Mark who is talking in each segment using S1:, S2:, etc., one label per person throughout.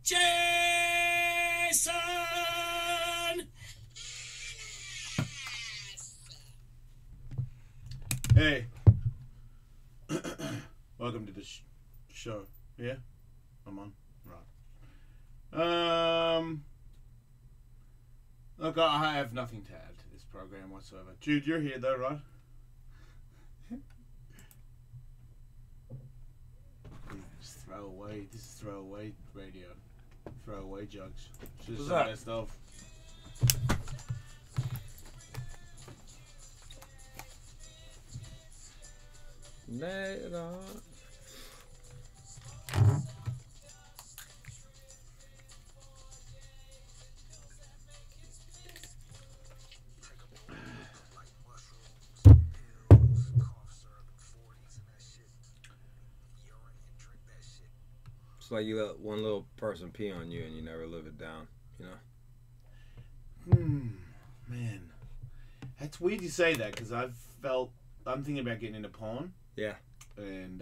S1: Jason!
S2: Hey. Welcome to the show. Yeah? I'm on? Right. Look, I have nothing to add to this program whatsoever. Jude, you're here though, right? Just throw away. This is throwaway radio. Throwaway jugs. Just some of that stuff.
S3: Lay it on. It's like you let one little person pee on you and you never live it down, you know?
S2: Man. That's weird you say that because I'm thinking about getting into porn.
S3: Yeah.
S2: And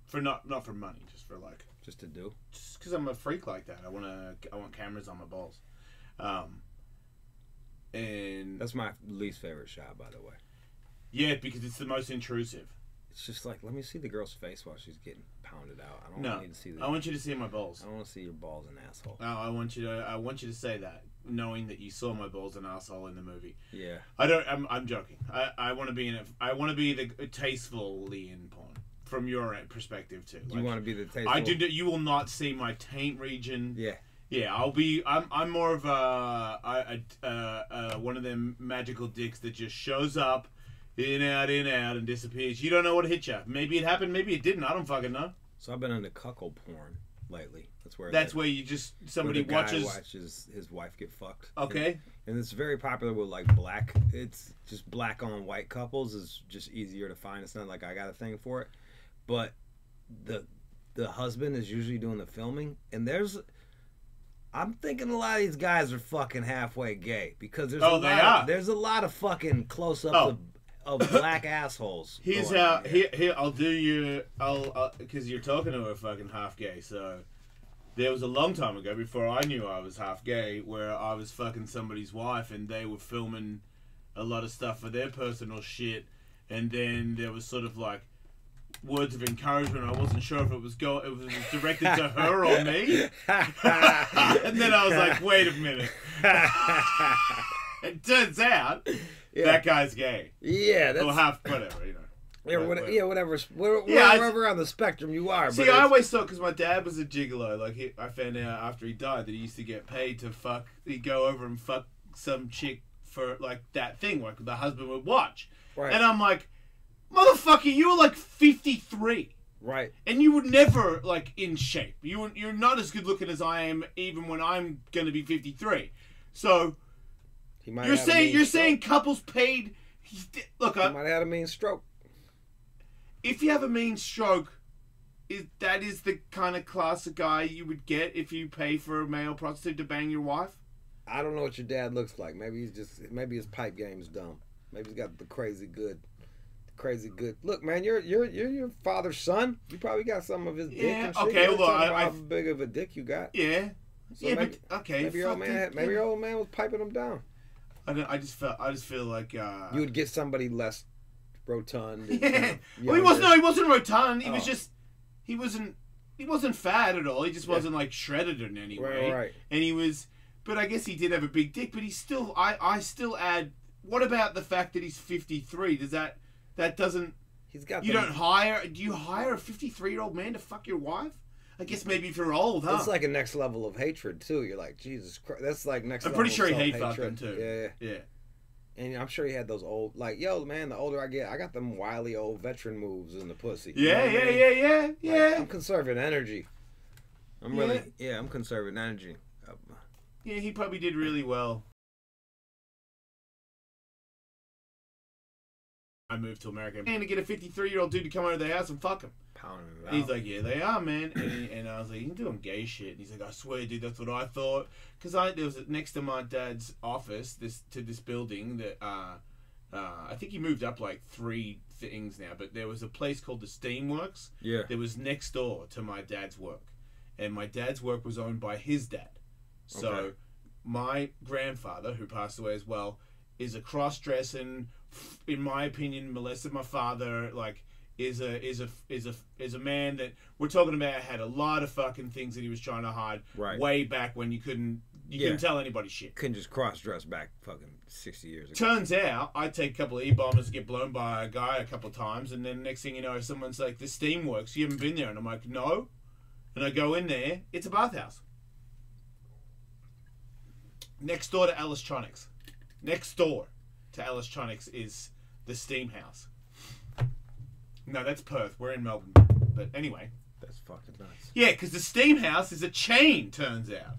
S2: for not for money, just for like
S3: just to do.
S2: Just because I'm a freak like that. I want cameras on my balls. And
S3: that's my least favorite shot, by the way.
S2: Yeah, because it's the most intrusive.
S3: It's just like, let me see the girl's face while she's getting pounded out. I don't need to see that.
S2: I want you to see my balls.
S3: I don't want to see your balls and asshole.
S2: No, I want you to say that, knowing that you saw my balls and asshole in the movie.
S3: Yeah.
S2: I'm joking. I want to be in it. I want to be the tastefully in porn from your perspective too.
S3: You want to be the tasteful?
S2: I do. You will not see my taint region.
S3: Yeah.
S2: Yeah, I'm more of one of them magical dicks that just shows up, in out, and disappears. You don't know what hit you. Maybe it happened, maybe it didn't. I don't fucking know.
S3: So I've been into cuckold porn lately.
S2: That's where you just somebody
S3: watches his wife get fucked.
S2: Okay.
S3: And it's very popular with like black. It's just black on white couples is just easier to find. It's not like I got a thing for it, but the husband is usually doing the filming, and I'm thinking a lot of these guys are fucking halfway gay because there's a lot of fucking close-ups of black assholes.
S2: Here's how here I'll do you because you're talking to a fucking half gay. So there was a long time ago before I knew I was half gay where I was fucking somebody's wife and they were filming a lot of stuff for their personal shit, and then there was sort of like words of encouragement. I wasn't sure if it was directed to her or me. And then I was like, wait a minute. It turns out that guy's gay.
S3: Yeah, that's...
S2: Or half, whatever, you know.
S3: Wherever on the spectrum you are.
S2: See, I always thought, because my dad was a gigolo, like I found out after he died that he used to get paid to fuck, he'd go over and fuck some chick for like that thing, like the husband would watch.
S3: Right.
S2: And I'm like, motherfucker, you were like 53.
S3: Right.
S2: And you were never like in shape. You're not as good looking as I am even when I'm gonna be 53. So you're saying couples paid. Look,
S3: he might have had a mean stroke.
S2: If you have a mean stroke, that is the kind of class of guy you would get if you pay for a male prostitute to bang your wife?
S3: I don't know what your dad looks like. Maybe his pipe game's dumb. Maybe he's got the crazy good. Look, man, you're your father's son. You probably got some of his dick and shit.
S2: Okay, well,
S3: how big of a dick you got?
S2: Yeah.
S3: So maybe your old man was piping him down.
S2: I just feel like you
S3: would get somebody less rotund.
S2: Yeah. Well, he wasn't rotund. He was just he wasn't fat at all. He just wasn't like shredded in any way.
S3: Right.
S2: And he was, but I guess he did have a big dick. But he's still. I still add. What about the fact that he's 53? Does that doesn't?
S3: He's got.
S2: Do you hire a 53-year-old man to fuck your wife? I guess maybe if you're old, huh?
S3: It's like a next level of hatred too. You're like, Jesus Christ. That's like next.
S2: I'm
S3: level
S2: pretty sure
S3: of
S2: he hate fucked them too.
S3: Yeah. And I'm sure he had those old, like, yo, man, the older I get, I got them wily old veteran moves in the pussy.
S2: Yeah.
S3: Like, I'm conserving energy. I'm conserving energy.
S2: Yeah, he probably did really well. I moved to America and to get a 53-year-old dude to come over to their house and fuck him.
S3: Pounding it out.
S2: He's like, yeah, they are, man. And I was like, you're doing gay shit. And he's like, I swear, dude, that's what I thought. Because there was next to my dad's office, this building that I think he moved up like 3 things now. But there was a place called the Steamworks.
S3: Yeah.
S2: That was next door to my dad's work. and my dad's work was owned by his dad. So
S3: Okay.
S2: my grandfather, who passed away as well, is a cross-dressing, in my opinion, molested my father. Like, is a man that we're talking about had a lot of fucking things that he was trying to hide.
S3: Right.
S2: Way back when you couldn't tell anybody shit.
S3: Couldn't just cross dress back fucking 60 years ago.
S2: Turns out I take a couple of E-bombers, get blown by a guy a couple of times, and then next thing you know, someone's like, "The steam works. You haven't been there," and I'm like, "No," and I go in there. It's a bathhouse. Next door to Ellis. Next door to Ellis is the steam house. No, that's Perth. We're in Melbourne. But anyway.
S3: That's fucking nuts.
S2: Yeah, because the steam house is a chain, turns out.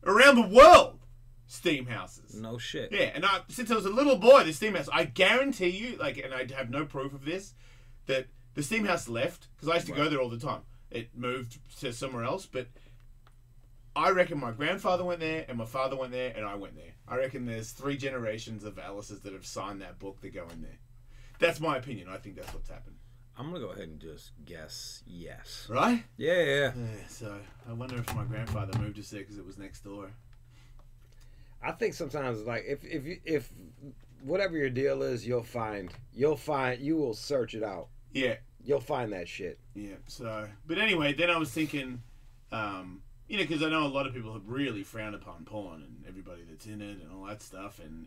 S2: Around the world, steam houses.
S3: No shit.
S2: Yeah, and since I was a little boy, the steam house, I guarantee you, like, and I have no proof of this, that the steam house left, because I used to go there all the time. It moved to somewhere else, but I reckon my grandfather went there, and my father went there, and I went there. I reckon there's 3 generations of Ellises that have signed that book that go in there. That's my opinion. I think that's what's happened.
S3: I'm gonna go ahead and just guess yes.
S2: Right?
S3: Yeah.
S2: So I wonder if my grandfather moved us there because it was next door.
S3: I think sometimes, like, if whatever your deal is, you will search it out.
S2: Yeah.
S3: You'll find that shit.
S2: Yeah. So, but anyway, then I was thinking, because I know a lot of people have really frowned upon porn and everybody that's in it and all that stuff, and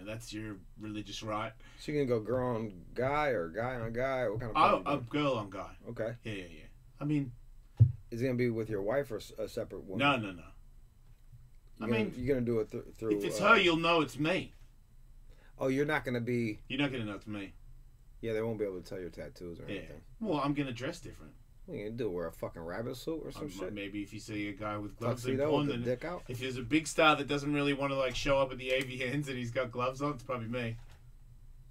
S2: that's your religious right.
S3: So you can go girl on guy or guy on guy. What kind of?
S2: A girl on guy.
S3: Okay.
S2: Yeah. I mean,
S3: is it gonna be with your wife or a separate woman?
S2: No.
S3: You're gonna do it through.
S2: If it's her, you'll know it's me.
S3: Oh, you're not gonna be.
S2: You're not gonna know it's me.
S3: Yeah, they won't be able to tell your tattoos or anything.
S2: Well, I'm gonna dress different.
S3: What are you gonna do? Wear a fucking rabbit suit or some shit?
S2: Maybe if you see a guy with gloves
S3: Tuxedo
S2: and porn,
S3: with the
S2: then
S3: dick out?
S2: if there's a big star that doesn't really want to like show up at the AVNs and he's got gloves on, it's probably me.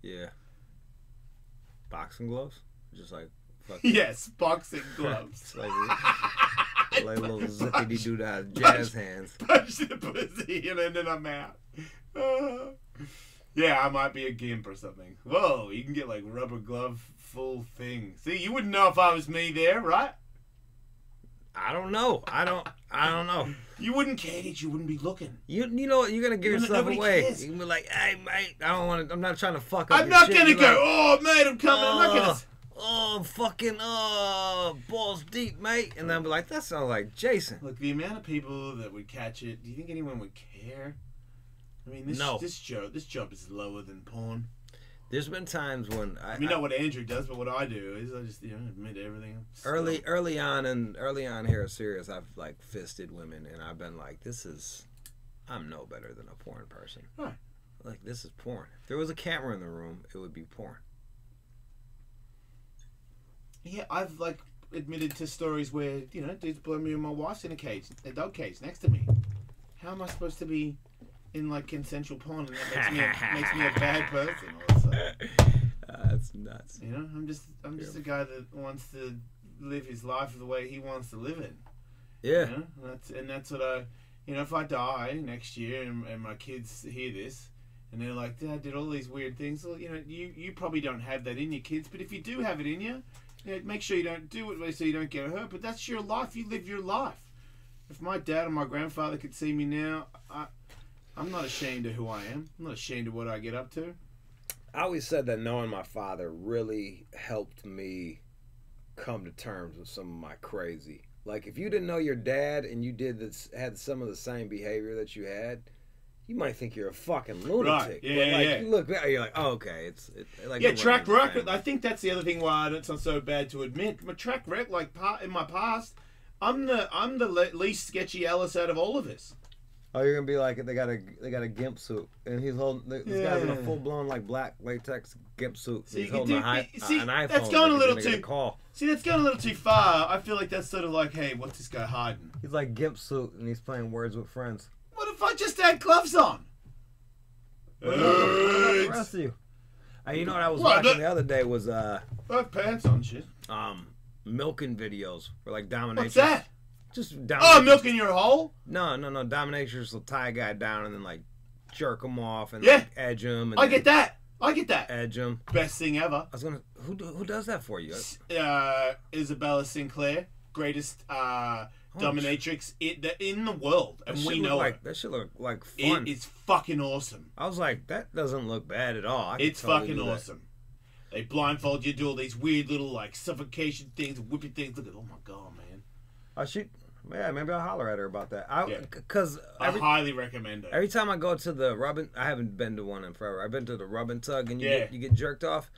S3: Yeah. Boxing gloves? Just like fucking.
S2: Yes, boxing gloves.
S3: like little zippity doo dah jazz hands.
S2: Punch the pussy and then I'm out. Yeah, I might be a gimp or something. Whoa, you can get like rubber glove full thing. See, you wouldn't know if I was me there, right?
S3: I don't know. I don't know.
S2: You wouldn't care that you wouldn't be looking.
S3: You know what? You're gonna give yourself away.
S2: Cares.
S3: You can be like, "Hey, mate, I'm not trying to fuck up."
S2: I'm not gonna go. Oh, mate, I'm coming. I'm not gonna.
S3: Oh, fucking, balls deep, mate. And then I'll be like, that sounds like Jason.
S2: Look, the amount of people that would catch it. Do you think anyone would care? I mean, this job is lower than porn.
S3: There's been times when
S2: not what Andrew does, but what I do is I just admit everything.
S3: Early on here at Sirius, I've like fisted women, and I've been like, I'm no better than a porn person.
S2: Right.
S3: Like, this is porn. If there was a camera in the room, it would be porn.
S2: Yeah, I've like admitted to stories where dudes blow me and my wife's in a dog cage next to me. How am I supposed to be in like consensual porn, and that makes me a bad person all of a sudden?
S3: That's nuts.
S2: I'm just a guy that wants to live his life the way he wants to live it.
S3: Yeah.
S2: That's what I. If I die next year and my kids hear this and they're like, "Dad did all these weird things," well, you probably don't have that in your kids, but if you do have it in you, make sure you don't do it so you don't get hurt. But that's your life. You live your life. If my dad or my grandfather could see me now, I'm not ashamed of who I am. I'm not ashamed of what I get up to.
S3: I always said that knowing my father really helped me come to terms with some of my crazy. Like, if you didn't know your dad and you had some of the same behavior that you had, you might think you're a fucking lunatic.
S2: Right. Yeah,
S3: You look back, you're like, oh, okay, it's like
S2: track record. I think that's the other thing why it's not so bad to admit. My track record, like in my past, I'm the least sketchy Ellis out of all of us.
S3: Oh, you're gonna be like, they got a gimp suit, and he's holding. This guy's in a full blown like black latex gimp suit.
S2: See,
S3: he's holding an iPhone.
S2: That's going a little too.
S3: Call.
S2: See, that's going a little too far. I feel like that's sort of like, hey, what's this guy hiding?
S3: He's like gimp suit, and he's playing Words with Friends.
S2: What if I just had gloves on?
S3: What about the rest of you? You know what I was watching the other day was
S2: I have pants on, shit.
S3: Milking videos for like dominatrix.
S2: What's that?
S3: Just dominatrix.
S2: Oh, milking your hole?
S3: No. Dominatrix will tie a guy down and then like jerk him off and like, edge him. And
S2: I get that.
S3: Edge him.
S2: Best thing ever.
S3: I was gonna. Who does that for you?
S2: Isabella Sinclair, greatest dominatrix in the world, and we know it.
S3: That should look like fun.
S2: It's fucking awesome.
S3: I was like, that doesn't look bad at all.
S2: It's fucking awesome. They blindfold you, do all these weird little like suffocation things, whipping things. Look at, oh my god, man.
S3: Yeah, maybe I'll holler at her about that. Because
S2: I highly recommend it.
S3: Every time I go to the rubbing, I haven't been to one in forever. I've been to the rub and tug, and you get jerked off.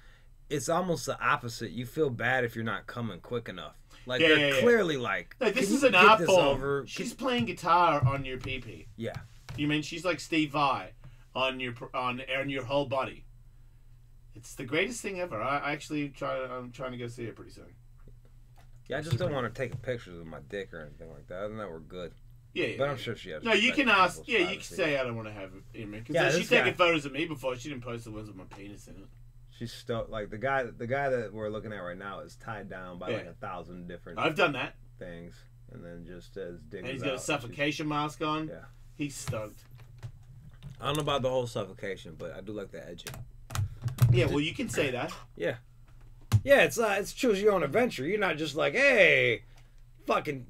S3: It's almost the opposite. You feel bad if you're not coming quick enough. Like they're clearly like,
S2: this is an art form. She's playing guitar on your pee-pee.
S3: Yeah.
S2: You mean she's like Steve Vai on your whole body. It's the greatest thing ever. I'm trying to go see it pretty soon.
S3: Yeah, I just don't want to take pictures of my dick or anything like that. Other than that, we're good.
S2: Yeah,
S3: but I'm sure she has.
S2: No, you can ask. Yeah, you can say I don't want to have it in me because she's taking photos of me before. She didn't post the ones with my penis in it.
S3: She's stoked. Like the guy that we're looking at right now is tied down by like 1,000 different.
S2: I've done that
S3: things, and then just as dick. And
S2: he's got a suffocation mask on. Yeah, he's stoked.
S3: I don't know about the whole suffocation, but I do like the edging.
S2: Yeah, well, you can say that.
S3: Yeah. Yeah, it's choose your own adventure. You're not just like, hey, fucking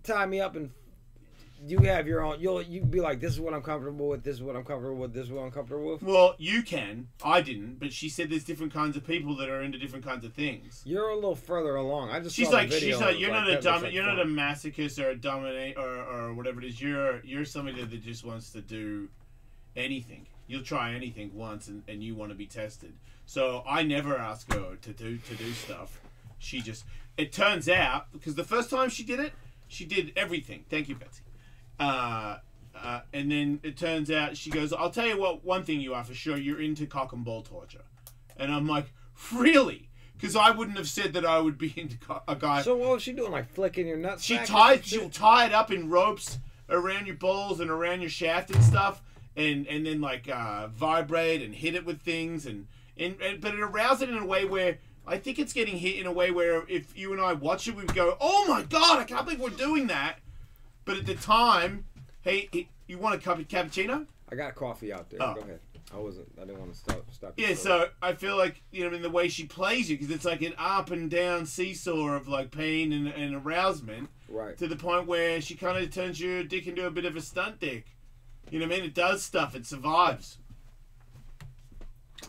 S3: tie me up and you have your own. You be like, this is what I'm comfortable with. This is what I'm comfortable with. This is what I'm comfortable with.
S2: Well, you can. I didn't, but she said there's different kinds of people that are into different kinds of things.
S3: You're a little further along. I just
S2: she's like you're not a masochist or a dominate or whatever it is. You're somebody that just wants to do anything. You'll try anything once, and you want to be tested. So I never ask her to do stuff. She just. It turns out because the first time she did it, she did everything. Thank you, Betsy. And then it turns out she goes, I'll tell you what. One thing you are for sure. You're into cock and ball torture, and I'm like, really? Because I wouldn't have said that I would be into a guy.
S3: So what was she doing? Like flicking your nuts?
S2: She'll tie it up in ropes around your balls and around your shaft and stuff. And then like vibrate and hit it with things but it arouses it in a way where I think it's getting hit in a way where if you and I watch it, we would go, oh my god, I can't believe we're doing that. But at the time, hey, you want a cup of cappuccino?
S3: I got coffee out there. Oh. Go ahead. I didn't want to stop.
S2: Yeah, so I feel like in the way she plays you, because it's like an up and down seesaw of like pain and arousement,
S3: right?
S2: To the point where she kind of turns your dick into a bit of a stunt dick. You know what I mean? It does stuff. It survives.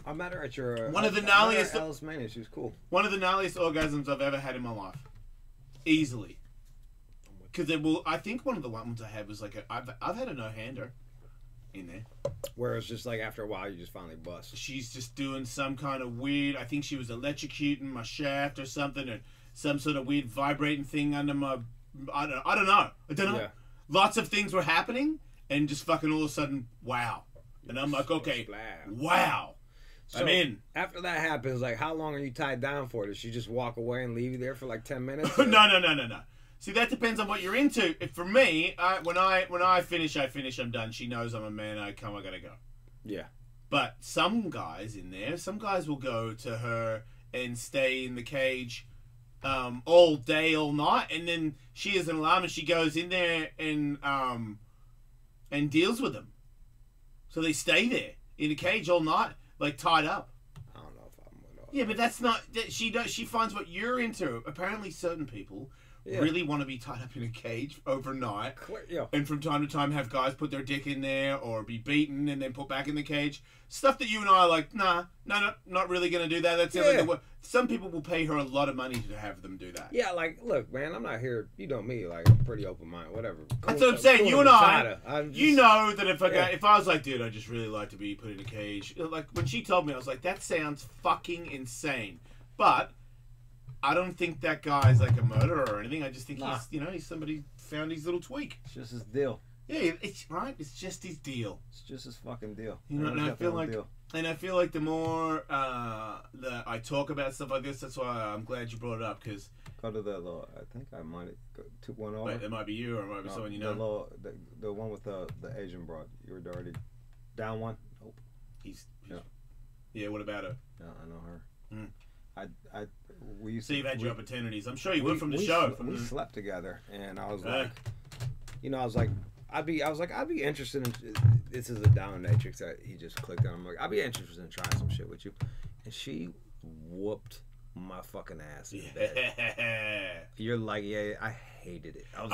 S3: I met her at your
S2: one of the gnarliest.
S3: Ellis Mania. She was cool.
S2: One of the gnarliest orgasms I've ever had in my life, easily. Because I think one of the ones I had was like I've had a no-hander in there.
S3: Where it's just like after a while you just finally bust.
S2: She's just doing some kind of weird. I think she was electrocuting my shaft or something, or some sort of weird vibrating thing under my. I don't know. Yeah. Lots of things were happening. And just fucking all of a sudden, wow. And I'm like, okay, wow. So I'm in.
S3: After that happens, like, how long are you tied down for? Does she just walk away and leave you there for like 10 minutes?
S2: No. See, that depends on what you're into. For me, when I finish, I'm done. She knows I'm a man. I gotta go.
S3: Yeah.
S2: But some guys in there, some guys will go to her and stay in the cage all day, all night. And then she has an alarm and she goes in there and deals with them. So they stay there in a cage all night, like tied up.
S3: I don't know if I'm with all
S2: Yeah, but that's not. She finds what you're into. Apparently, certain people really want to be tied up in a cage overnight, and from time to time have guys put their dick in there or be beaten and then put back in the cage. Stuff that you and I are like, nah, not really gonna do that. That's some people will pay her a lot of money to have them do that.
S3: Yeah, like, look, man, I'm not here. You know me, like, I'm pretty open minded, whatever.
S2: That's what I'm saying. You and you know that if I was like, dude, I just really like to be put in a cage. Like when she told me, I was like, that sounds fucking insane. But I don't think that guy's like a murderer or anything. I just think he's somebody found his little tweak.
S3: It's just his deal.
S2: Yeah, it's right. It's just his deal.
S3: It's just his fucking deal.
S2: You know, and I feel like the more that I talk about stuff like this, that's why I'm glad you brought it up. Because
S3: go to the law. I think I might go to one over.
S2: Wait, it might be you or it might be someone you know.
S3: The one with the Asian broad. You were already down one. Nope.
S2: Yeah. What about her?
S3: Yeah, I know her.
S2: So you've had your opportunities. I'm sure you would from the show.
S3: We slept together, and I was like, I'd be interested in. This is a dominatrix that he just clicked on. I'm like, I'd be interested in trying some shit with you, and she whooped my fucking ass. Yeah. You're like, yeah, I hated it. I was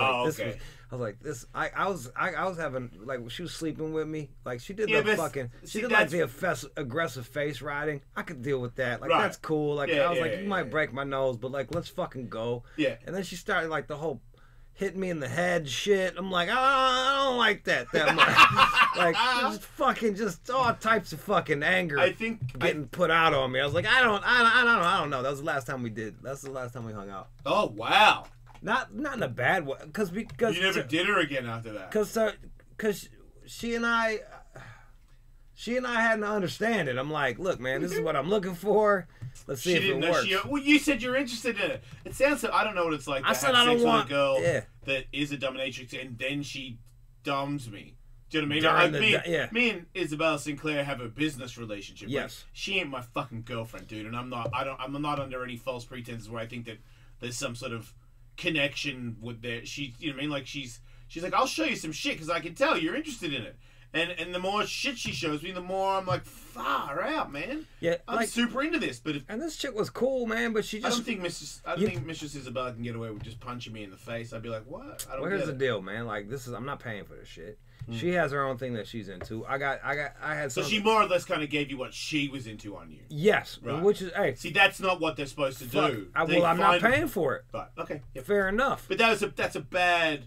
S3: like, this
S2: okay.
S3: I was having like she was sleeping with me. Like she did she did like the aggressive face riding. I could deal with that. Like that's cool. Like I was like, you might break my nose, but like let's fucking go.
S2: Yeah.
S3: And then she started like the whole hitting me in the head shit. I'm like, I don't like that much. Like just fucking just all types of fucking anger.
S2: I think
S3: getting put out on me. I was like, I don't know. That was the last time we did. That's the last time we hung out.
S2: Oh wow.
S3: Not in a bad way, because
S2: you never did her again after that.
S3: Because she and I had to understand it. I'm like, look, man, this is what I'm looking for. Let's see if it works.
S2: Well, you said you're interested in it. It sounds so. I don't know what it's like. I said I don't want a girl that is a dominatrix, and then she doms me. Do you know what I mean? Me and Isabella Sinclair have a business relationship.
S3: Yes.
S2: Right? She ain't my fucking girlfriend, dude, and I'm not under any false pretenses where I think that there's some sort of connection with that. She, you know what I mean? Like she's like, I'll show you some shit because I can tell you're interested in it. And the more shit she shows me, the more I'm like, far out, man.
S3: Yeah,
S2: I'm like, super into this. But
S3: and this chick was cool, man. But she just
S2: I don't think Mistress Isabella can get away with just punching me in the face. I'd be like, what? I don't.
S3: Well, here's the deal, man. Like I'm not paying for this shit. She has her own thing that she's into. I had.
S2: So she more or less kind of gave you what she was into on you.
S3: Yes,
S2: right.
S3: Which is
S2: see, that's not what they're supposed to do.
S3: I'm not paying for it.
S2: Right. Okay.
S3: Yep. Fair enough.
S2: But that's a bad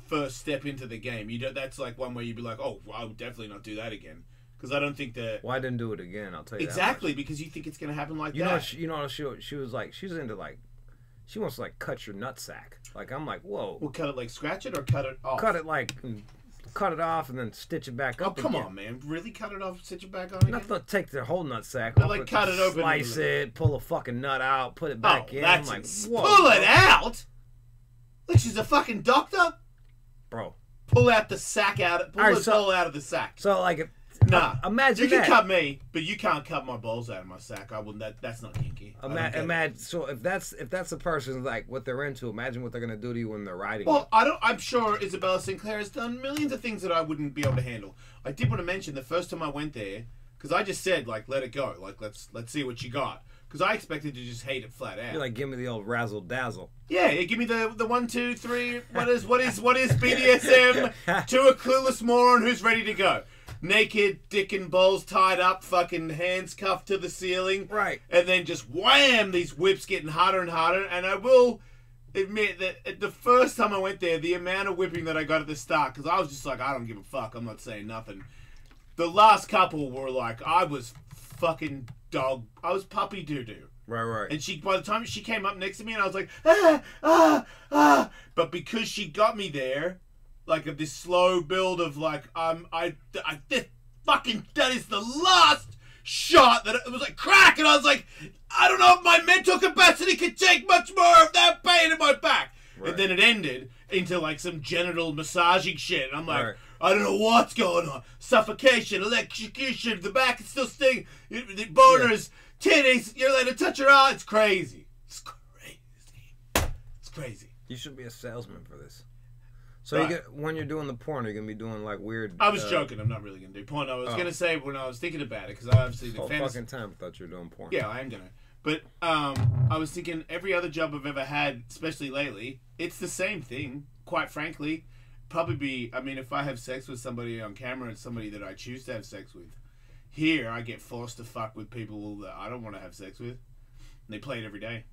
S2: first step into the game. That's like one where you'd be like, oh, I would definitely not do that again, because I don't think that.
S3: Well, I didn't do it again. I'll tell you
S2: exactly, because you think it's gonna happen like that.
S3: She was like, she's into like, she wants to like cut your nutsack. Like I'm like, whoa.
S2: Well, cut it like scratch it or cut it off.
S3: Cut it like. Cut it off and then stitch it back up.
S2: Oh, come on, man! Really cut it off, stitch it back on again?
S3: Not to take the whole nutsack.
S2: I like cut it open,
S3: slice it, pull a fucking nut out, put it back in.
S2: That's
S3: I'm like,
S2: whoa, pull it out. Like she's a fucking doctor,
S3: bro.
S2: Pull out the sack out. Pull the ball out of the sack.
S3: So like, imagine
S2: you can cut me, but you can't cut my balls out of my sack. I wouldn't. That's not kinky.
S3: Imagine. So if that's a person like what they're into, imagine what they're gonna do to you when they're riding.
S2: Well, I'm sure Isabella Sinclair has done millions of things that I wouldn't be able to handle. I did want to mention the first time I went there, because I just said like, let it go, like let's see what you got. Because I expected to just hate it flat out.
S3: You're like, give me the old razzle dazzle.
S2: Yeah, give me the 1, 2, 3. What is BDSM to a clueless moron who's ready to go? Naked, dick and balls tied up, fucking hands cuffed to the ceiling.
S3: Right.
S2: And then just wham, these whips getting harder and harder. And I will admit that the first time I went there, the amount of whipping that I got at the start, because I was just like, I don't give a fuck, I'm not saying nothing. The last couple were like, I was fucking I was puppy doo-doo.
S3: Right.
S2: And by the time she came up next to me, and I was like, But because she got me there, like of this slow build of like, this fucking, that is the last shot that it was like crack, and I was like, I don't know if my mental capacity could take much more of that pain in my back. Right. And then it ended into like some genital massaging shit, and I'm like, right. I don't know what's going on. Suffocation, electrocution, the back is still stinging, the boners, titties, you're letting it touch your eye. It's crazy. It's crazy.
S3: You should be a salesman for this. So when you're doing the porn, you're gonna be doing like weird.
S2: I was joking. I'm not really gonna do porn. I was gonna say when I was thinking about it, because I obviously
S3: the fucking time I thought you were doing porn.
S2: Yeah, I am gonna. But I was thinking every other job I've ever had, especially lately, it's the same thing. Quite frankly, probably be. I mean, if I have sex with somebody on camera, it's somebody that I choose to have sex with. Here, I get forced to fuck with people that I don't want to have sex with. And they play it every day.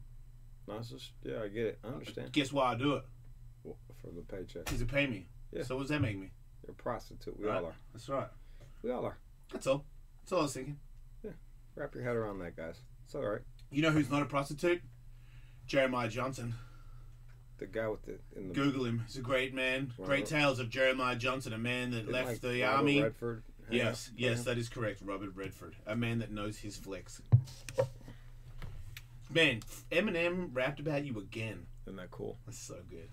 S3: Yeah, I get it. I understand.
S2: Guess why I do it?
S3: For the paycheck.
S2: Because they pay me. Yeah. So what does that make me?
S3: You're a prostitute. We all are.
S2: That's right.
S3: We all are.
S2: That's all. That's all I was thinking.
S3: Yeah. Wrap your head around that, guys. It's all right.
S2: You know who's not a prostitute? Jeremiah Johnson.
S3: The guy with
S2: Google him. He's a great man. Great tales of Jeremiah Johnson, a man that left the army.
S3: Robert Redford.
S2: Yes, that is correct. Robert Redford, a man that knows his flex. Man, Eminem rapped about you again.
S3: Isn't that cool?
S2: That's so good.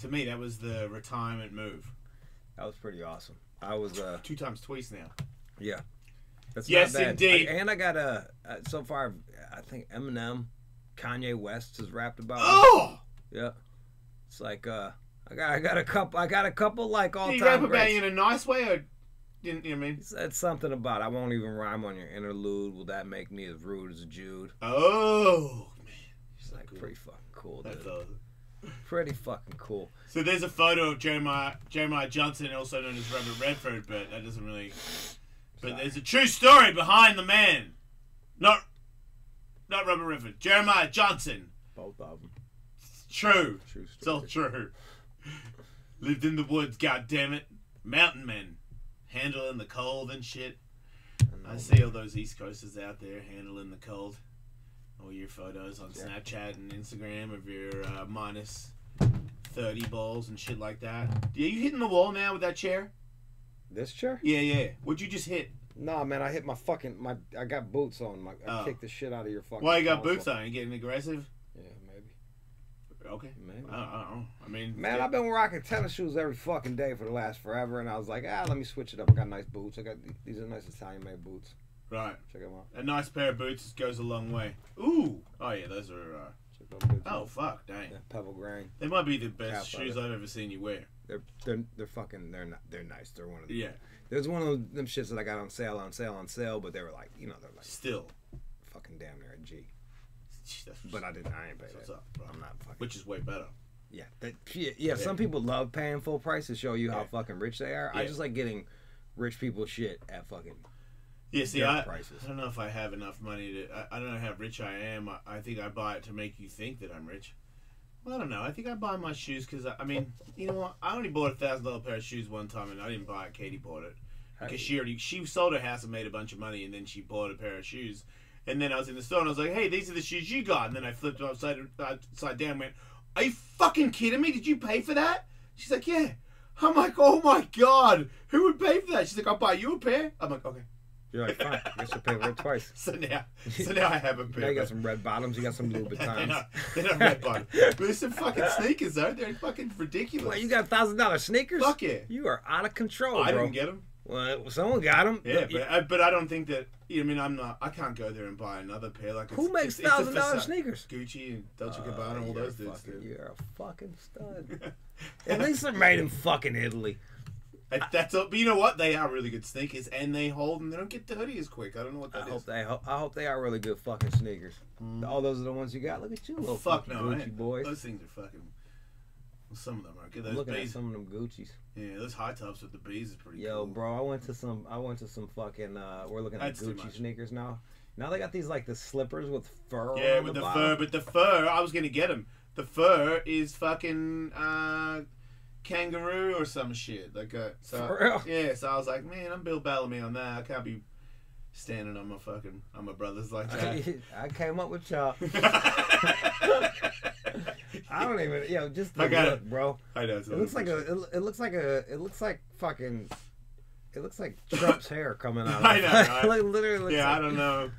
S2: To me, that was the retirement move.
S3: That was pretty awesome. I was
S2: 2 times twice now.
S3: Yeah. That's
S2: yes,
S3: not bad.
S2: indeed.
S3: And I got so far, I think Eminem, Kanye West has rapped about.
S2: Oh.
S3: Yeah. It's like I got a couple like all time.
S2: Did he rap about you in a nice way, or didn't you know what I mean?
S3: He said something about I won't even rhyme on your interlude. Will that make me as rude as Jude?
S2: Oh man,
S3: he's like cool. Pretty fucking cool, dude. Pretty fucking cool.
S2: So there's a photo of Jeremiah Johnson, also known as Robert Redford, but that doesn't really. But there's a true story behind the man. Not Robert Redford. Jeremiah Johnson.
S3: Both of them.
S2: True.
S3: True story.
S2: It's all true. Lived in the woods, goddammit. Mountain men. Handling the cold and shit. I see all those East Coasters out there handling the cold. All your photos on Snapchat and Instagram of your minus 30 balls and shit like that. Are you hitting the wall now with that chair?
S3: This chair?
S2: Yeah. What'd you just hit?
S3: Nah, man, I hit my fucking I got boots on. I kicked the shit out of your fucking.
S2: Why you got boots on? You getting aggressive?
S3: Yeah, maybe.
S2: Okay.
S3: Maybe.
S2: I don't know. I mean,
S3: man, I've been rocking tennis shoes every fucking day for the last forever, and I was like, let me switch it up. I got nice boots. I got these are nice Italian-made boots.
S2: Right.
S3: Check them out.
S2: A nice pair of boots goes a long way. Ooh. Oh yeah, those are.
S3: Check those boots
S2: Oh
S3: out.
S2: fuck, dang.
S3: Yeah, pebble grain.
S2: They might be the best shoes I've ever seen you wear.
S3: They're fucking they're nice. They're one of them.
S2: Yeah.
S3: There's one of them shits that I got on sale, but they were like, they're like
S2: still
S3: fucking damn near a G.
S2: That's
S3: But I ain't pay that.
S2: what's up, bro.
S3: I'm not fucking.
S2: Which is way better.
S3: Yeah. Some people love paying full price to show you how fucking rich they are.
S2: Yeah.
S3: I just like getting rich people shit at fucking.
S2: Yeah, see,
S3: prices.
S2: I don't know if I have enough money to. I don't know how rich I am. I think I buy it to make you think that I'm rich. Well, I don't know. I think I buy my shoes because I mean, you know what? I only bought $1,000 pair of shoes one time, and I didn't buy it. Katie bought it because she sold her house and made a bunch of money, and then she bought a pair of shoes. And then I was in the store and I was like, "Hey, these are the shoes you got." And then I flipped them upside down and went, "Are you fucking kidding me? Did you pay for that?" She's like, "Yeah." I'm like, "Oh my god, who would pay for that?" She's like, "I'll buy you a pair." I'm like, "Okay."
S3: You're like, fine. I guess you'll pay for it twice.
S2: So now I have a pair.
S3: Now you got some red bottoms. You got some Louboutins.
S2: they're not red bottoms. But there's some fucking sneakers though. They're fucking ridiculous.
S3: Well, you got $1,000 sneakers?
S2: Fuck yeah.
S3: You are out of control,
S2: I
S3: bro.
S2: didn't get them.
S3: Well, someone got them.
S2: Yeah, but I don't think that. I mean, I can't go there and buy another pair. Like
S3: who makes $1,000 sneakers?
S2: Gucci and Dolce Gabbana, all those dudes.
S3: You're a fucking stud. At least they're made in fucking Italy.
S2: That's all, but you know what? They are really good sneakers, and they hold and they don't get dirty as quick. I don't know what that is.
S3: I hope they are really good fucking sneakers. All those are the ones you got. Look at you, little
S2: fuck no,
S3: Gucci boys.
S2: Those things are fucking. Well, some of them are good.
S3: I'm looking at some of them Gucci's.
S2: Yeah, those high tops with the bees is pretty cool.
S3: Yo, bro, I went to some fucking. We're looking at Gucci sneakers now. Now they got these like the slippers with fur.
S2: Yeah,
S3: on
S2: with
S3: the
S2: the
S3: bottom.
S2: fur, but the fur, I was gonna get them. The fur is fucking kangaroo or some shit. Like
S3: For real?
S2: Yeah, so I was like, man, I'm Bill Bellamy on that. I can't be standing on my brothers like that.
S3: I came up with y'all. I don't even, just the look, bro.
S2: I know.
S3: It looks like fucking. It looks like Trump's hair coming out.
S2: I know, right?
S3: Like literally. Looks
S2: yeah,
S3: like,
S2: I don't know.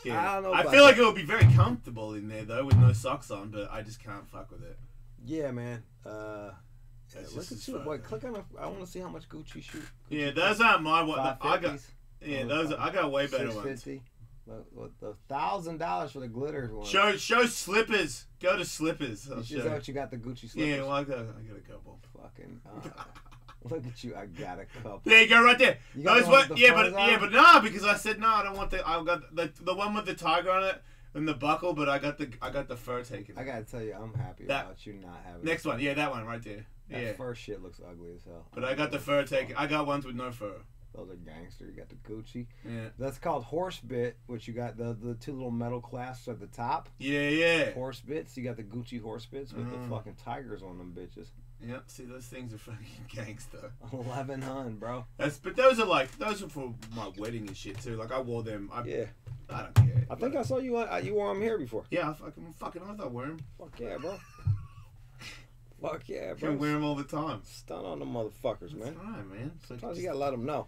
S2: Yeah.
S3: I don't know.
S2: I feel like it would be very comfortable in there though, with no socks on, but I just can't fuck with it.
S3: Yeah, man.
S2: Look
S3: at you, boy. Click on it. I want to see how much Gucci shoot.
S2: Yeah, those aren't my one. I got.
S3: 550s.
S2: Yeah, those I got way better ones.
S3: $650. The $1,000 for the glitter one.
S2: Show slippers. Go to slippers.
S3: Is that what you got? The Gucci slippers.
S2: Yeah, well, I got a couple.
S3: Fucking. Look at you. I got a couple.
S2: There you go, right there.
S3: You got
S2: Those what? But no, because I said no. I don't want the. I got the one with the tiger on it and the buckle, but I got the fur taken.
S3: I gotta tell you, I'm happy about you not having.
S2: Next one, yeah, that one right there.
S3: That fur shit looks ugly as hell.
S2: But I got the fur taken. I got ones with no fur.
S3: Those are gangster. You got the Gucci.
S2: Yeah.
S3: That's called horse bit, which you got the two little metal clasps at the top.
S2: Yeah.
S3: Horse bits. You got the Gucci horse bits with the fucking tigers on them bitches.
S2: Yeah. See, those things are fucking gangster.
S3: 1100, bro.
S2: But those are for my wedding and shit too. Like I wore them. I don't care.
S3: I think I saw you. You wore them here before.
S2: Yeah, I thought wear them.
S3: Fuck yeah, bro. Fuck yeah, bro.
S2: Can wear them all the time.
S3: Stun on them motherfuckers, man.
S2: That's right, man.
S3: Sometimes you gotta let them know.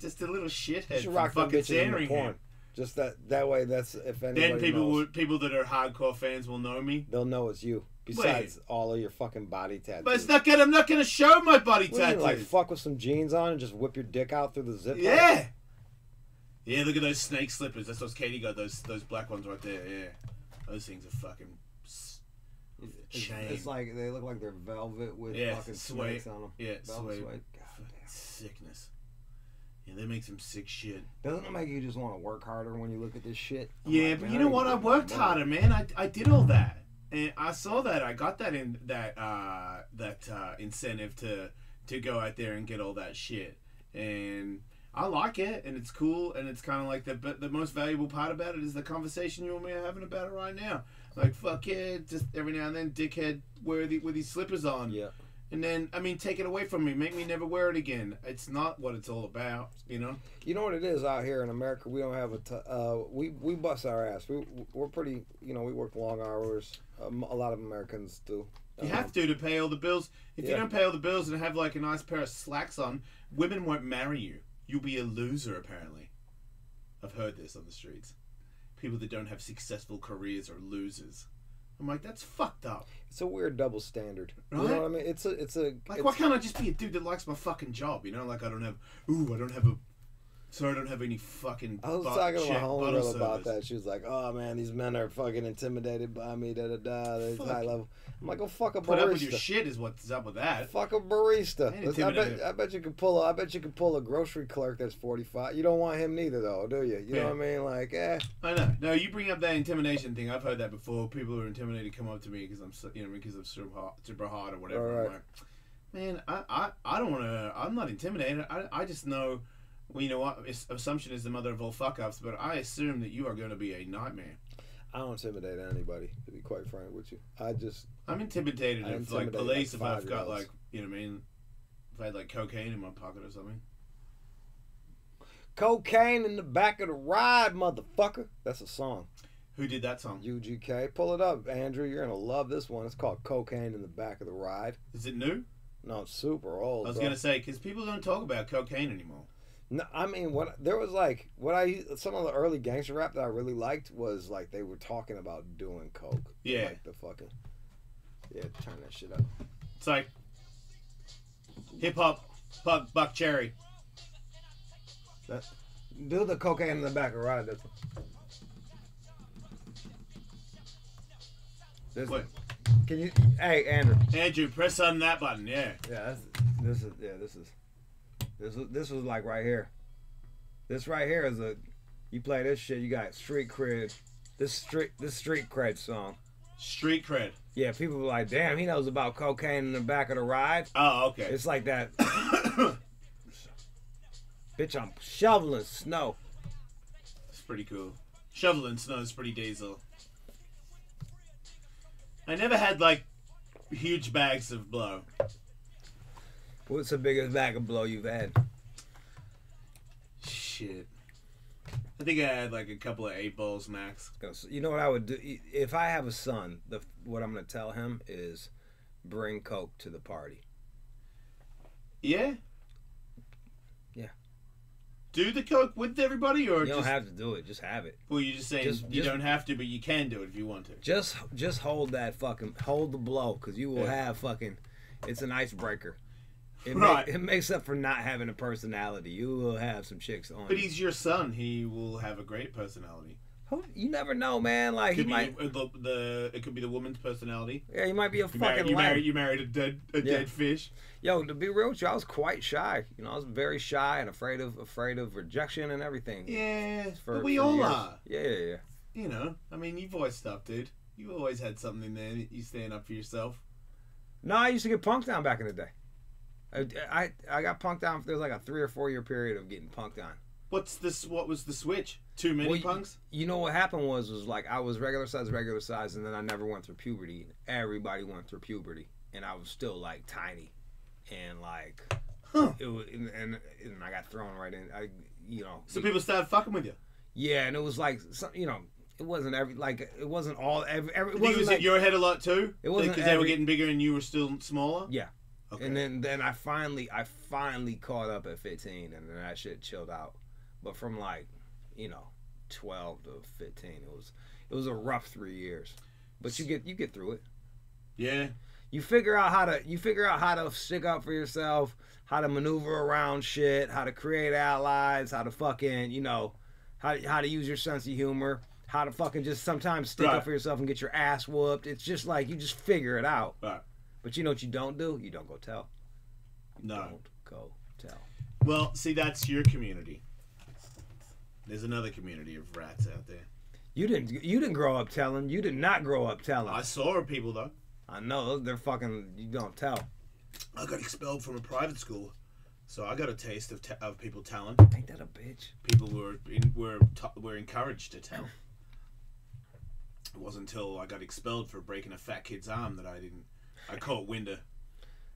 S2: Just a little shithead.
S3: You should rock them bitches in the porn. Just that way. That's if anybody
S2: then people that are hardcore fans will know me.
S3: They'll know it's you. Besides all of your fucking body tattoos.
S2: But it's not good. I'm not gonna show my body tattoos.
S3: Like fuck with some jeans on and just whip your dick out through the zip.
S2: Yeah. Yeah. Look at those snake slippers. That's what Katie got. Those black ones right there. Yeah. Those things are fucking.
S3: It's like they look like they're velvet with fucking snakes on them.
S2: Yeah,
S3: velvet suede.
S2: Sickness. Yeah, they make some sick shit.
S3: Doesn't it make you just want to work harder when you look at this shit?
S2: Yeah, but you know what? I worked harder, man. I did all that. And I saw that. I got that in that incentive to go out there and get all that shit. And I like it, and it's cool, and it's kind of like the most valuable part about it is the conversation you and me are having about it right now. Like, fuck yeah, just every now and then, dickhead, with these slippers on.
S3: Yeah.
S2: And then, I mean, take it away from me. Make me never wear it again. It's not what it's all about, you know?
S1: You know what it is out here in America? We don't have we bust our ass. We're pretty, we work long hours. A lot of Americans do.
S2: You have to pay all the bills. If you don't pay all the bills and have, like, a nice pair of slacks on, women won't marry you. You'll be a loser, apparently. I've heard this on the streets. People that don't have successful careers are losers. I'm like, that's fucked up.
S1: It's a weird double standard.
S2: Right?
S1: You know what I mean? It's a
S2: why can't I just be a dude that likes my fucking job? You know, like I don't have any fucking.
S1: I was talking to my homegirl about that. She was like, "Oh man, these men are fucking intimidated by me. Da da da. It's high level." I'm like, "Oh fuck a barista."
S2: Put up with your shit is what's up with that.
S1: Fuck a barista. I bet you could pull a grocery clerk that's 45. You don't want him neither though, do you? You know what I mean? Like,
S2: I know. No, you bring up that intimidation thing. I've heard that before. People who are intimidated come up to me because I'm super hot or whatever.
S1: Right.
S2: I'm like, man, I don't want to. I'm not intimidated. I just know. Well, you know what? Assumption is the mother of all fuck-ups, but I assume that you are going to be a nightmare.
S1: I don't intimidate anybody, to be quite frank with you.
S2: I'm intimidated if, like, police, if I've got, like, you know what I mean? If I had, like, cocaine in my pocket or something.
S1: Cocaine in the back of the ride, motherfucker. That's a song.
S2: Who did that song?
S1: UGK. Pull it up, Andrew. You're going to love this one. It's called Cocaine in the Back of the Ride.
S2: Is it new?
S1: No, it's super old.
S2: I was going to say, because people don't talk about cocaine anymore.
S1: No, I mean, some of the early gangster rap that I really liked was like they were talking about doing coke.
S2: Yeah.
S1: Like the fucking. Yeah, turn that shit up.
S2: It's like hip hop, Buck Cherry.
S1: Do the cocaine in the back of the ride.
S2: What?
S1: Can you? Hey, Andrew.
S2: Andrew, press on that button. Yeah.
S1: Yeah. This was like right here. This right here is you play this shit, you got street cred. This street cred song.
S2: Street cred.
S1: Yeah, people were like, damn, he knows about cocaine in the back of the ride.
S2: Oh, okay.
S1: It's like that. Bitch, I'm shoveling snow.
S2: It's pretty cool. Shoveling snow is pretty diesel. I never had, like, huge bags of blow.
S1: What's the biggest bag of blow you've had?
S2: Shit. I think I had like a couple of 8 balls max.
S1: You know what I would do? If I have a son, what I'm going to tell him is bring coke to the party.
S2: Yeah?
S1: Yeah.
S2: Do the coke with everybody or
S1: you don't have to do it, just have it.
S2: Well, you're just saying you don't have to, but you can do it if you want to.
S1: Just hold the blow, because you will have fucking, it's an icebreaker. It makes up for not having a personality. You will have some chicks on.
S2: But he's your son. He will have a great personality.
S1: You never know, man. Like
S2: it could be the woman's personality.
S1: Yeah, he might be a
S2: You married a dead fish.
S1: Yo, to be real with you, I was quite shy. You know, I was very shy and afraid of rejection and everything.
S2: Yeah, but we all are.
S1: Yeah.
S2: You know, I mean, you've always stuff, dude. You always had something in there. You stand up for yourself.
S1: No, I used to get punked down back in the day. I got punked down. There was like a 3 or 4 year period of getting punked down.
S2: What was the switch? Too many punks?
S1: You know what happened was like I was regular size, and then I never went through puberty. Everybody went through puberty, and I was still like tiny, and like it was, and I got thrown right in.
S2: So people started fucking with you.
S1: Yeah, and it was like it wasn't it wasn't all it
S2: was
S1: like,
S2: in your head a lot too.
S1: It wasn't
S2: because they were getting bigger and you were still smaller.
S1: Yeah.
S2: Okay.
S1: And then I finally caught up at 15, and then that shit chilled out. But from 12 to 15, it was a rough 3 years. But you get through it.
S2: Yeah.
S1: You figure out how to stick up for yourself, how to maneuver around shit, how to create allies, how to fucking how to use your sense of humor, how to fucking just sometimes stick up for yourself and get your ass whooped. It's just like you just figure it out.
S2: Right.
S1: But you know what you don't do? You don't go tell.
S2: Don't
S1: go tell.
S2: Well, see, that's your community. There's another community of rats out there.
S3: You didn't grow up telling. You did not grow up telling.
S2: I saw people though.
S3: I know they're fucking. You don't tell.
S2: I got expelled from a private school, so I got a taste of people telling.
S3: Ain't that a bitch?
S2: People were encouraged to tell. It wasn't until I got expelled for breaking a fat kid's arm that I caught wind of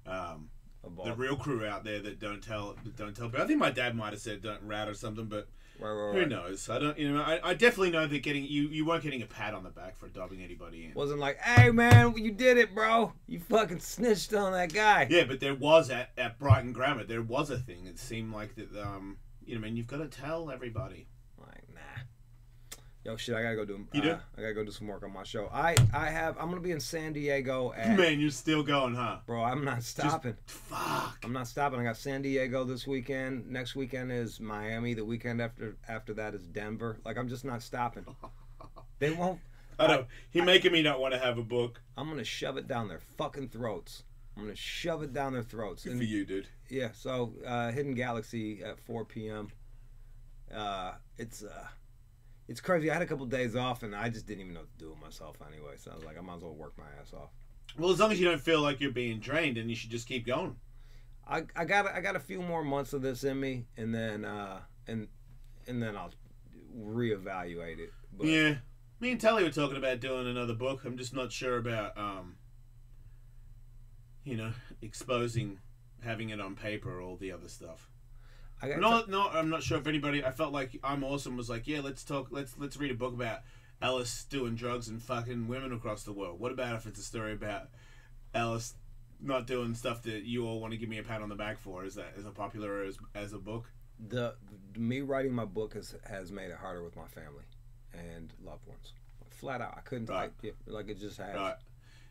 S2: the real crew out there that don't tell. But I think my dad might have said don't rat or something, but
S3: Right.
S2: who knows? I don't. I definitely know that you weren't getting a pat on the back for dobbing anybody in.
S3: Wasn't like, hey man, you did it, bro. You fucking snitched on that guy.
S2: Yeah, but there was at Brighton Grammar, there was a thing. It seemed like that. You've got to tell everybody.
S3: Like, nah. Yo, shit, I gotta go do.
S2: You do?
S3: I gotta go do some work on my show. I'm gonna be in San Diego.
S2: Man, you're still going, huh?
S3: Bro, I'm not stopping.
S2: Fuck.
S3: I'm not stopping. I got San Diego this weekend. Next weekend is Miami. The weekend after that is Denver. Like, I'm just not stopping. They won't.
S2: I know. He's making me not want to have a book.
S3: I'm gonna shove it down their fucking throats. I'm gonna shove it down their throats.
S2: Good for you, dude.
S3: Yeah. So, Hidden Galaxy at 4 p.m. It's crazy. I had a couple days off, and I just didn't even know what to do with myself anyway. So I was like, I might as well work my ass off.
S2: Well, as long as you don't feel like you're being drained, then you should just keep going.
S3: I got a few more months of this in me, and then and then I'll reevaluate it. But,
S2: yeah, me and Telly were talking about doing another book. I'm just not sure about exposing, having it on paper, or all the other stuff. I'm not sure if anybody. I felt like I'm Awesome was like, yeah, let's read a book about Ellis doing drugs and fucking women across the world. What about if it's a story about Ellis not doing stuff that you all want to give me a pat on the back for? Is that popular as a book?
S3: Me writing my book has made it harder with my family and loved ones. Flat out, I couldn't like it just has.
S2: Right.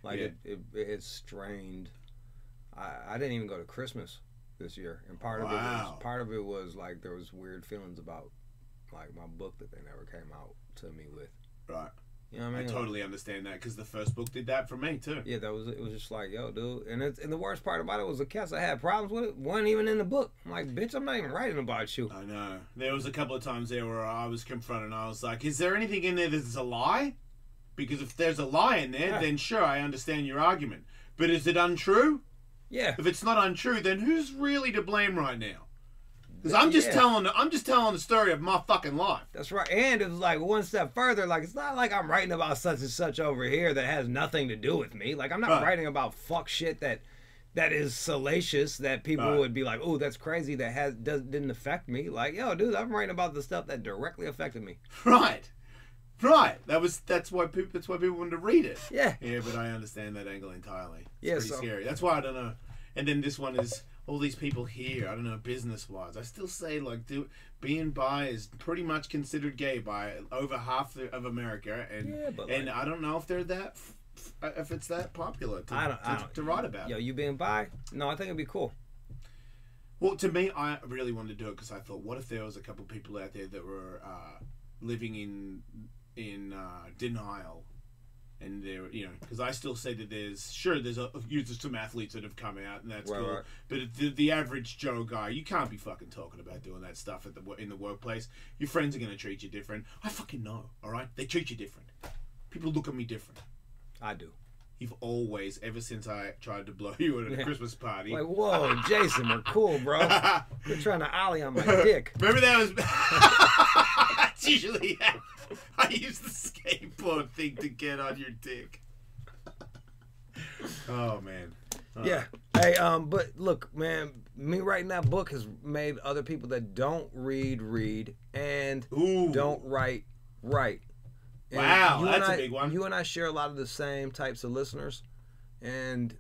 S3: Like it's strained. I didn't even go to Christmas this year, and part of it was like there was weird feelings about like my book that they never came out to me with.
S2: Right.
S3: You know what I mean?
S2: I totally understand that because the first book did that for me too.
S3: Yeah, it was just like, yo, dude, and the worst part about it was the cats I had problems with it weren't even in the book. I'm like, bitch, I'm not even writing about you.
S2: I know. There was a couple of times there where I was confronted and I was like, is there anything in there that's a lie? Because if there's a lie in there, then sure, I understand your argument. But is it untrue?
S3: Yeah.
S2: If it's not untrue, then who's really to blame right now? Because I'm just telling the story of my fucking life.
S3: That's right. And it was like one step further. Like, it's not like I'm writing about such and such over here that has nothing to do with me. Like, I'm not writing about fuck shit that is salacious that people would be like, oh, that's crazy. That didn't affect me. Like, yo, dude, I'm writing about the stuff that directly affected me.
S2: Right. That's why people wanted to read it.
S3: Yeah.
S2: Yeah, but I understand that angle entirely.
S3: Yeah,
S2: It's pretty scary. That's why I don't know. And then this one is all these people here. I don't know, business wise. I still say like, being bi is pretty much considered gay by over half of America, and I don't know if they're if it's that popular to write about.
S3: Yo, you being bi? No, I think it'd be cool.
S2: Well, to me, I really wanted to do it because I thought, what if there was a couple people out there that were living in denial, and they're because I still say that there's some athletes that have come out and that's cool, but the average Joe guy, you can't be fucking talking about doing that stuff in the workplace. Your friends are gonna treat you different. I fucking know, all right? They treat you different. People look at me different.
S3: I do.
S2: You've always, ever since I tried to blow you at a Christmas party.
S3: Like, whoa, Jason, we're cool, bro. You're trying to ollie on my dick.
S2: Remember that was... That's usually how I use the skateboard thing to get on your dick. Oh, man.
S3: Yeah. Hey, but look, man, me writing that book has made other people that don't read, and don't write. And
S2: wow, that's a big one.
S3: You and I share a lot of the same types of listeners, and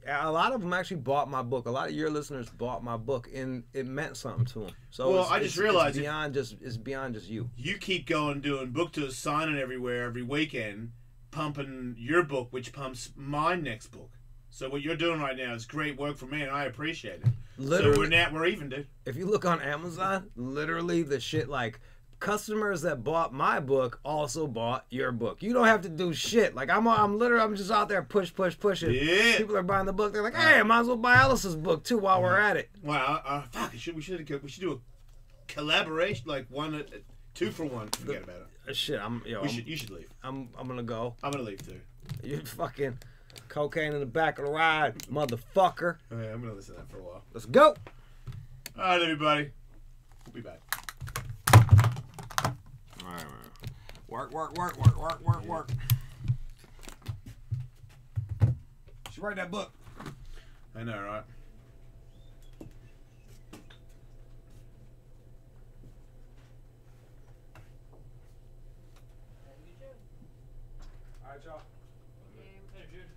S3: a lot of them actually bought my book. A lot of your listeners bought my book, and it meant something to them. So
S2: I just realized
S3: it's beyond just you.
S2: You keep going doing book tours, signing everywhere every weekend, pumping your book, which pumps my next book. So what you're doing right now is great work for me, and I appreciate it.
S3: Literally,
S2: so we're even, dude.
S3: If you look on Amazon, literally the shit like. Customers that bought my book also bought your book. You don't have to do shit. Like I'm just out there pushing.
S2: Yeah.
S3: People are buying the book. They're like, hey, I might as well buy Ellis's book too while we're at it.
S2: Wow, fuck! We should do a collaboration, like 2 for 1. Forget about it.
S1: Shit,
S2: You should leave.
S1: I'm gonna go.
S2: I'm gonna leave too.
S1: You're fucking cocaine in the back of the ride, motherfucker.
S2: Okay, I'm gonna listen to that for a while.
S1: Let's go.
S2: All right, everybody. We'll be back.
S1: All right. Work. Should write that book.
S2: I know, right?
S1: All right, y'all.
S4: Later, Jude.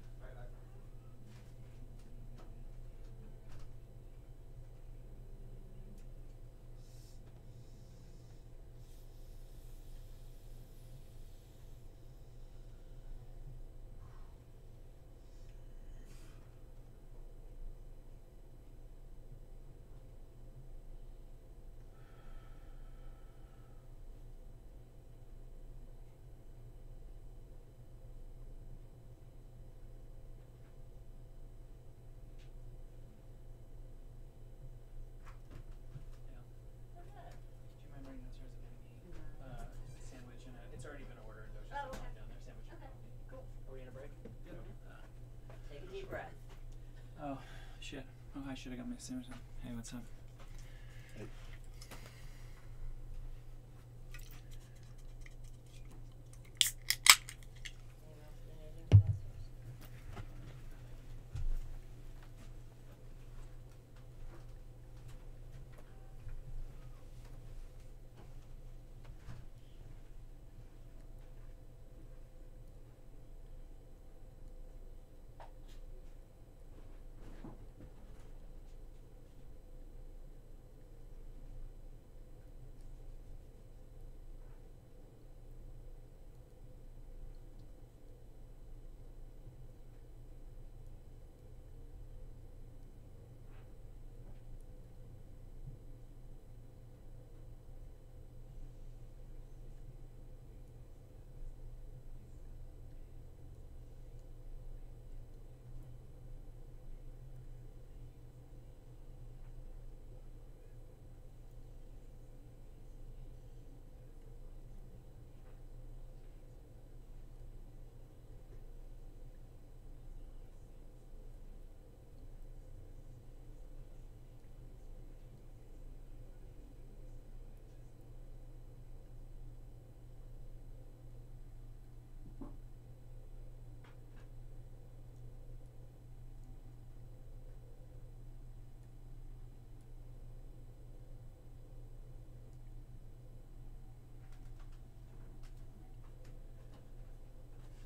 S4: Do you mind bringing downstairs and getting me a sandwich and it's already been ordered. There's just a line down there. Sandwich.
S5: Okay, cool.
S4: Are we in a break?
S5: Take a deep breath.
S4: Oh, shit. Oh, I should have got my sandwich. Hey, what's up?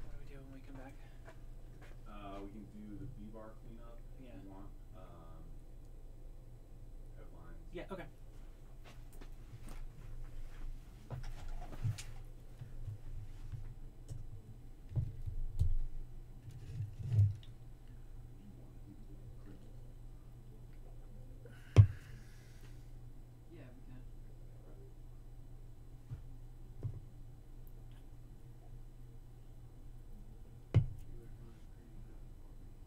S4: What do we do when we come back?
S6: We can do the B-bar cleanup if
S4: Yeah.
S6: you want. Headlines.
S4: Yeah, okay. Yeah, we can.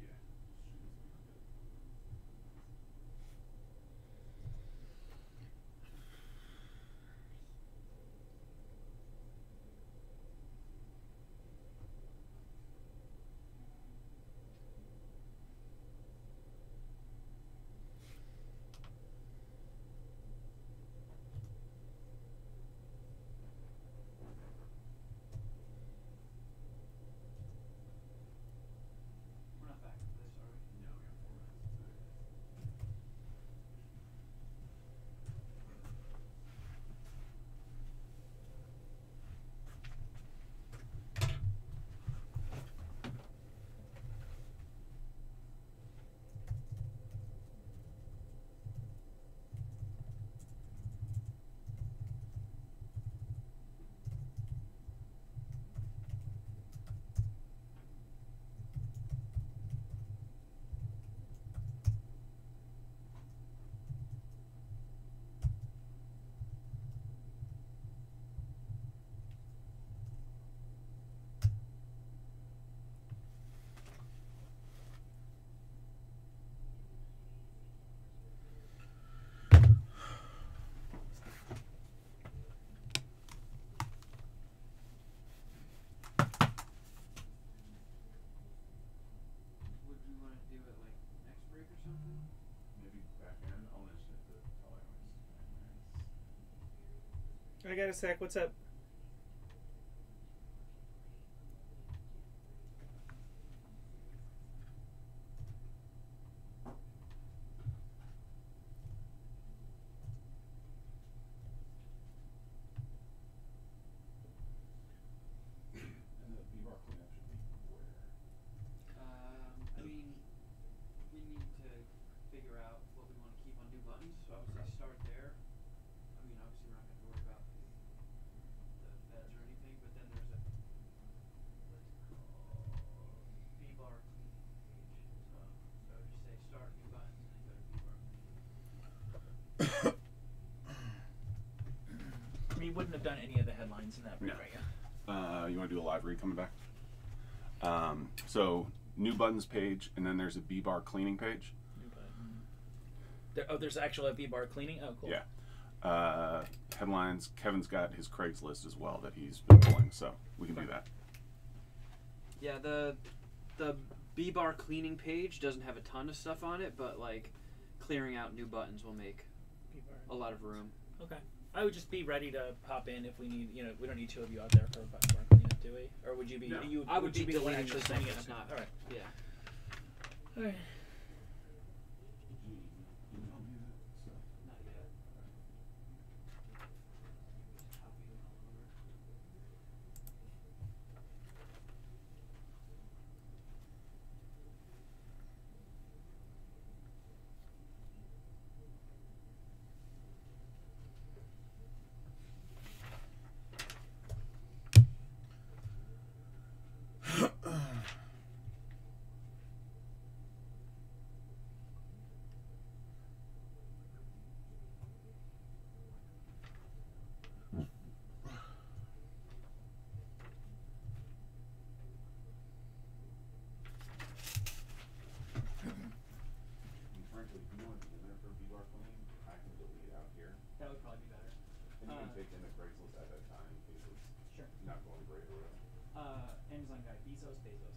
S6: Yeah.
S4: do it like next break or something?
S6: Maybe back end. I'll mention it to Tyler.
S7: I got a sec. What's up?
S6: And the B-bar cleanup should be where?
S4: I mean, we need to figure out what we want to keep on new buttons, so I would say start there. I mean, obviously we're not going to worry about the feds or anything, but then there's a, what's it called, B-bar cleaning page. So I would just say start new buttons and then go to B-bar cleaning.
S7: We wouldn't have done any of the headlines in that break,
S8: No.
S7: right?
S8: You want to do a live read coming back? So new buttons page, and then there's a B-bar cleaning page.
S7: New button. There's actually a V-bar cleaning? Oh, cool.
S8: Yeah. Headlines. Kevin's got his Craigslist as well that he's been pulling, so we can do that.
S4: Yeah, the B-bar cleaning page doesn't have a ton of stuff on it, but like clearing out new buttons will make
S7: V-bar.
S4: a lot of room.
S7: Okay. I would just be ready to pop in if we need, we don't need two of you out there for a button bar cleanup, do we? Or would you be,
S6: No.
S4: I would
S7: you
S4: be
S7: the one
S4: deleting
S7: actually
S4: the stuff
S7: sending it?
S4: that's not.
S7: Alright.
S4: Yeah.
S7: Alright.
S6: Did you email me that stuff?
S4: Not yet. Copy them all over.
S6: And frankly, if you want to be in there for B-bar cleaning, I can delete out here.
S4: That would probably be better.
S6: And you can take in the Craigslist at that time in case it's
S4: Sure.
S6: not going great or whatever.
S4: Amazon guy, Bezos.
S6: Bezos.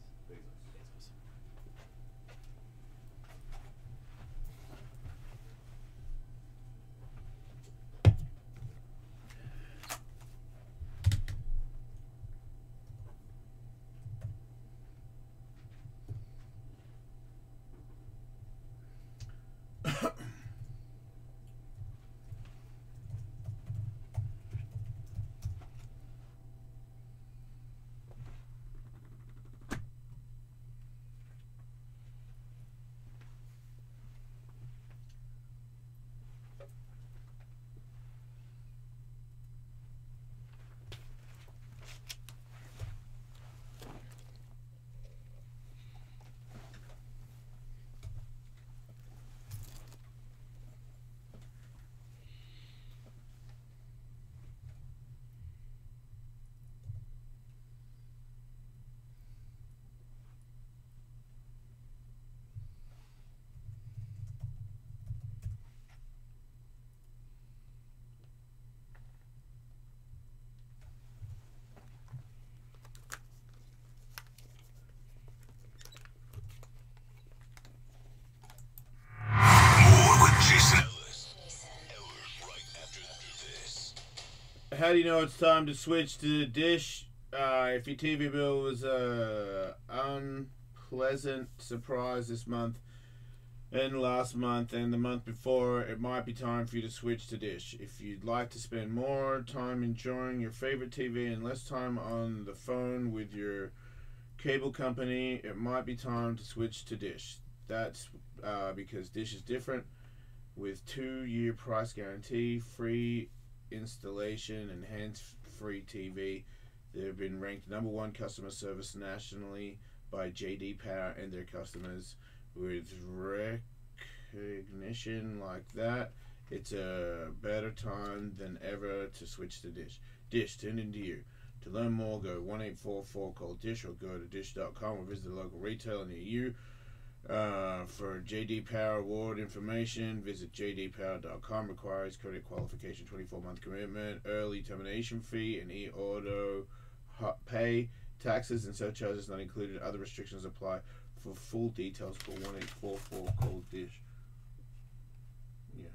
S2: How do you know it's time to switch to Dish? If your TV bill was a unpleasant surprise this month and last month and the month before, it might be time for you to switch to Dish. If you'd like to spend more time enjoying your favorite TV and less time on the phone with your cable company, it might be time to switch to Dish. That's because Dish is different, with 2-year price guarantee, free installation, and hands-free TV. They've been ranked #1 customer service nationally by JD Power and their customers. With recognition like that, it's a better time than ever to switch to Dish. Dish, turned into you. To learn more, go 1-844-CALL-DISH or go to dish.com or visit the local retailer near you. For JD Power Award information, visit jdpower.com. Requires credit qualification, 24-month commitment, early termination fee, and e-auto pay. Taxes and surcharges not included. Other restrictions apply. For full details, call 1844 cold dish. Yeah.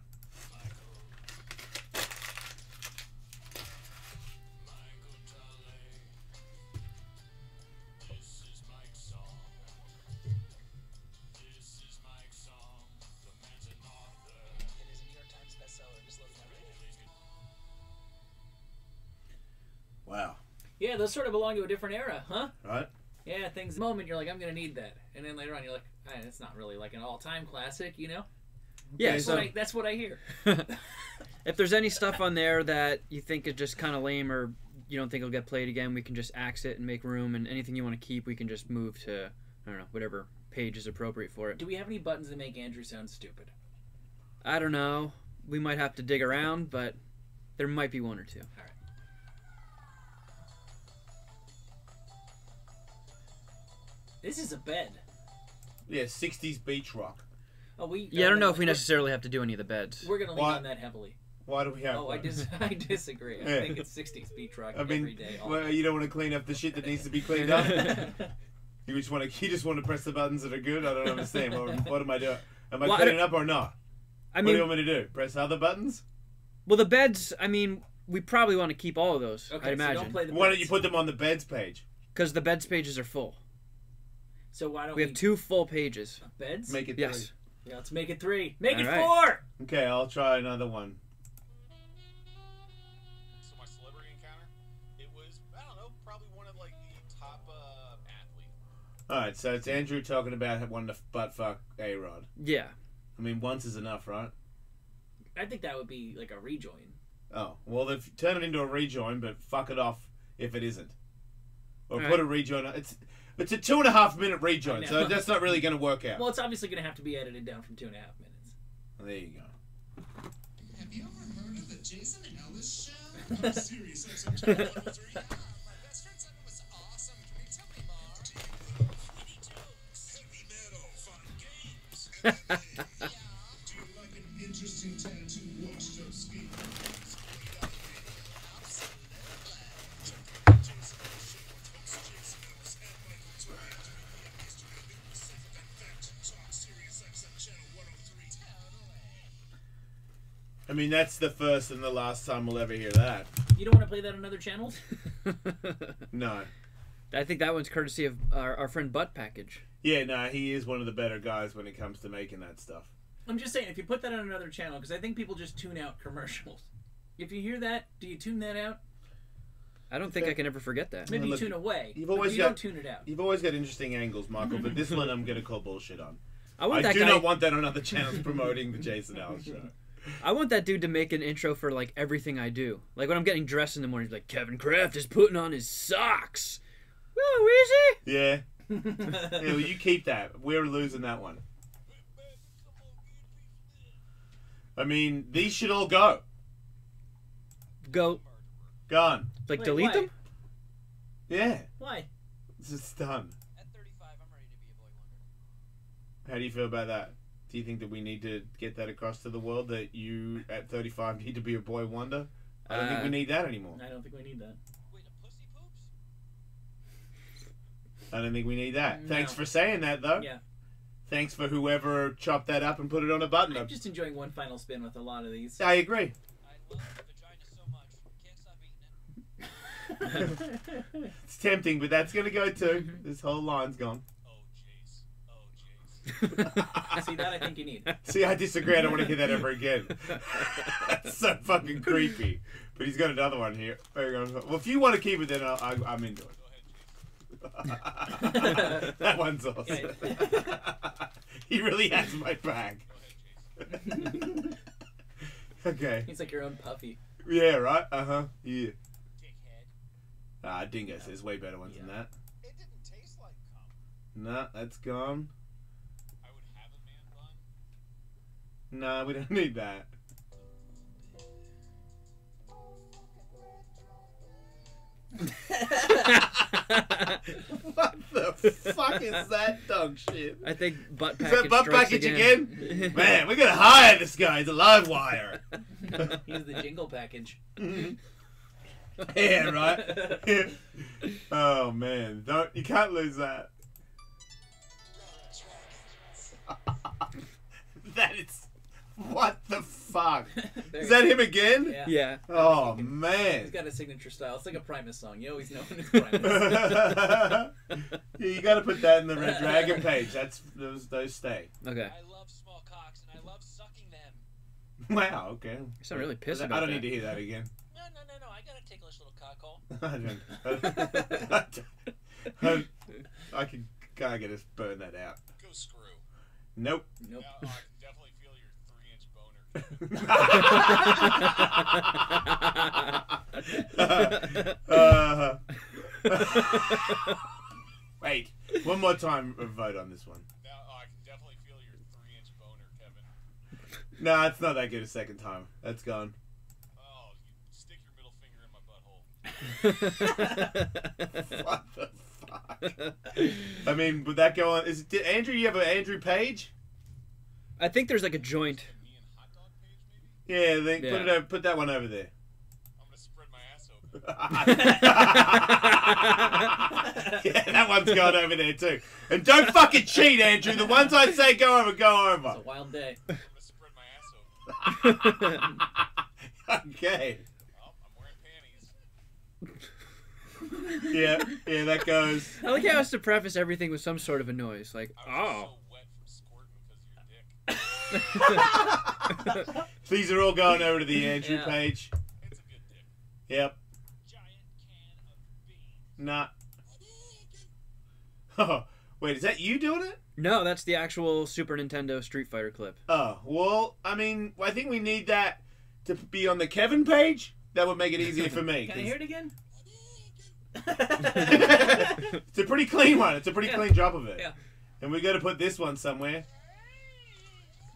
S2: Wow.
S7: Yeah, those sort of belong to a different era, huh?
S2: Right?
S7: Yeah, things. Moment you're like, I'm gonna need that, and then later on you're like, it's not really like an all-time classic, you know?
S9: Yeah,
S7: That's,
S9: so
S7: that's what I hear.
S9: if there's any stuff on there that you think is just kind of lame or you don't think it'll get played again, we can just axe it and make room, and anything you want to keep, we can just move to, I don't know, whatever page is appropriate for it.
S7: Do we have any buttons that make Andrew sound stupid?
S9: I don't know. We might have to dig around, but there might be one or two.
S7: All right. This is a bed.
S2: Yeah, 60s beach rock.
S7: Oh,
S9: Yeah, I don't know if we necessarily have to do any of the beds.
S7: We're gonna lean
S2: Why-
S7: on that heavily.
S2: Why do we have
S7: Oh,
S2: one?
S7: I disagree. I
S2: Yeah.
S7: think it's 60s beach rock
S2: I mean,
S7: every day. All
S2: well,
S7: day.
S2: you don't want to clean up the shit that needs to be cleaned up. You just want to press the buttons that are good. I don't understand. What am I doing? Am I
S9: Well,
S2: cleaning up or not?
S9: I
S2: What do
S9: mean,
S2: you want me to do? Press other buttons?
S9: well, the beds, I mean, we probably want to keep all of those,
S7: Okay,
S9: I'd
S7: so
S9: imagine.
S7: don't play the
S2: Why don't
S7: beds.
S2: you put them on the beds page?
S9: Because the beds pages are full.
S7: So why don't
S9: We have 2 full pages.
S7: beds?
S2: Make it
S9: Yes.
S7: Yeah, let's make it 3. Make it
S9: All right.
S7: 4.
S2: 3. Okay, I'll try another one.
S10: So my celebrity encounter, it was, I don't know, probably one of like the top athletes.
S2: Alright, so it's Andrew talking about wanting to butt fuck A-Rod.
S9: Yeah.
S2: I mean, once is enough, right?
S7: I think that would be like a rejoin.
S2: Oh, well, then turn it into a rejoin, but fuck it off if it isn't. Or
S9: All
S2: put
S9: right.
S2: a rejoin. It's a 2.5 minute
S7: I
S2: rejoin,
S7: know.
S2: so that's not really going to work out.
S7: Well, it's obviously going to have to be edited down from 2.5 minutes.
S2: There you go.
S10: Have you ever heard of the Jason Ellis show? Serious XM 103? My best friend said it was awesome. Can you tell me more? Any jokes? Heavy metal, fun games. Yeah. Do you like an interesting tattoo washed up ski?
S2: I mean, that's the first and the last time we'll ever hear that.
S7: You don't want to play that on other channels?
S2: No.
S9: I think that one's courtesy of our friend Butt Package.
S2: Yeah, no, he is one of the better guys when it comes to making that stuff.
S7: I'm just saying, if you put that on another channel, because I think people just tune out commercials. If you hear that, do you tune that out?
S9: I don't think I can ever forget that.
S7: Maybe you
S2: Look,
S7: tune away.
S2: you've
S7: but
S2: always
S7: you
S2: got-
S7: don't tune it out.
S2: You've always got interesting angles, Michael, but this one I'm going to call bullshit on.
S9: I want
S2: I
S9: that
S2: do
S9: guy.
S2: not want that on other channels promoting the Jason Ellis show.
S9: I want that dude to make an intro for like everything I do. Like when I'm getting dressed in the morning, he's like, Kevin Kraft is putting on his socks. Woo, is he?
S2: Yeah. Yeah, well, you keep that. We're losing that one. I mean, these should all go.
S9: Go.
S2: Gone.
S9: Like
S7: Wait,
S9: delete
S7: why?
S9: them?
S2: Yeah.
S7: Why?
S2: It's just done.
S10: At 35, I'm ready to be a boy wonder.
S2: How do you feel about that? Do you think that we need to get that across to the world that you, at 35, need to be a boy wonder? I don't think we need that anymore.
S7: I don't think we need that.
S10: Wait, a pussy poops?
S2: I don't think we need that.
S7: No.
S2: Thanks for saying that, though.
S7: Yeah.
S2: Thanks for whoever chopped that up and put it on a button.
S7: I'm just enjoying one final spin with a lot of these.
S2: I agree.
S10: I love the vagina so much. Can't stop eating it.
S2: It's tempting, but that's going to go too. This whole line's gone.
S10: Oh, jeez. Oh, jeez.
S7: See, that I think you need.
S2: See, I disagree. I don't want to hear that ever again. That's so fucking creepy. But he's got another one here. Well, if you want to keep it, then I'm into it. That one's awesome. He really has my back. Okay.
S7: He's like your own puffy.
S2: Yeah, right? Uh-huh. Yeah.
S10: Dickhead.
S2: Dingus. There's way better ones than that.
S10: It didn't taste like cum.
S2: Nah, that's gone.
S10: I would have a man bun.
S2: Nah, we don't need that. What the fuck is that dog shit?
S9: I think Butt
S2: Is
S9: Package
S2: that butt
S9: strikes
S2: package again? Man, we're gonna hire this guy. He's a live wire.
S7: He's the jingle package.
S2: Yeah, right. Oh man, you can't lose that. fuck.
S7: Very
S2: Is that him again?
S7: Yeah.
S9: Yeah.
S2: Oh,
S7: He's
S2: man.
S7: got a signature style. It's like a Primus song. You always know when it's Primus.
S2: You got to put that in the Red Dragon page. That's those stay.
S9: Okay.
S10: I love small cocks and I love sucking them.
S2: Wow. Okay.
S9: You sound really pissed
S2: I
S9: about
S2: don't
S9: that.
S2: need to hear that again.
S10: No. I got a ticklish little cockhole.
S2: I can gotta get us burn that out.
S10: Go screw.
S2: Nope.
S7: Nope.
S10: Now, I can definitely feel your 3-inch boner.
S2: Wait. One more time vote on this one.
S10: Now, I can definitely feel your 3-inch boner, Kevin.
S2: No, it's not that good a second time. That's gone.
S10: Oh, you stick your middle finger in my butthole.
S2: What the fuck? I mean, would that go on? Did Andrew, you have an Andrew Page?
S9: I think there's like a joint.
S10: Me and hot dog page, maybe?
S2: Yeah,
S9: Yeah.
S2: Put it over, put that one over there.
S10: I'm gonna spread my ass open.
S2: Yeah, that one's going over there too. And don't fucking cheat, Andrew. The ones I say go over, go
S7: It's a
S2: over.
S7: wild day.
S10: I'm gonna spread my ass open.
S2: Okay.
S10: Oh, I'm wearing panties.
S2: Yeah, that goes.
S9: I like how it has to preface everything with some sort of a noise, like
S10: I was
S9: oh.
S10: so wet from squirting because of your dick.
S2: These are all going over to the Andrew
S7: Yeah.
S2: page.
S10: It's a good dick.
S2: Yep.
S10: Giant can of beans.
S2: Nah. Oh, wait, is that you doing it?
S9: No, that's the actual Super Nintendo Street Fighter clip.
S2: Oh, well, I mean, I think we need that to be on the Kevin page. That would make it easier for me.
S7: Can I hear it again?
S2: It's a pretty clean one. It's a pretty
S7: Yeah.
S2: clean drop of it.
S7: Yeah.
S2: And we got to put this one somewhere.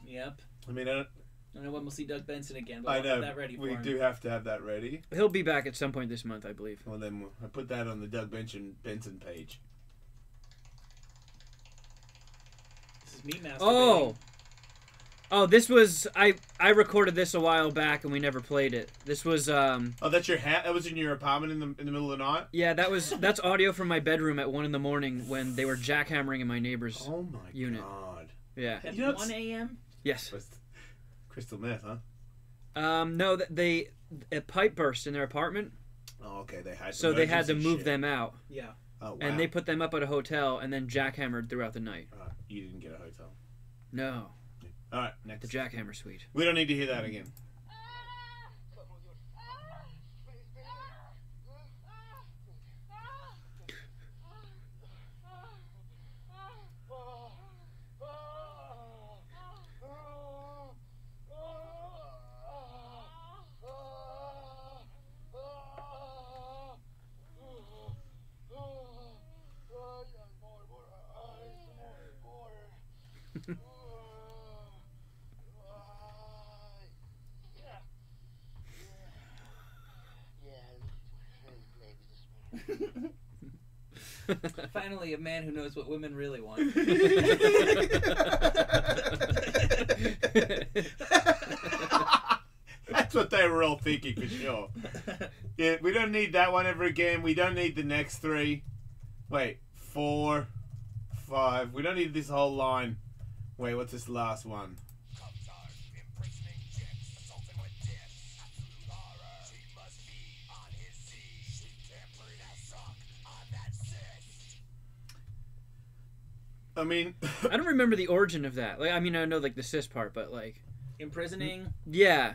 S7: Yep.
S2: I mean,
S7: I don't know when we'll see Doug Benson again, but
S2: I
S7: I'll
S2: know
S7: have that ready for
S2: we
S7: him.
S2: do have to have that ready.
S9: He'll be back at some point this month, I believe.
S2: Well, then I put that on the Doug Benson page.
S7: This is me masturbating.
S9: Oh, this was I recorded this a while back and we never played it. This was
S2: Oh, that's your hat. That was in your apartment in the middle of the night.
S9: yeah, that's audio from my bedroom at 1 a.m. when they were jackhammering in my neighbor's
S2: Oh my
S9: unit.
S2: god.
S9: Yeah.
S7: At
S2: You know,
S7: 1 a.m.?
S9: Yes.
S2: Crystal meth, huh?
S9: No, a pipe burst in their apartment,
S2: Oh, okay. They had
S9: so they had to
S2: emergency
S9: move
S2: shit.
S9: them out,
S7: Yeah.
S2: Oh, wow.
S9: and they put them up at a hotel and then jackhammered throughout the night.
S2: You didn't get a hotel.
S9: No,
S2: All right,
S9: the
S2: next.
S9: jackhammer suite.
S2: We don't need to hear that again.
S7: Finally, a man who knows what women really want.
S2: That's what they were all thinking for sure. Yeah, we don't need that one ever again. We don't need the next 3. Wait, 4, 5. We don't need this whole line. Wait, what's this last one? I mean,
S9: I don't remember the origin of that. Like, I mean, I know like the cis part, but like,
S7: Imprisoning?
S9: yeah.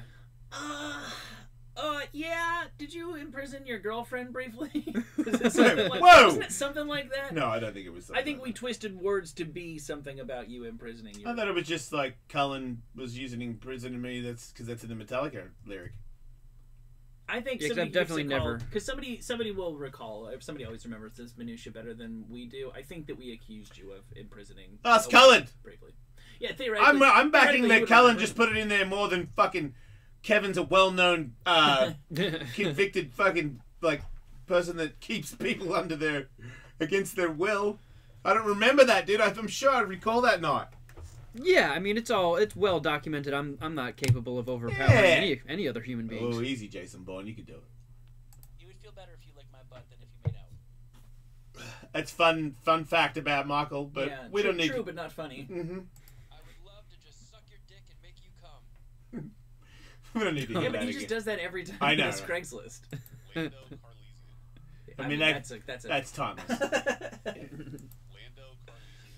S7: Yeah. Did you imprison your girlfriend briefly? Was it something like,
S2: Whoa!
S7: Wasn't it something like that?
S2: no, I don't think it was.
S7: I think we twisted words to be something about you imprisoning your
S2: I thought it was just like Cullen was using imprisoning me. That's because that's in the Metallica lyric.
S7: I think
S9: Yeah, 'cause
S7: somebody
S9: I've definitely never-
S7: because somebody will recall. If somebody always remembers this minutia better than we do, I think that we accused you of imprisoning.
S2: That's Cullen.
S7: Briefly. Yeah, theoretically.
S2: I'm backing
S7: theoretically,
S2: that
S7: you
S2: Cullen
S7: would've
S2: just put it in there more than fucking Kevin's a well-known convicted fucking like person that keeps people under their against their will. I don't remember that, dude. I'm sure I recall that night.
S9: Yeah, I mean it's well documented. I'm not capable of overpowering
S2: Yeah.
S9: any other human beings.
S2: Oh, easy, Jason Bourne. You could do it.
S10: You would feel better if you licked my butt than if you made out.
S2: That's fun fact about Michael, but
S7: yeah,
S2: we don't need.
S7: True, but not funny.
S2: Mm-hmm.
S10: I would love to just suck your dick and make you come.
S2: We don't need to
S7: Yeah,
S2: hear
S7: but
S2: that
S7: he just
S2: again.
S7: does that every time
S2: I
S7: he
S2: know,
S7: does
S2: right?
S7: Craigslist.
S10: Lando Carlesian.
S2: I mean,
S7: that's
S2: timeless.
S10: Lando Carlesian.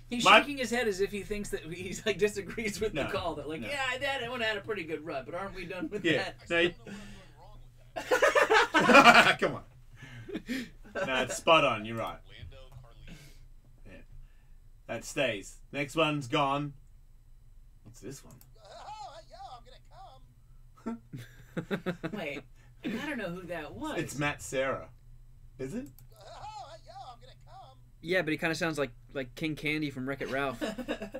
S7: He's
S2: My-
S7: shaking his head as if he thinks that he's like disagrees with the
S2: No,
S7: call. That like,
S2: no.
S7: yeah, that one had a pretty good run, but aren't we done with
S2: Yeah.
S7: that?
S2: No,
S10: I still don't know what I'm doing wrong with that.
S2: come on. No, it's spot on. You're right.
S10: Lando Carlesian.
S2: That stays. Next one's gone. What's this one?
S10: Oh, yo, I'm gonna come.
S7: Wait, I gotta know who that was.
S2: It's Matt Sarah. Is it?
S10: Oh, yo, I'm gonna come.
S9: Yeah, but he kind of sounds like King Candy from Wreck-It Ralph.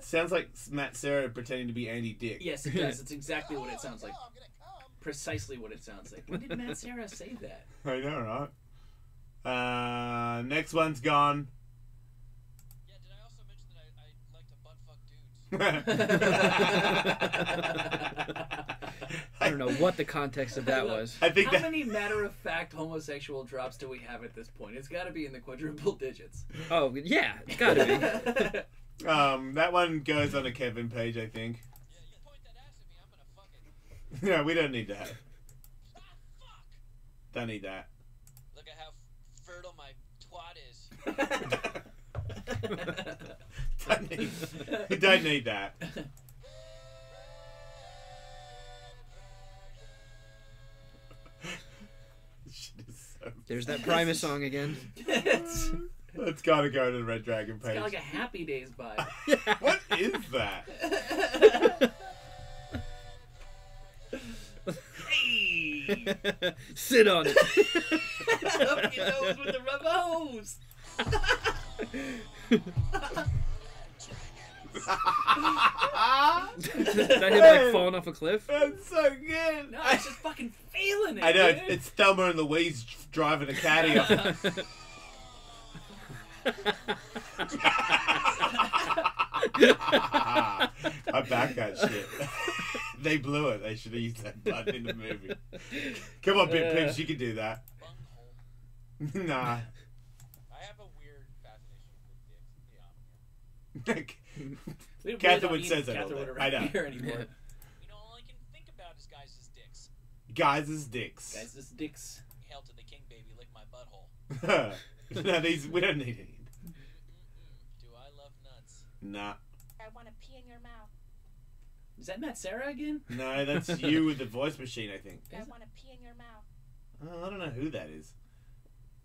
S2: Sounds like Matt Sarah pretending to be Andy Dick.
S7: Yes, it does. It's exactly what it sounds like.
S10: Yo, I'm gonna come.
S7: Precisely what it sounds like. When did Matt Sarah say that?
S2: I know, right? Next one's gone.
S10: Yeah, did I also mention that I like to butt fuck dudes?
S9: I don't know what the context of that was.
S2: I think
S7: How
S2: that
S7: many matter-of-fact homosexual drops do we have at this point? It's got to be in the quadruple digits.
S9: Oh, yeah, it's gotta be.
S2: that one goes on a Kevin page, I think.
S10: Yeah, you point that ass at me, I'm gonna fuck it.
S2: No, we don't need that.
S10: Ah, fuck!
S2: Don't need that.
S10: Look at how fertile my twat is.
S2: We don't need that. Shit is so-
S9: There's that Primus song again.
S7: it's
S2: It's gotta go to the Red Dragon page.
S7: got like a Happy Days vibe.
S2: What is that?
S7: Hey!
S9: Sit on it.
S7: Up your nose with the rubber hose!
S9: Is that him like falling off a cliff?
S2: That's so good.
S7: No, it's just fucking feeling it.
S2: I know,
S7: dude.
S2: it's Thelma and Louise driving a caddy off. I back that shit. They blew it. They should have used that button in the movie. Come on, Bit Pigs, you can do that.
S10: Bunghole.
S2: Nah.
S10: I have a weird fascination with dicks. Yeah.
S7: We really
S2: Catherine
S7: don't
S2: would
S7: need
S2: say that all
S7: Catherine
S2: day.
S7: Wood
S2: I know.
S7: around here anymore.
S10: You know, all I can think about is guys' dicks.
S2: Guys is dicks.
S7: Guys, this dicks.
S10: Hail to the king, baby, lick my butthole.
S2: No, these we don't need any.
S10: Do I love nuts?
S2: Nah.
S5: I want to pee in your mouth.
S7: Is that Matt Sarah again?
S2: No, that's you with the voice machine, I think.
S5: I want to pee in your mouth.
S2: Oh, I don't know who that is.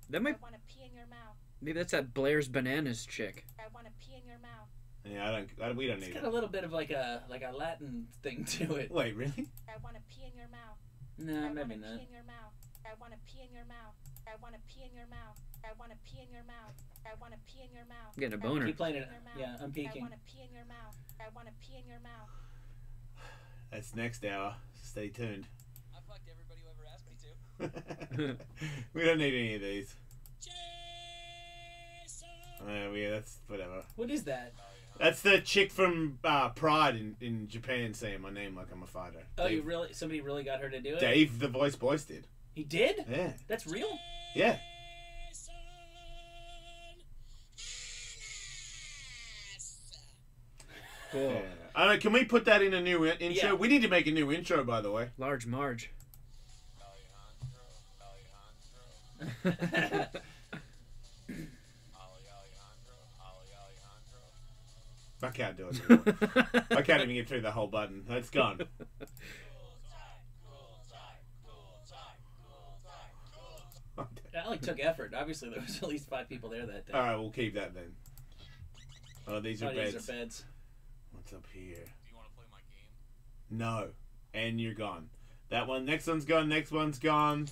S9: That
S5: I
S9: might
S5: want to pee in your mouth.
S9: maybe that's that Blair's Bananas chick.
S5: I want to pee in your mouth.
S2: Yeah, we don't
S7: It's
S2: need
S7: got
S2: it.
S7: a little bit of like a Latin thing to it.
S2: Wait, really?
S5: I want to pee in your mouth.
S7: No,
S5: I
S7: maybe
S5: want to
S7: not.
S5: pee in your mouth. I want to pee in your mouth. I want to pee in your mouth. I want to pee in your mouth. I want to pee in your mouth.
S9: I'm getting a
S5: I wanna
S9: boner.
S7: Keep playing it.
S5: pee in your mouth.
S7: Yeah, I'm
S5: I
S7: peeking.
S5: want to pee in your mouth. I want to pee in your mouth.
S2: That's next hour. Stay tuned.
S10: I fucked everybody who ever asked me to.
S2: We don't need any of these.
S10: Jason!
S2: Yeah, that's whatever.
S7: What is that?
S2: That's the chick from Pride in Japan saying my name like I'm a fighter.
S7: Oh,
S2: Dave,
S7: somebody really got her to do it?
S2: Dave, the voice did.
S7: He did?
S2: Yeah.
S7: That's real?
S2: Yeah.
S10: Jason!
S9: Cool.
S2: Yeah. I don't know, can we put that in a new intro?
S7: Yeah.
S2: We need to make a new intro, by the way.
S9: Large Marge.
S2: I can't do it anymore. I can't even get through the whole button. That's gone.
S7: That like took effort. Obviously, there was at least 5 people there that day.
S2: All right, we'll keep that then. Oh, these are
S7: Oh,
S2: beds.
S7: these are beds.
S2: What's up here?
S10: Do you want to play my game?
S2: No. And you're gone. That one. Next one's gone. Next one's gone.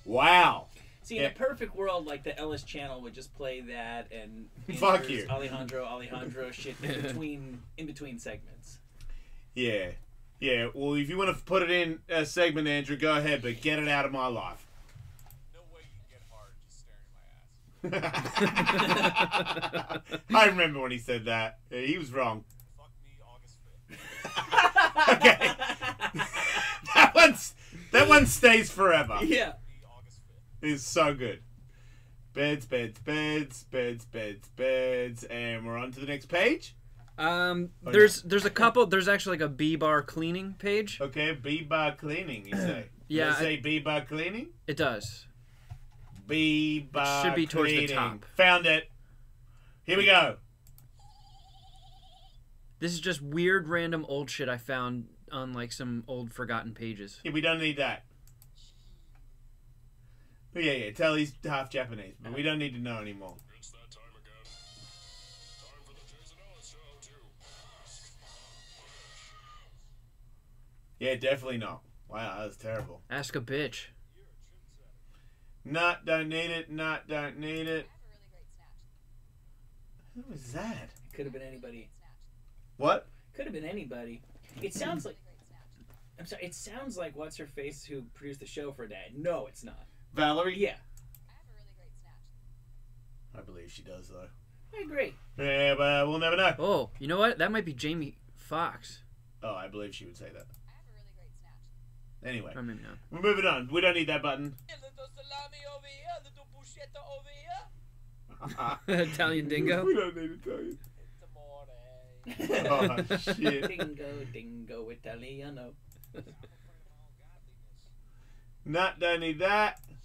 S2: Wow.
S7: See, in a perfect world, like the Ellis channel would just play that and
S2: Fuck you.
S7: Alejandro shit in between segments.
S2: Yeah. Yeah. Well, if you want to put it in a segment, Andrew, go ahead, but get it out of my life.
S10: No way you can get hard just staring at my ass.
S2: I remember when he said that. Yeah, he was wrong.
S10: Fuck me August 5th.
S2: Okay. that one stays forever.
S7: Yeah.
S10: Me August 5th.
S2: It's so good. Beds, beds, beds, beds, beds, beds, and we're on to the next page.
S9: There's a couple. There's actually like a B-bar cleaning page.
S2: Okay, B-bar cleaning, you say.
S9: Yeah,
S2: Does it say B-bar cleaning?
S9: It does.
S2: B-bar
S9: It should be towards the
S2: cleaning.
S9: top.
S2: Found it. Here we go.
S9: This is just weird, random old shit I found on like some old forgotten pages.
S2: Yeah, we don't need that. Oh, yeah, tell he's half Japanese, but we don't need to know anymore.
S10: It's that time again. Time for the Jason Ellis show too.
S2: Yeah, definitely not. Wow, that was terrible.
S9: Ask a bitch.
S2: Not, don't need it. Not, don't need it. Who was that?
S7: Could have been anybody.
S2: What?
S7: Could have been anybody. It sounds like. I'm sorry. It sounds like what's her face who produced the show for Dad. No, it's not.
S2: Valerie?
S7: Yeah,
S2: I believe she does, though.
S7: I agree.
S2: Yeah, but we'll never know.
S9: Oh, you know what? That might be Jamie Foxx.
S2: Oh, I believe she would say that. Anyway,
S9: Or maybe not.
S2: we're moving on. We don't need that button.
S9: Italian dingo.
S2: We don't need to tell you. Oh, shit.
S7: Dingo, dingo, Italiano.
S2: Not, don't need that.
S10: In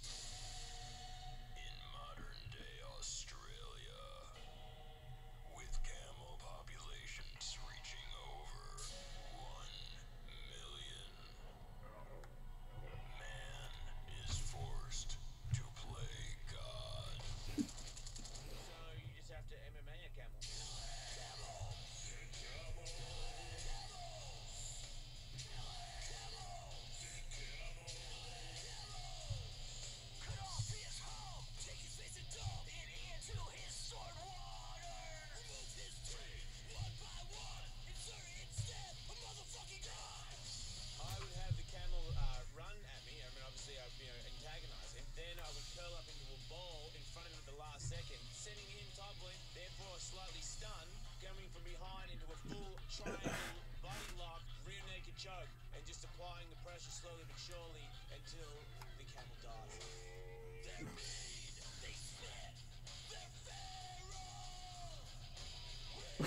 S10: modern day Australia, with camel populations reaching over 1 million, man is forced to play God.
S4: So you just have to MMA a camel.
S10: Cut off his home, take his face and dump it into his stored water. Remove his teeth one by one, insert instead a motherfucking gun.
S4: I would have the camel run at me. I mean, obviously, I'd antagonize him. Then I would curl up into a ball in front of him at the last second, sending him toppling, therefore slightly stunned, coming from behind into a full triangle body lock, rear naked choke, and just applying the pressure slowly but surely until the camel dies.
S10: They're mean, they spit, they're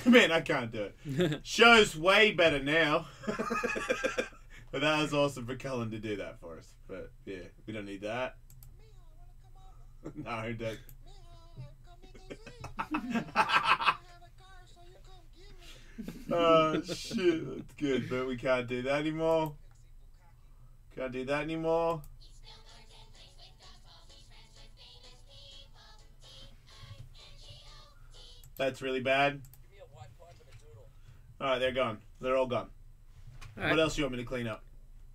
S10: feral.
S2: Man, I can't do it. Show's way better now. But that was awesome for Cullen to do that for us. But yeah, we don't need that. No, don't. Oh shit, that's good, but we can't do that anymore. Can't do that anymore. That's really bad. Alright, they're gone. They're all gone.
S9: All right.
S2: What else do you want me to clean up?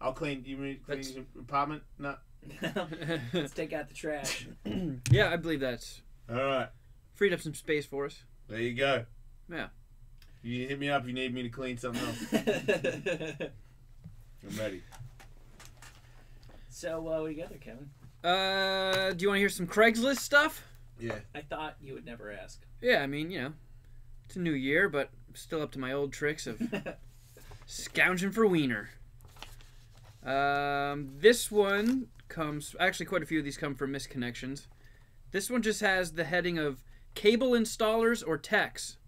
S2: I'll clean. You mean clean
S9: That's-
S2: your apartment? No.
S7: Let's take out the trash.
S9: Yeah, I believe that's
S2: Alright,
S9: freed up some space for us.
S2: there you go.
S9: Yeah.
S2: You hit me up if you need me to clean something else. I'm ready.
S7: So, what do you got there, Kevin?
S9: Do you want to hear some Craigslist stuff?
S2: Yeah.
S7: I thought you would never ask.
S9: Yeah, I mean, it's a new year, but I'm still up to my old tricks of scounging for wiener. This one comes... Actually, quite a few of these come from misconnections. This one just has the heading of cable installers or techs.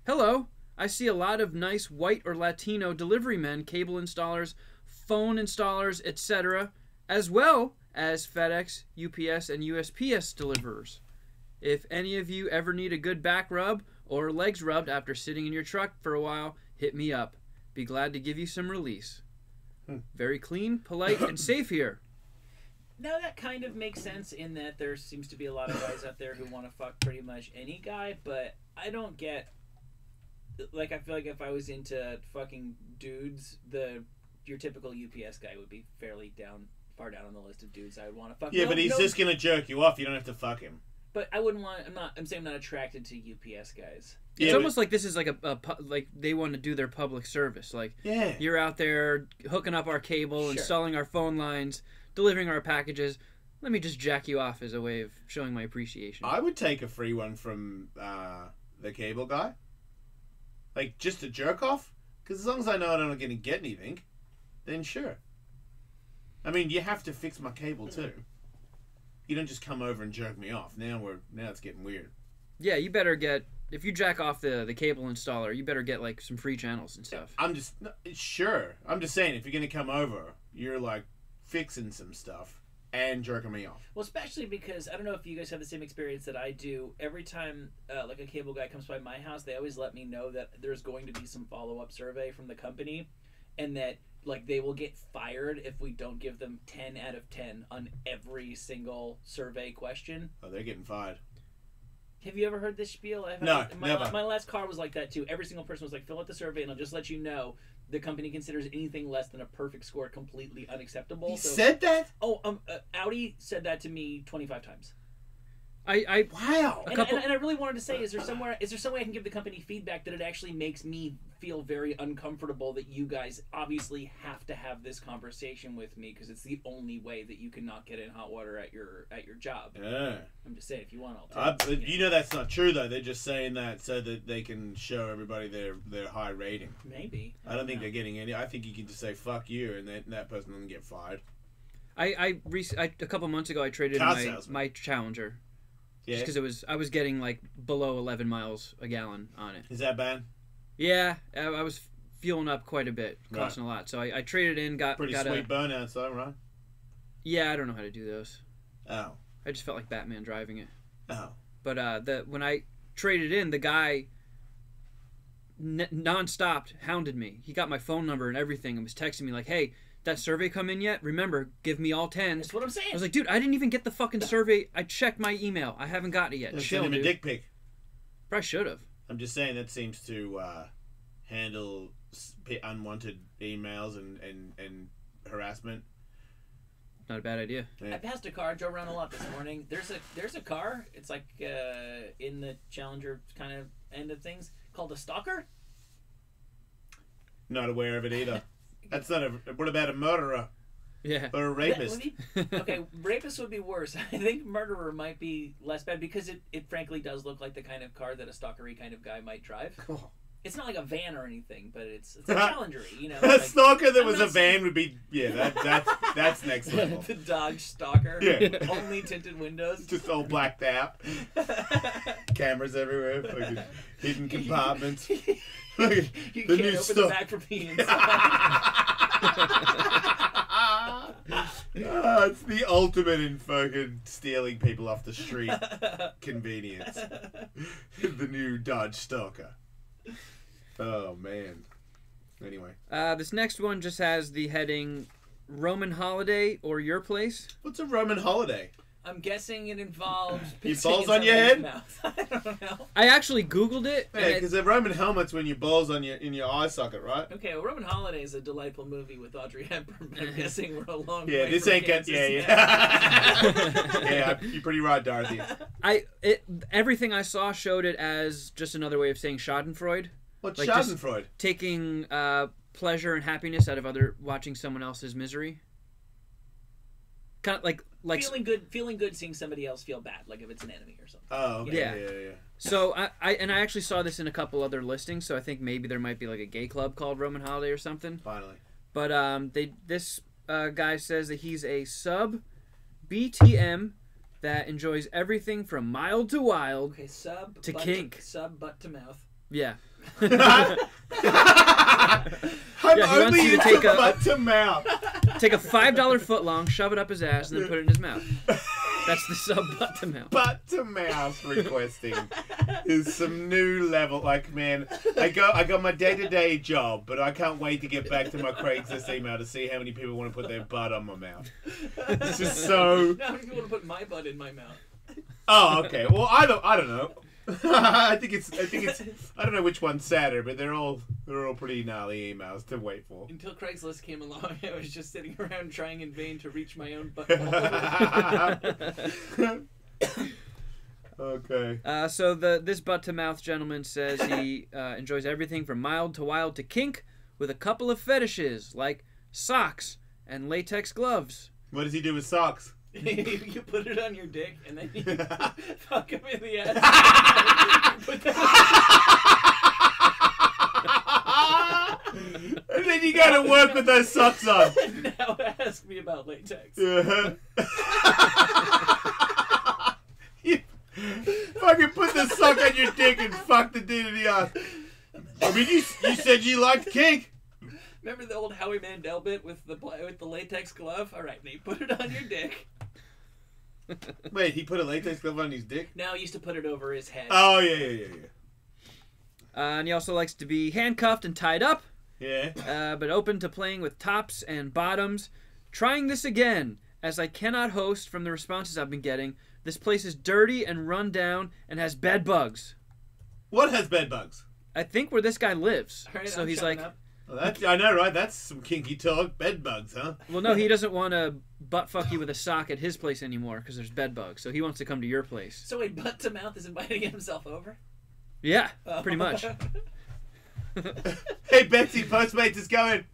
S9: Hello, I see a lot of nice white or Latino delivery men, cable installers, phone installers, etc., as well as FedEx, UPS, and USPS deliverers. If any of you ever need a good back rub or legs rubbed after sitting in your truck for a while, hit me up. Be glad to give you some release. Very clean, polite, and safe here.
S7: Now that kind of makes sense in that there seems to be a lot of guys out there who want to fuck pretty much any guy, but I don't get... Like, I feel like if I was into fucking dudes, your typical UPS guy would be fairly far down on the list of dudes I would want to fuck.
S2: Yeah, but he's just gonna jerk you off. You don't have to fuck him.
S7: But I wouldn't want... I'm saying I'm not attracted to UPS guys.
S2: Yeah,
S9: It's
S2: but-
S9: almost like this is like like they want to do their public service. Like,
S2: Yeah.
S9: you're out there hooking up our cable,
S7: Sure.
S9: installing our phone lines, delivering our packages. let me just jack you off as a way of showing my appreciation.
S2: I would take a free one from the cable guy. Like, just to jerk off? Because as long as I know I'm not going to get anything, then sure. I mean, you have to fix my cable too. You don't just come over and jerk me off. Now it's getting weird.
S9: Yeah, you better get, if you jack off the cable installer, you better get like some free channels and stuff.
S2: I'm just sure. I'm just saying, if you're gonna come over, you're like fixing some stuff and jerking me off.
S7: Well, especially because I don't know if you guys have the same experience that I do. Every time like a cable guy comes by my house, they always let me know that there's going to be some follow-up survey from the company, and that like they will get fired if we don't give them 10 out of 10 on every single survey question.
S2: Oh, they're getting fired.
S7: Have you ever heard this spiel?
S2: No,
S7: never. My last car was like that too. Every single person was like, fill out the survey and I'll just let you know the company considers anything less than a perfect score completely unacceptable.
S2: He said that?
S7: Oh, Audi said that to me 25 times.
S2: Wow.
S7: And I really wanted to say, is there some way I can give the company feedback that it actually makes me feel very uncomfortable that you guys obviously have to have this conversation with me because it's the only way that you can not get in hot water at your job.
S2: Yeah.
S7: I'm just saying, if you want, I'll take it.
S2: You know that's not true though. They're just saying that so that they can show everybody their high rating.
S7: Maybe.
S2: I don't think they're getting any. I think you can just say fuck you and that person doesn't get fired.
S9: A couple months ago I traded in my Challenger.
S2: Yeah.
S9: Just because I was getting like below 11 miles a gallon on it.
S2: Is that bad?
S9: Yeah, I was fueling up quite a bit, costing a lot. So I traded in, got
S2: sweet burnouts though, right?
S9: Yeah, I don't know how to do those.
S2: Oh.
S9: I just felt like Batman driving it.
S2: Oh.
S9: But when I traded in, the guy non-stop hounded me. He got my phone number and everything and was texting me like, "Hey, that survey come in yet? Remember, give me all 10s."
S7: That's what I'm saying.
S9: I was like, dude, I didn't even get the fucking survey. I checked my email. I haven't gotten it yet. Chill,
S2: send him a dick pic.
S9: Probably should have.
S2: I'm just saying that seems to handle unwanted emails and harassment.
S9: Not a bad idea.
S2: Yeah.
S7: I passed a car. I drove around a lot this morning. There's a car. It's like in the Challenger kind of end of things called a stalker.
S2: Not aware of it either. That's not a. What about a murderer?
S9: Yeah.
S2: Or a rapist?
S7: Okay, rapist would be worse. I think murderer might be less bad because it frankly does look like the kind of car that a stalkery kind of guy might drive.
S2: Cool.
S7: It's not like a van or anything, but it's a Challenger, you know.
S2: A stalker that was a van would be that's next level.
S7: The Dodge Stalker.
S2: Yeah.
S7: Only tinted windows.
S2: Just all blacked out. Cameras everywhere. Fucking hidden compartments.
S7: You can't open the back from the inside.
S2: It's the ultimate in fucking stealing people off the street convenience. The new Dodge Stalker. Oh man. Anyway.
S9: This next one just has the heading Roman holiday or your place.
S2: What's a Roman holiday?
S7: I'm guessing it involves
S2: your balls on your head.
S7: I don't know.
S9: I actually Googled it.
S2: Yeah, because the Roman helmet's when your balls in your eye socket, right?
S7: Okay, well, Roman Holiday is a delightful movie with Audrey Hepburn. I'm guessing we're a long way.
S2: Yeah, this
S7: from
S2: ain't got.
S7: Kansas
S2: Yeah. Yeah, you're pretty right, Dorothy.
S9: Everything I saw showed it as just another way of saying Schadenfreude.
S2: What's
S9: like
S2: Schadenfreude?
S9: Taking pleasure and happiness out of watching someone else's misery. Kind of like
S7: feeling good seeing somebody else feel bad, like if it's an enemy or something.
S2: Oh, okay. Yeah.
S9: So I actually saw this in a couple other listings, so I think maybe there might be like a gay club called Roman Holiday or something.
S2: Finally.
S9: But this guy says that he's a sub BTM that enjoys everything from mild to wild.
S7: Okay, sub
S9: to
S7: butt
S9: kink.
S7: Sub butt to mouth.
S9: Yeah.
S2: I'm only
S9: you to
S2: into
S9: take
S2: butt to mouth.
S9: Take a $5 footlong, shove it up his ass, and then put it in his mouth. That's the sub butt to mouth.
S2: Butt to mouth requesting is some new level. Like, man, I got my day-to-day job, but I can't wait to get back to my Craigslist email to see how many people want to put their butt on my mouth. It's just so.
S7: How many people want to put my butt in my mouth?
S2: Oh, okay. Well, I don't know. I think it's. I don't know which one's sadder, but they're all pretty gnarly emails to wait for.
S7: Until Craigslist came along, I was just sitting around trying in vain to reach my own butt.
S2: Okay.
S9: So this butt to mouth gentleman says he enjoys everything from mild to wild to kink, with a couple of fetishes like socks and latex gloves.
S2: What does he do with socks?
S7: You put it on your dick and then you fuck him in the ass. Put
S2: And then you go to work with those socks on.
S7: Now ask me about latex.
S2: Yeah. You fucking put the sock on your dick and fuck the dude in the ass. I mean, you said you liked kink.
S7: Remember the old Howie Mandel bit with the latex glove? All right, now you put it on your dick.
S2: Wait, he put a latex glove on his dick?
S7: Now he used to put it over his head.
S2: Oh, yeah.
S9: And he also likes to be handcuffed and tied up.
S2: Yeah.
S9: But open to playing with tops and bottoms. Trying this again, as I cannot host from the responses I've been getting. This place is dirty and run down and has bed bugs.
S2: What has bed bugs?
S9: I think where this guy lives.
S7: All right,
S9: so
S7: I'm
S9: he's
S7: shutting
S9: like,
S7: up.
S2: Well, I know, right? That's some kinky talk. Bed bugs, huh?
S9: well, no, he doesn't want to butt fuck you with a sock at his place anymore because there's bed bugs. So he wants to come to your place.
S7: So wait, butt to mouth is inviting himself over?
S9: Yeah, pretty much.
S2: Hey, Betsy, Postmates is going.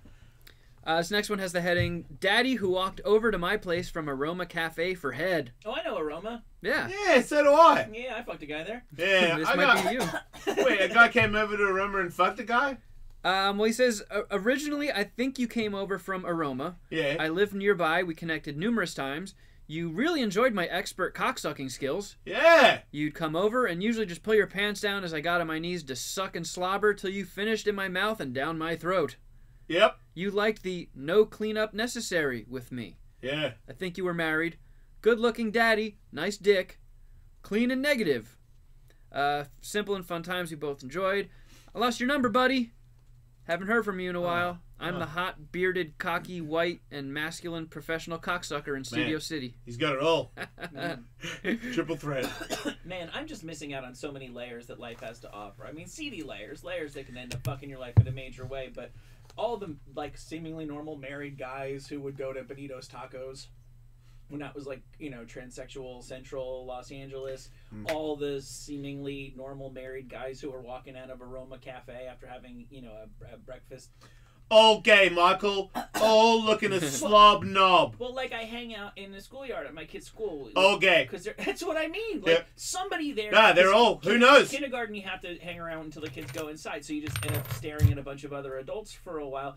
S9: This next one has the heading, Daddy who walked over to my place from Aroma Cafe for head.
S7: Oh, I know Aroma.
S9: Yeah.
S2: Yeah, so do I.
S7: Yeah, I fucked a guy there.
S2: Yeah,
S9: This
S2: I
S9: might
S2: got...
S9: be you.
S2: Wait, a guy came over to Aroma and fucked a guy?
S9: Well, he says, originally, I think you came over from Aroma.
S2: Yeah.
S9: I lived nearby. We connected numerous times. You really enjoyed my expert cocksucking skills.
S2: Yeah.
S9: You'd come over and usually just pull your pants down as I got on my knees to suck and slobber till you finished in my mouth and down my throat.
S2: Yep.
S9: You liked the no cleanup necessary with me.
S2: Yeah.
S9: I think you were married. Good-looking daddy. Nice dick. Clean and negative. Simple and fun times we both enjoyed. I lost your number, buddy. Haven't heard from you in a while. I'm the hot, bearded, cocky, white, and masculine professional cocksucker in Studio City.
S2: He's got it all. Triple threat.
S7: Man, I'm just missing out on so many layers that life has to offer. I mean, seedy layers that can end up fucking your life in a major way, but all the, like, seemingly normal married guys who would go to Benito's Tacos when that was, like, you know, transsexual central Los Angeles, all the seemingly normal married guys who were walking out of Aroma Cafe after having, you know, a breakfast.
S2: All gay, Michael. All looking a slob knob.
S7: Well, like, I hang out in the schoolyard at my kid's school.
S2: All gay.
S7: Because that's what I mean. Like,
S2: Yep.
S7: somebody there.
S2: Nah, they're all. Who knows?
S7: Kindergarten, you have to hang around until the kids go inside, so you just end up staring at a bunch of other adults for a while.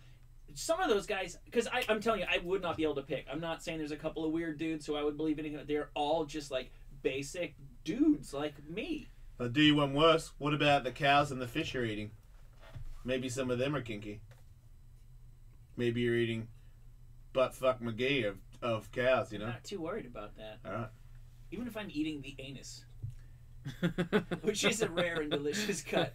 S7: Some of those guys, because I'm telling you, I would not be able to pick. I'm not saying there's a couple of weird dudes who I would believe anything. They're all just, like, basic dudes like me.
S2: I'll do you one worse. What about the cows and the fish you're eating? Maybe some of them are kinky. Maybe you're eating butt fuck McGee of cows, you know?
S7: I'm not too worried about that.
S2: Alright.
S7: Even if I'm eating the anus. Which is a rare and delicious cut.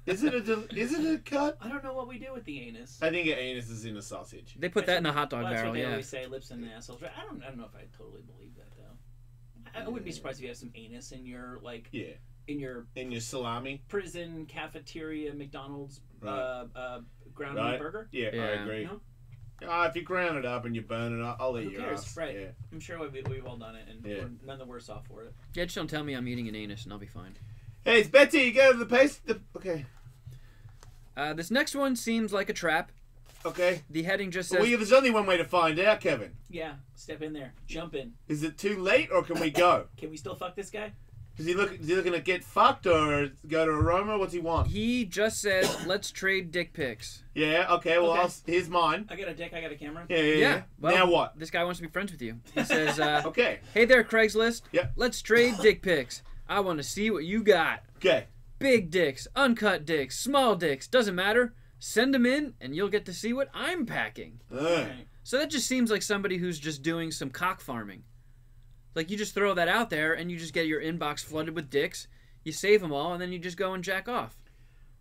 S2: Is it a cut?
S7: I don't know what we do with the anus.
S2: I think an anus is in a sausage.
S9: They put that in a hot dog
S7: Well, that's
S9: barrel,
S7: what they
S9: yeah.
S7: always say, lips and assholes. I don't know if I totally believe that, though. I wouldn't be surprised if you have some anus in your, like,
S2: Yeah.
S7: in your
S2: salami.
S7: prison cafeteria McDonald's
S2: Right.
S7: ground meat burger.
S2: Yeah, I
S9: Yeah.
S2: agree.
S7: No?
S2: If you ground it up and you burn it up, I'll eat
S7: Who
S2: your
S7: cares?
S2: ass.
S7: Right.
S2: Yeah.
S7: I'm sure we've all done it, and
S2: Yeah.
S7: we're none the worse off for it.
S9: Yeah, just don't tell me I'm eating an anus and I'll be fine.
S2: Hey, it's Betsy. You go to the pace. Okay.
S9: This next one seems like a trap.
S2: Okay.
S9: The heading just says...
S2: Well, there's only one way to find out, Kevin.
S7: Yeah, step in there, jump in.
S2: Is it too late, or can we go?
S7: Can we still fuck this guy?
S2: Is he looking to get fucked, or go to Aroma? What's he want?
S9: He just says, let's trade dick pics.
S2: Yeah. Okay. Well,
S7: Okay.
S2: here's mine.
S7: I got a dick, I got a camera.
S2: Yeah.
S9: Well,
S2: now what?
S9: This guy wants to be friends with you. He says,
S2: Okay.
S9: hey there, Craigslist.
S2: Yep.
S9: Let's trade dick pics. I want to see what you got.
S2: Okay.
S9: Big dicks, uncut dicks, small dicks, doesn't matter. Send them in, and you'll get to see what I'm packing.
S7: Right.
S9: So that just seems like somebody who's just doing some cock farming. Like, you just throw that out there, and you just get your inbox flooded with dicks. You save them all, and then you just go and jack off.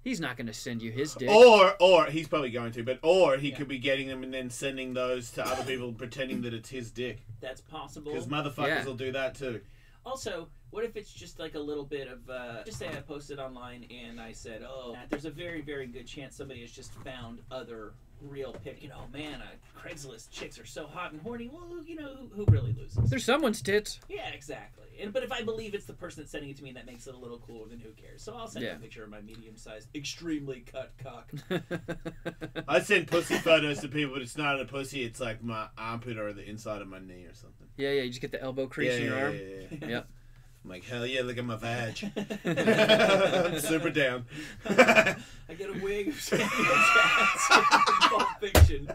S9: He's not going to send you his dick.
S2: Or he's probably going to, but he could be getting them and then sending those to other people, pretending that it's his dick.
S7: That's possible.
S2: Because motherfuckers will do that too.
S7: Also, what if it's just like a little bit of, just say I posted online and I said, oh, there's a very, very good chance somebody has just found other real pic. You know, man, Craigslist chicks are so hot and horny. Well, you know, who really loses?
S9: They're someone's tits.
S7: Yeah, exactly. But if I believe it's the person that's sending it to me, that makes it a little cooler. Then who cares? So I'll send you
S9: Yeah.
S7: a picture of my medium-sized, extremely cut cock.
S2: I send pussy photos to people, but it's not a pussy. It's like my armpit or the inside of my knee or something.
S9: Yeah, you just get the elbow crease in your arm.
S2: Yeah.
S9: Yep.
S2: I'm like, hell yeah, look at my vag. I'm super down.
S7: I get a wig of Samuel Jackson in Pulp Fiction.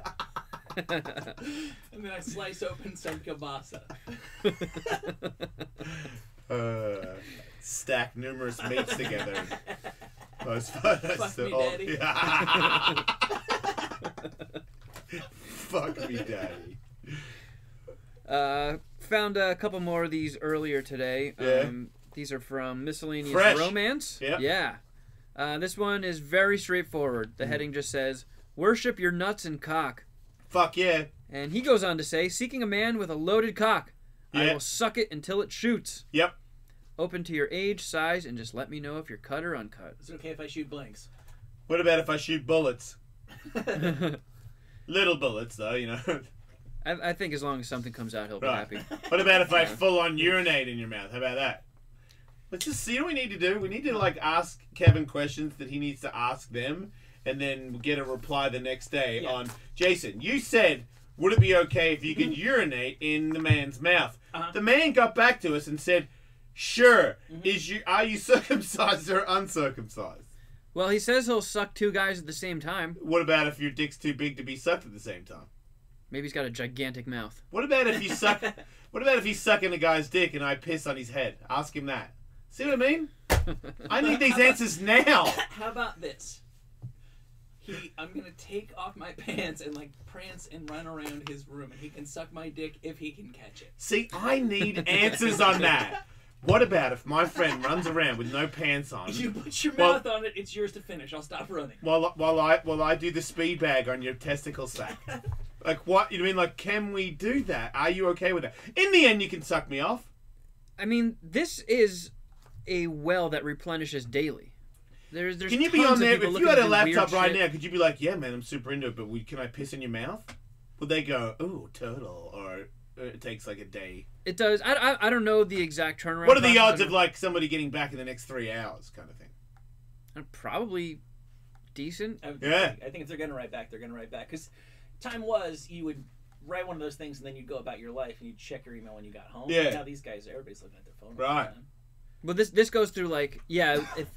S7: And then I slice open some kielbasa.
S2: Stack numerous meats together. Post photos.
S7: Fuck me,
S2: Oh,
S7: daddy.
S2: yeah. Fuck me, daddy.
S9: Found a couple more of these earlier today.
S2: Yeah.
S9: These are from Miscellaneous
S2: Fresh.
S9: Romance.
S2: Yep.
S9: Yeah. This one is very straightforward. The heading just says, "Worship your nuts and cock."
S2: Fuck yeah.
S9: And he goes on to say, "Seeking a man with a loaded cock. I
S2: Yeah.
S9: will suck it until it shoots.
S2: Yep.
S9: Open to your age, size, and just let me know if you're cut or uncut."
S7: Is it okay if I shoot blanks?
S2: What about if I shoot bullets? Little bullets, though, you know.
S9: I think as long as something comes out, he'll be
S2: Right.
S9: happy.
S2: What about if I full on urinate in your mouth? How about that? Let's just see what we need to do. We need to like ask Kevin questions that he needs to ask them, and then get a reply the next day on Jason. You said, would it be okay if you could urinate in the man's mouth?
S7: Uh-huh.
S2: The man got back to us and said, sure. Are you circumcised or uncircumcised?
S9: Well, he says he'll suck two guys at the same time.
S2: What about if your dick's too big to be sucked at the same time?
S9: Maybe he's got a gigantic mouth.
S2: What about if you suck? What about if he's sucking a guy's dick and I piss on his head? Ask him that. See what I mean? I need these answers now.
S7: How about this? I'm gonna take off my pants and like prance and run around his room, and he can suck my dick if he can catch it.
S2: See, I need answers on that. What about if my friend runs around with no pants on?
S7: You put your mouth on it, it's yours to finish. I'll stop running.
S2: While I do the speed bag on your testicle sack. Like what? You mean like can we do that? Are you okay with that? In the end, you can suck me off.
S9: I mean, this is a well that replenishes daily. There's
S2: Can you be
S9: tons
S2: on
S9: of
S2: there?
S9: people
S2: If you
S9: looking
S2: had
S9: to
S2: a
S9: do weird
S2: laptop right
S9: shit.
S2: now, could you be like, yeah, man, I'm super into it, but can I piss in your mouth? Would they go, ooh, turtle, or it takes like a day?
S9: It does. I don't know the exact turnaround.
S2: What are the
S9: process.
S2: odds of like somebody getting back in the next 3 hours, kind of thing?
S9: Probably decent.
S7: I
S2: Yeah.
S7: think if they're gonna write back, they're gonna write back. Because time was you would write one of those things and then you'd go about your life and you'd check your email when you got home.
S2: Yeah.
S7: Now these guys, everybody's looking at their phone. all the
S2: Right.
S7: time.
S9: Well, this goes through like if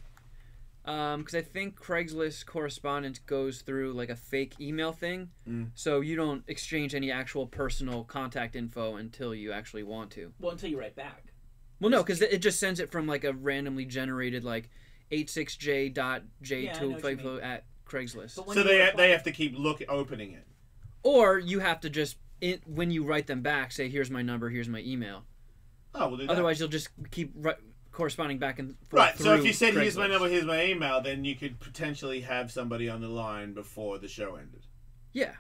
S9: because I think Craigslist correspondence goes through like a fake email thing, so you don't exchange any actual personal contact info until you actually want to.
S7: Well, until you write back.
S9: Well, no, because it just sends it from like a randomly generated like 86j.j2 at Craigslist.
S7: But when
S2: So
S7: you
S2: they
S7: reply-
S2: have to keep opening it.
S9: Or you have to just when you write them back, say, "Here's my number, here's my email."
S2: Oh, we'll do that.
S9: Otherwise, you'll just keep corresponding back and forth.
S2: Right, so if
S9: through
S2: you said, here's my
S9: Craigslist.
S2: number, here's my email, then you could potentially have somebody on the line before the show ended.
S9: Yeah.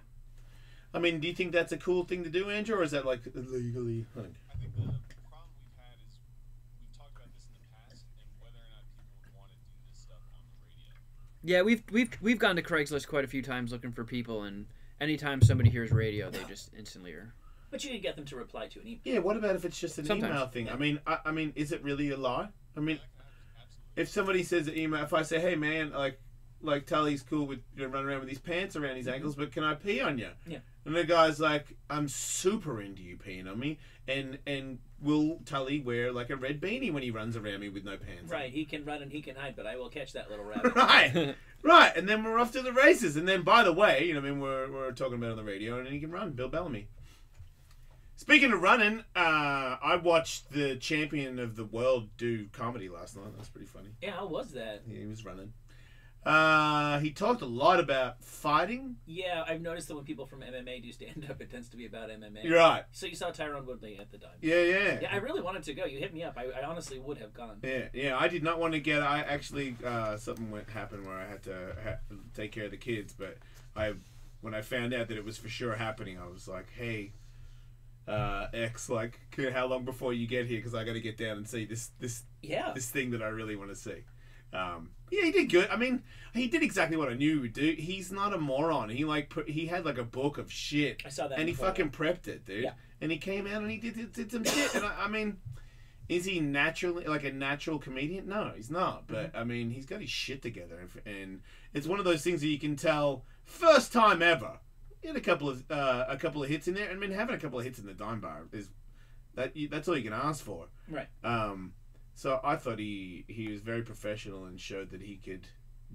S2: I mean, do you think that's a cool thing to do, Andrew, or is that like illegally?
S10: I think the problem we've had is we've talked about this in the past and whether or not people would want to do this stuff on the radio.
S9: Yeah, we've gone to Craigslist quite a few times looking for people, and anytime somebody hears radio, they just instantly are.
S7: But you can get them to reply to an email.
S2: Yeah, what about if it's just an
S9: Sometimes.
S2: email thing? I mean, I mean, is it really a lie? I mean, if somebody says an email, if I say, hey man, like Tully's cool with running around with these pants around his ankles, but can I pee on you?
S7: Yeah.
S2: And the guy's like, I'm super into you peeing on me, and will Tully wear like a red beanie when he runs around me with no pants?
S7: Right, he can run and he can hide, but I will catch that little rabbit.
S2: Right, right, and then we're off to the races, and then by the way, you know, I mean, we're talking about it on the radio, and he can run, Bill Bellamy. Speaking of running, I watched the champion of the world do comedy last night. That was pretty funny.
S7: Yeah, how was that?
S2: Yeah, he was running. He talked a lot about fighting.
S7: Yeah, I've noticed that when people from MMA do stand up, it tends to be about MMA.
S2: You're right.
S7: So you saw Tyrone Woodley at the time.
S2: Yeah.
S7: Yeah, I really wanted to go. You hit me up. I honestly would have gone.
S2: Yeah. I did not want to get. I actually something happened where I had to take care of the kids. But when I found out that it was for sure happening, I was like, hey. X, like, how long before you get here? Because I got to get down and see this thing that I really want to see. Yeah, he did good. I mean, he did exactly what I knew he would do. He's not a moron. He had like a book of shit.
S7: I saw that.
S2: And he
S7: before.
S2: fucking prepped it, dude.
S7: Yeah.
S2: And he came out and he did some shit. And I mean, is he naturally like a natural comedian? No, he's not. But I mean, he's got his shit together, and it's one of those things that you can tell first time ever. He had a couple of hits in there. I mean, having a couple of hits in the dime bar is that's all you can ask for.
S7: Right.
S2: So I thought he was very professional and showed that he could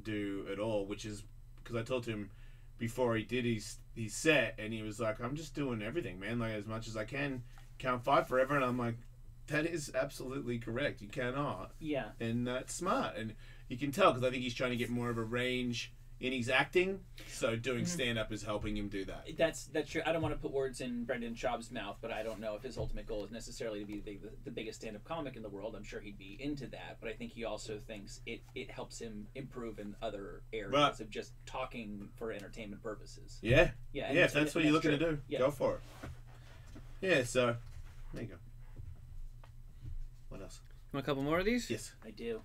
S2: do it all, which is because I told him before he did his set, and he was like, I'm just doing everything, man, like as much as I can. Can't fight forever. And I'm like, that is absolutely correct. You cannot.
S7: Yeah.
S2: And that's smart. And you can tell because I think he's trying to get more of a range in his acting. So doing stand-up is helping him do that.
S7: That's true. I don't want to put words in Brendan Schaub's mouth, but I don't know if his ultimate goal is necessarily to be the biggest stand-up comic in the world. I'm sure he'd be into that. But I think he also thinks it helps him improve in other areas of just talking for entertainment purposes.
S2: Yeah.
S7: Yeah.
S2: Yeah, if that's what you're looking to do, go for it. Yeah, so there you go. What else?
S9: Want a couple more of these?
S2: Yes.
S7: I do.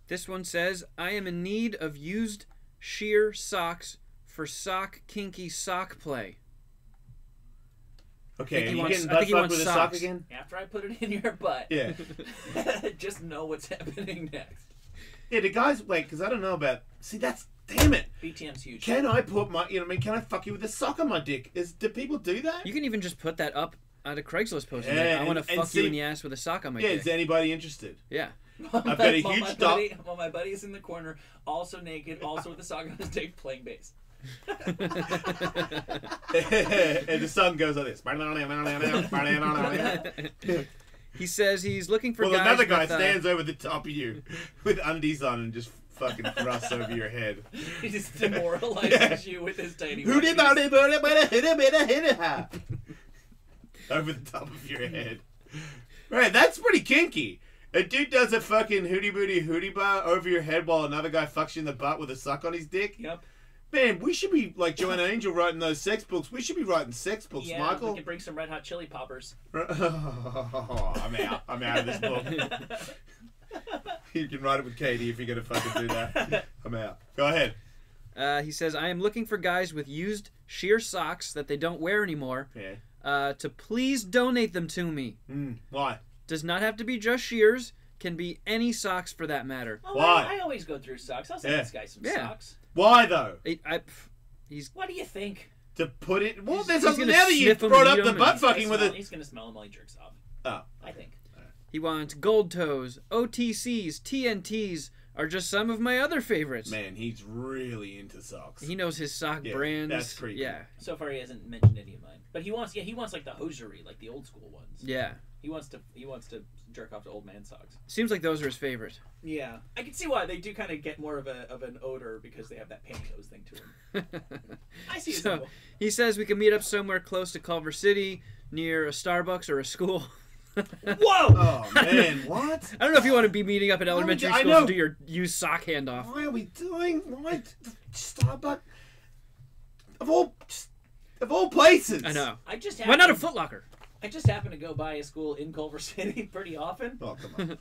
S9: This one says, I am in need of used sheer socks for kinky sock play.
S2: Okay,
S9: I
S2: are you
S9: wants-
S2: getting
S9: I
S2: butt
S9: think he
S2: fucked
S9: wants
S2: with a sock
S9: socks.
S2: again?
S7: After I put it in your butt.
S2: Yeah.
S7: Just know what's happening next.
S2: Yeah, the guys, wait, because I don't know about... See, that's... Damn it.
S7: BTM's huge.
S2: Can I put my... You know what I mean? Can I fuck you with a sock on my dick? Do people do that?
S9: You can even just put that up on a Craigslist posting.
S2: Yeah,
S9: Like, I want to
S2: and
S9: fuck
S2: see-
S9: you in the ass with a sock on my
S2: Yeah,
S9: dick.
S2: is anybody interested?
S9: Yeah.
S2: I've got a
S7: While
S2: huge
S7: my
S2: dog.
S7: buddy, while my buddy's in the corner, also naked, also with a sock on his dick, playing bass.
S2: And the sun goes like this.
S9: He says he's looking for
S2: Well,
S9: guys
S2: another guy
S9: with,
S2: stands over the top of you with undies on and just fucking thrusts over your head.
S7: He just demoralizes you with his tiny
S2: Who did
S7: white
S2: that? Over the top of your head. Right, that's pretty kinky. A dude does a fucking hootie bar over your head while another guy fucks you in the butt with a sock on his dick.
S7: Yep.
S2: Man, we should be like Joanna Angel writing those sex books. We should be writing sex books,
S7: Yeah,
S2: Michael.
S7: we can bring some Red Hot Chili Poppers.
S2: Oh, I'm out. I'm out of this book. You can write it with Katie if you're gonna fucking do that. I'm out. Go ahead.
S9: He says, I am looking for guys with used sheer socks that they don't wear anymore.
S2: Yeah.
S9: To please donate them to me.
S2: Why?
S9: Does not have to be just shears. Can be any socks for that matter.
S7: Oh,
S2: Why?
S7: I always go through socks. I'll send this guy some socks.
S2: Why though?
S9: He's.
S7: What do you think?
S2: To put it. Well,
S9: He's
S2: there's
S9: gonna
S2: now that you
S9: sniff 'em
S2: brought
S9: and
S2: up
S9: eat
S2: the
S9: 'em
S2: butt
S9: and-
S2: fucking with it.
S7: He's gonna smell him while he jerks off.
S2: Oh.
S7: I think.
S9: He wants gold toes, OTCs, TNTs are just some of my other favorites.
S2: Man, he's really into socks.
S9: He knows his sock
S2: Yeah,
S9: brands.
S2: that's pretty
S9: Yeah.
S7: So far, he hasn't mentioned any of mine. But he wants like the hosiery, like the old school ones.
S9: Yeah.
S7: He wants to jerk off to old man socks.
S9: Seems like those are his favorite.
S7: Yeah, I can see why they do kind of get more of an odor because they have that pantyhose thing to them. I see his
S9: So
S7: angle.
S9: he says we can meet up somewhere close to Culver City, near a Starbucks or a school.
S7: Whoa!
S2: Oh man, what?
S9: I don't know if you want to be meeting up at elementary
S2: I
S9: school
S2: know.
S9: to do your used sock handoff.
S2: Why are we doing? Why Starbucks? Of all places.
S9: I know.
S7: I just
S9: Why not a Foot Locker?
S7: I just happen to go by a school in Culver City pretty often.
S2: Oh come on.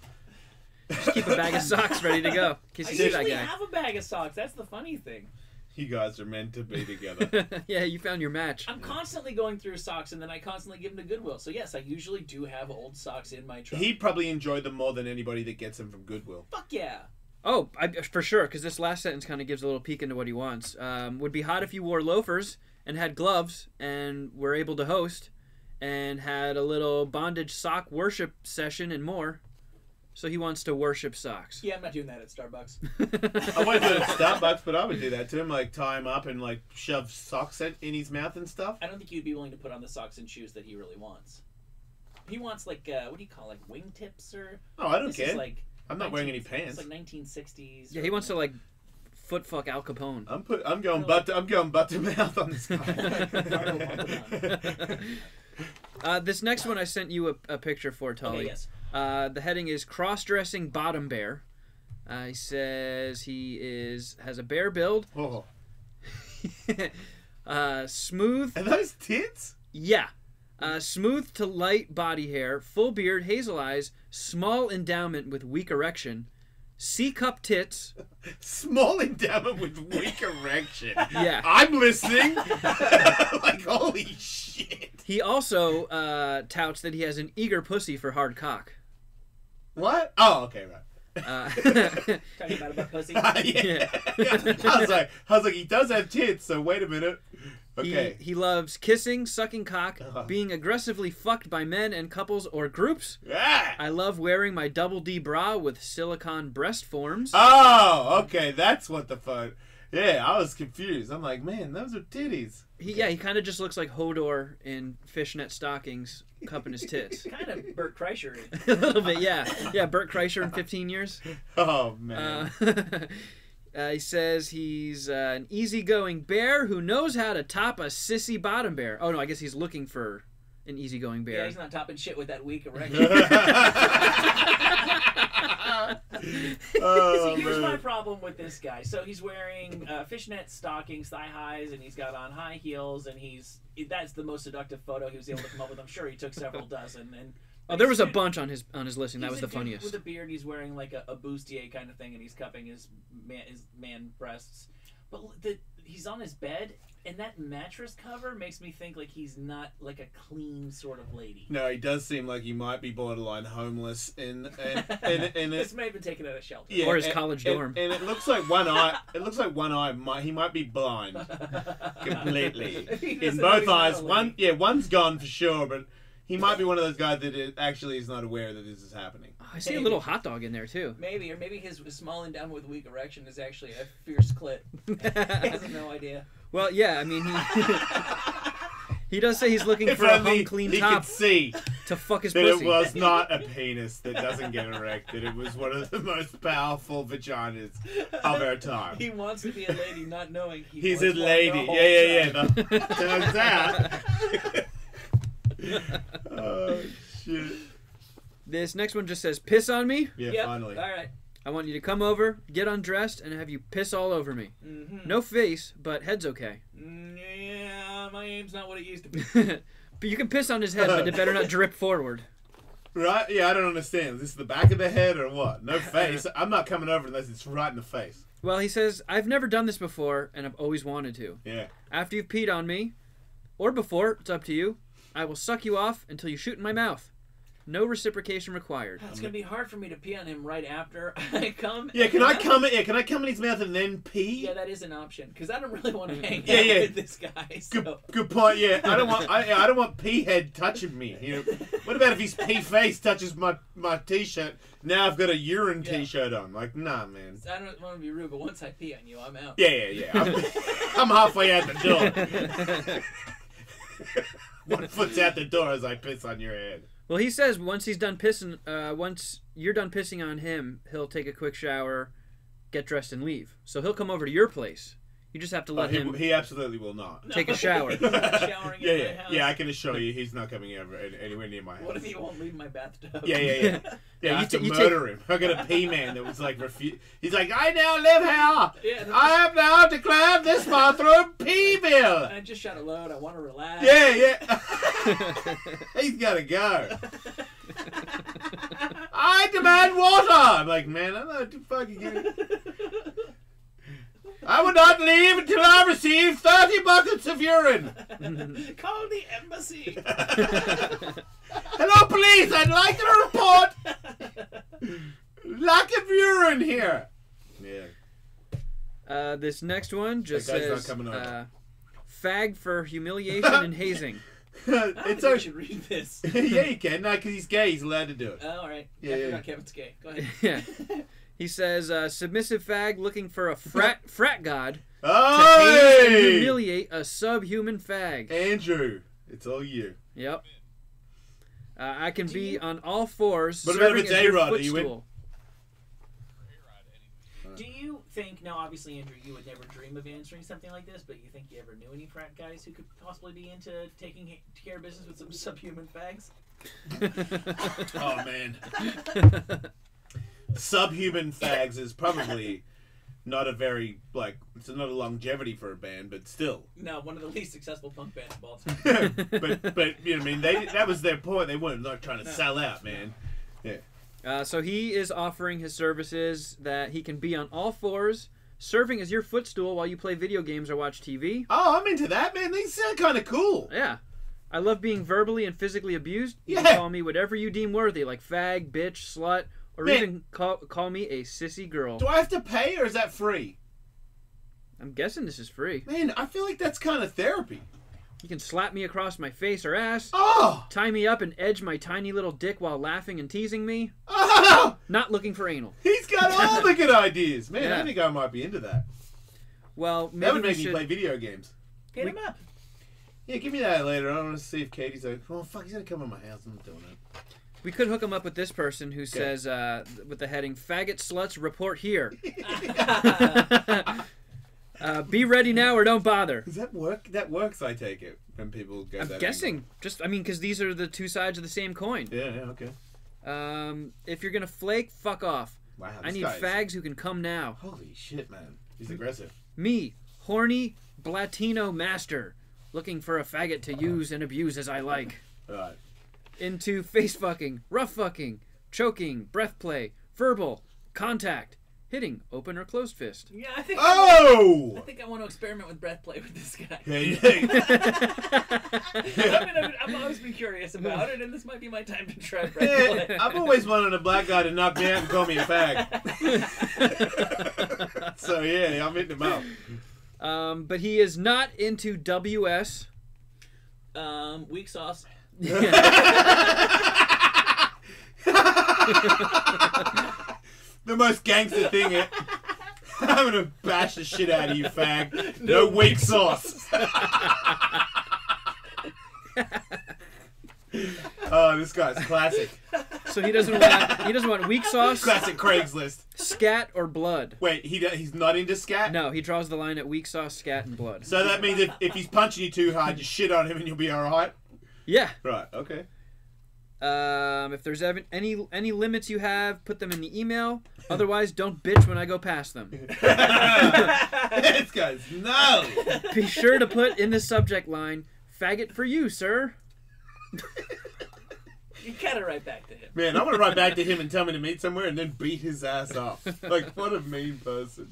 S9: Just keep a bag of socks ready to go in case
S7: I
S9: you see that
S7: usually
S9: guy.
S7: have a bag of socks. That's the funny thing.
S2: You guys are meant to be together.
S9: Yeah, you found your match.
S7: I'm constantly going through socks, and then I constantly give them to Goodwill. So yes, I usually do have old socks in my truck.
S2: He'd probably enjoy them more than anybody that gets them from Goodwill.
S7: Fuck yeah.
S9: Oh, for sure, because this last sentence kind of gives a little peek into what he wants. Would be hot if you wore loafers and had gloves and were able to host and had a little bondage sock worship session and more. So he wants to worship socks.
S7: Yeah, I'm not doing that at Starbucks.
S2: I won't do it at Starbucks, but I would do that to him, like tie him up and like shove socks in his mouth and stuff.
S7: I don't think you'd be willing to put on the socks and shoes that he really wants. He wants like what do you call like wingtips or?
S2: Oh, I don't
S7: This
S2: care.
S7: is like
S2: I'm not wearing any pants.
S7: It's like 1960s.
S9: Yeah, he wants to like foot fuck Al Capone.
S2: I'm going butt to mouth on this guy.
S9: This next one I sent you a picture for, Tully.
S7: Okay, yes.
S9: The heading is cross-dressing bottom bear. He says he has a bear build.
S2: Oh.
S9: Smooth.
S2: Are those tits?
S9: Yeah. Smooth to light body hair, full beard, hazel eyes, small endowment with weak erection, C-cup tits.
S2: Small endowment with weak erection.
S9: Yeah.
S2: I'm listening. Like, holy shit.
S9: He also touts that he has an eager pussy for hard cock.
S2: What? Oh, okay, right.
S7: Talking about pussy.
S2: Yeah. I was like, he does have tits, so wait a minute. Okay.
S9: He loves kissing, sucking cock, being aggressively fucked by men and couples or groups.
S2: Yeah.
S9: I love wearing my double D bra with silicone breast forms.
S2: Oh, okay, that's what the fuck. Yeah, I was confused. I'm like, man, those are titties.
S9: He kind of just looks like Hodor in fishnet stockings, cupping his tits.
S7: Kind of Bert Kreischer.
S9: A little bit, yeah. Yeah, Bert Kreischer in 15 years.
S2: Oh, man.
S9: He says he's an easygoing bear who knows how to top a sissy bottom bear. Oh, no, I guess he's looking for an easygoing bear.
S7: Yeah, he's not topping shit with that weak erection.
S2: Oh,
S7: See, here's
S2: man.
S7: my problem with this guy. So he's wearing fishnet stockings, thigh highs, and he's got on high heels, and that's the most seductive photo he was able to come up with. I'm sure he took several dozen. And
S9: Oh, there was a bunch on his listing. That was the
S7: He's a dude
S9: funniest.
S7: with a beard, he's wearing like a bustier kind of thing, and he's cupping his man breasts. But he's on his bed, and that mattress cover makes me think like he's not like a clean sort of lady.
S2: No, he does seem like he might be borderline homeless in
S7: This may have been taken at a shelter.
S9: Or his college dorm.
S2: And it looks like one eye. It looks like one eye. He might be blind completely
S7: He
S2: in
S7: doesn't know
S2: both
S7: he's not
S2: eyes.
S7: a
S2: One,
S7: lady.
S2: one's gone for sure, but he might be one of those guys that actually is not aware that this is happening.
S9: I see a little hot dog in there, too.
S7: Maybe his small endowment with weak erection is actually a fierce clit. He has no idea.
S9: Well, yeah, I mean, he does say he's looking
S2: If
S9: for a
S2: only
S9: hung, clean
S2: he
S9: top
S2: could see
S9: to fuck his
S2: that
S9: pussy.
S2: it was not a penis that doesn't get erected. It was one of the most powerful vaginas of our time.
S7: He wants to be a lady, not knowing
S2: He's
S7: was
S2: a
S7: one
S2: lady.
S7: the whole
S2: Yeah.
S7: time.
S2: Turns out. Oh shit.
S9: This next one just says, piss on me.
S2: Yeah,
S7: Yep.
S2: finally.
S7: All right.
S9: I want you to come over, get undressed, and have you piss all over me.
S7: Mm-hmm.
S9: No face, but head's okay.
S7: Yeah, my aim's not what it used to be.
S9: But you can piss on his head, but it better not drip forward.
S2: Right? Yeah, I don't understand. Is this the back of the head or what? No face. I'm not coming over unless it's right in the face.
S9: Well, he says, I've never done this before, and I've always wanted to.
S2: Yeah.
S9: After you've peed on me, or before, it's up to you, I will suck you off until you shoot in my mouth. No reciprocation required.
S7: It's gonna be hard for me to pee on him right after I come.
S2: Yeah, can I come in his mouth and then pee?
S7: Yeah, that is an option because I don't really want to hang
S2: Yeah,
S7: out
S2: yeah.
S7: with this guy. So.
S2: Good point. Yeah, I don't want pee head touching me. You know, what about if his pee face touches my t-shirt? Now I've got a urine t-shirt on. Like, nah, man.
S7: I don't want to be rude, but once I pee on you, I'm out.
S2: Yeah. I'm halfway out the door. 1 foot's out the door as I piss on your head.
S9: Well, he says once you're done pissing on him, he'll take a quick shower, get dressed, and leave. So he'll come over to your place. You just have to let him
S2: He absolutely will not.
S9: take a shower.
S7: He's not showering in my house.
S2: Yeah. I can assure you, he's not coming over anywhere near my house.
S7: What if he won't leave my bathtub?
S2: Yeah.
S9: Yeah,
S2: I have to
S9: you
S2: murder him. I got a pee man that was like He's like, I now live here.
S7: Yeah, no,
S2: I have now declared this bathroom pee-ville.
S7: I just shot a load. I want to relax.
S2: Yeah. He's gotta go. I demand water. I'm like, man, I'm not too fucking good. I would not leave until I receive 30 buckets of urine.
S7: Call the embassy.
S2: Hello, police. I'd like to report lack of urine here. Yeah.
S9: This next one just
S2: That guy's not
S9: says
S2: coming over.
S9: fag for humiliation and hazing.
S2: It's
S7: I should read this.
S2: Yeah, you can. No, because he's gay. He's allowed to do it.
S7: Oh, all right.
S2: Yeah,
S7: I
S2: yeah.
S7: forgot Kevin's gay. Go ahead.
S9: Yeah. He says, submissive fag looking for a frat god to
S2: Oh,
S9: haze and humiliate a subhuman fag.
S2: Andrew, it's all you.
S9: Yep. I can be on all fours.
S2: What about
S9: serving
S2: if it's
S9: as your
S2: A-Rod? Are you in?
S9: footstool.
S7: Do you think, now obviously, Andrew, you would never dream of answering something like this, but you think you ever knew any frat guys who could possibly be into taking care of business with some subhuman fags?
S2: Oh, man. Subhuman fags is probably not a very, it's not a longevity for a band, but still.
S7: No, one of the least successful punk bands of Baltimore.
S2: but you know what I mean? That was their point. They weren't trying to sell out, man. Yeah.
S9: So he is offering his services that he can be on all fours, serving as your footstool while you play video games or watch TV.
S2: Oh, I'm into that, man. These sound kind of cool.
S9: Yeah. I love being verbally and physically abused. You
S2: Yeah.
S9: can call me whatever you deem worthy, like fag, bitch, slut, or
S2: Man.
S9: even call me a sissy girl.
S2: Do I have to pay or is that free?
S9: I'm guessing this is free.
S2: Man, I feel like that's kind of therapy.
S9: You can slap me across my face or ass,
S2: Oh!
S9: tie me up and edge my tiny little dick while laughing and teasing me.
S2: Oh!
S9: Not looking for anal.
S2: He's got all the good ideas. Man,
S9: Yeah.
S2: I think I might be into that.
S9: Well, maybe
S2: That would
S9: we
S2: make me
S9: should...
S2: play video games.
S7: Hit him up.
S2: Yeah, give me that later. I want to see if Katie's like, oh, fuck, he's going to come to my house. I'm doing it.
S9: We could hook him up with this person who says, with the heading, "Faggot sluts report here." Be ready now or don't bother.
S2: Does that work? That works, I take it, when people go
S9: I'm
S2: that
S9: guessing. Because these are the two sides of the same coin.
S2: angle. Yeah, okay.
S9: If you're gonna flake, fuck off.
S2: Wow,
S9: I
S2: this
S9: need
S2: guy's-
S9: fags who can come now.
S2: Holy shit, man. He's aggressive.
S9: Me, horny Blatino master, looking for a faggot to use and abuse as I like.
S2: Alright.
S9: Into face fucking, rough fucking, choking, breath play, verbal, contact, hitting, open or closed fist.
S7: Yeah, I think.
S2: Oh!
S7: I think I want to experiment with breath play with this guy.
S2: Hey,
S7: I've always been curious about it, and this might be my time to try breath play.
S2: yeah, I've always wanted a black guy to knock me out and call me a fag. So, yeah, I'm hitting him out.
S9: But he is not into WS.
S7: Weak sauce.
S2: The most gangster thing. I'm gonna bash the shit out of you, fag. No weak sauce. Oh, this guy's classic.
S9: So he doesn't want weak sauce,
S2: Classic Craigslist.
S9: scat, or blood.
S2: Wait, he's not into scat?
S9: No, he draws the line at weak sauce, scat, and blood.
S2: So that means if he's punching you too hard, just shit on him and you'll be alright?
S9: Yeah.
S2: Right, okay.
S9: If there's any limits you have, put them in the email. Otherwise, don't bitch when I go past them.
S2: This guy's no.
S9: Be sure to put in the subject line, "Faggot for you, sir."
S7: You gotta write back to him.
S2: Man, I'm gonna write back to him and tell me to meet somewhere and then beat his ass up. Like, what a mean person.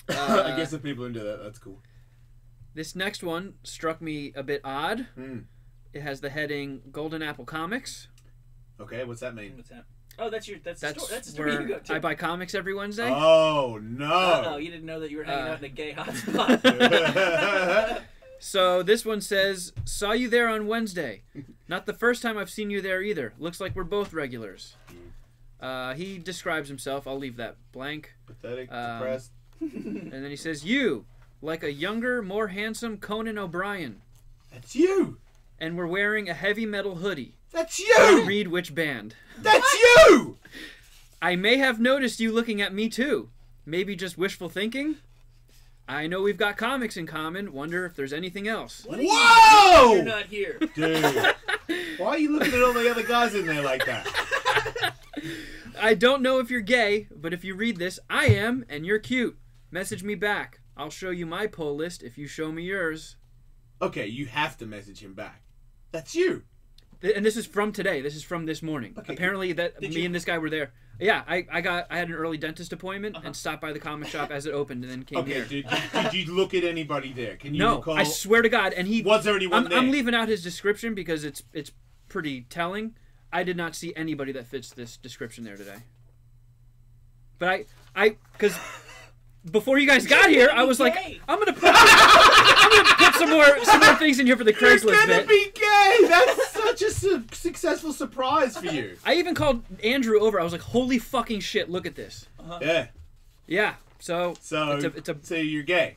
S2: I guess if people are into that, that's cool.
S9: This next one struck me a bit odd.
S2: Mm.
S9: It has the heading Golden Apple Comics.
S2: Okay, what's that mean?
S7: What's that? Oh, that's the store. That's the store
S9: where
S7: you go to.
S9: I buy comics every Wednesday.
S2: Oh, no.
S7: Oh, you didn't know that you were hanging out in a gay hotspot.
S9: So this one says, "Saw you there on Wednesday. Not the first time I've seen you there either. Looks like we're both regulars." He describes himself. I'll leave that blank.
S2: Pathetic, depressed.
S9: And then he says, "You, like a younger, more handsome Conan O'Brien.
S2: That's you.
S9: And we're wearing a heavy metal hoodie.
S2: That's
S9: Don't
S2: you.
S9: read which band.
S2: That's you.
S9: I may have noticed you looking at me too. Maybe just wishful thinking? I know we've got comics in common. Wonder if there's anything else."
S2: Whoa!
S7: You're not here.
S2: Dude. Why are you looking at all the other guys in there like that?
S9: I don't know if you're gay, but if you read this, I am, and you're cute. Message me back. I'll show you my pull list if you show me yours.
S2: Okay, you have to message him back. That's you.
S9: And this is from today. This is from this morning.
S2: Okay,
S9: Apparently that
S2: did
S9: me
S2: you-
S9: and this guy were there. Yeah, I had an early dentist appointment and stopped by the comic shop as it opened and then came
S2: Okay,
S9: here.
S2: did you look at anybody there? Can you
S9: No,
S2: recall?
S9: I swear to God. And he
S2: Was there anyone there?
S9: I'm leaving out his description because it's pretty telling. I did not see anybody that fits this description there today. But because before you guys got here, I was like, I'm gonna put some more things in here for the Craigslist
S2: You're gonna
S9: bit.
S2: be gay. That's such a successful surprise for you.
S9: I even called Andrew over. I was like, "Holy fucking shit! Look at this."
S2: Yeah.
S9: Yeah. So it's a
S2: so you're gay.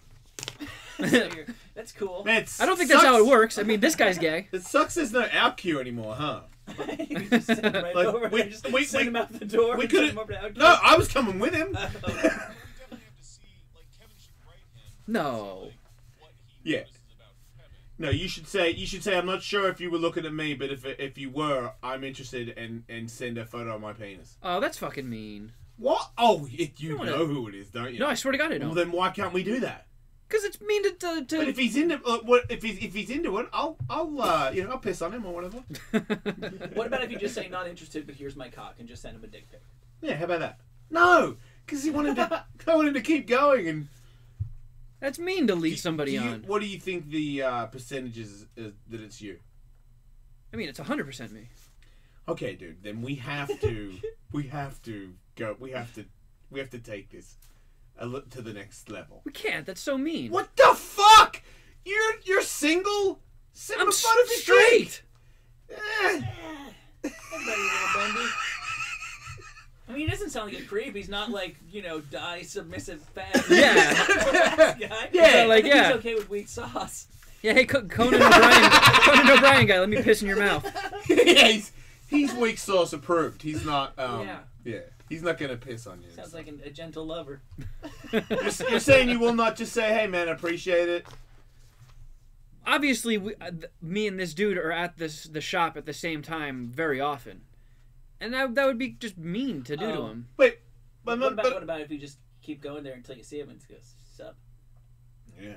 S7: That's cool.
S2: Man,
S9: I don't think that's how it works. I mean, this guy's gay.
S2: It sucks. There's no out queue anymore, huh?
S7: You can just send him right
S2: Like,
S7: over and just send him out the door.
S2: We
S7: and send
S2: could.
S7: him over to Outkick.
S2: No, I was coming with him.
S9: No.
S2: Yeah. No, you should say I'm not sure if you were looking at me, but if you were, I'm interested and send a photo of my penis.
S9: Oh, that's fucking mean.
S2: What? Oh, you
S9: No,
S2: know who it is, don't you?
S9: No, I swear to God, I
S2: Well,
S9: don't.
S2: then why can't we do that?
S9: Because it's mean to.
S2: But if he's into if he's into it, I'll piss on him or whatever.
S7: What about if you just say not interested, but here's my cock, and just send him a dick pic?
S2: Yeah, how about that? No, because I want him to keep going. And
S9: That's mean to lead somebody on.
S2: What do you think the percentage is that it's you?
S9: I mean, it's 100% me.
S2: Okay, dude. Then we have to We have to go. We have to take this to the next level.
S9: We can't. That's so mean.
S2: What the fuck? You're single?
S9: I'm straight.
S7: I mean, he doesn't sound like a creep. He's not like, die submissive fat.
S9: Yeah.
S7: Guy.
S9: Yeah. Like, yeah.
S7: He's okay with weak sauce.
S9: Yeah, hey, Conan O'Brien guy, let me piss in your mouth.
S2: Yeah, he's weak sauce approved. He's not,
S7: yeah,
S2: he's not gonna piss on you.
S7: Sounds like a gentle lover.
S2: You're saying you will not just say, hey man, appreciate it?
S9: Obviously, me and this dude are at the shop at the same time very often. And that would be just mean to do to him.
S2: Wait,
S7: what about if you just keep going there until you see him and goes, sup?
S2: Yeah.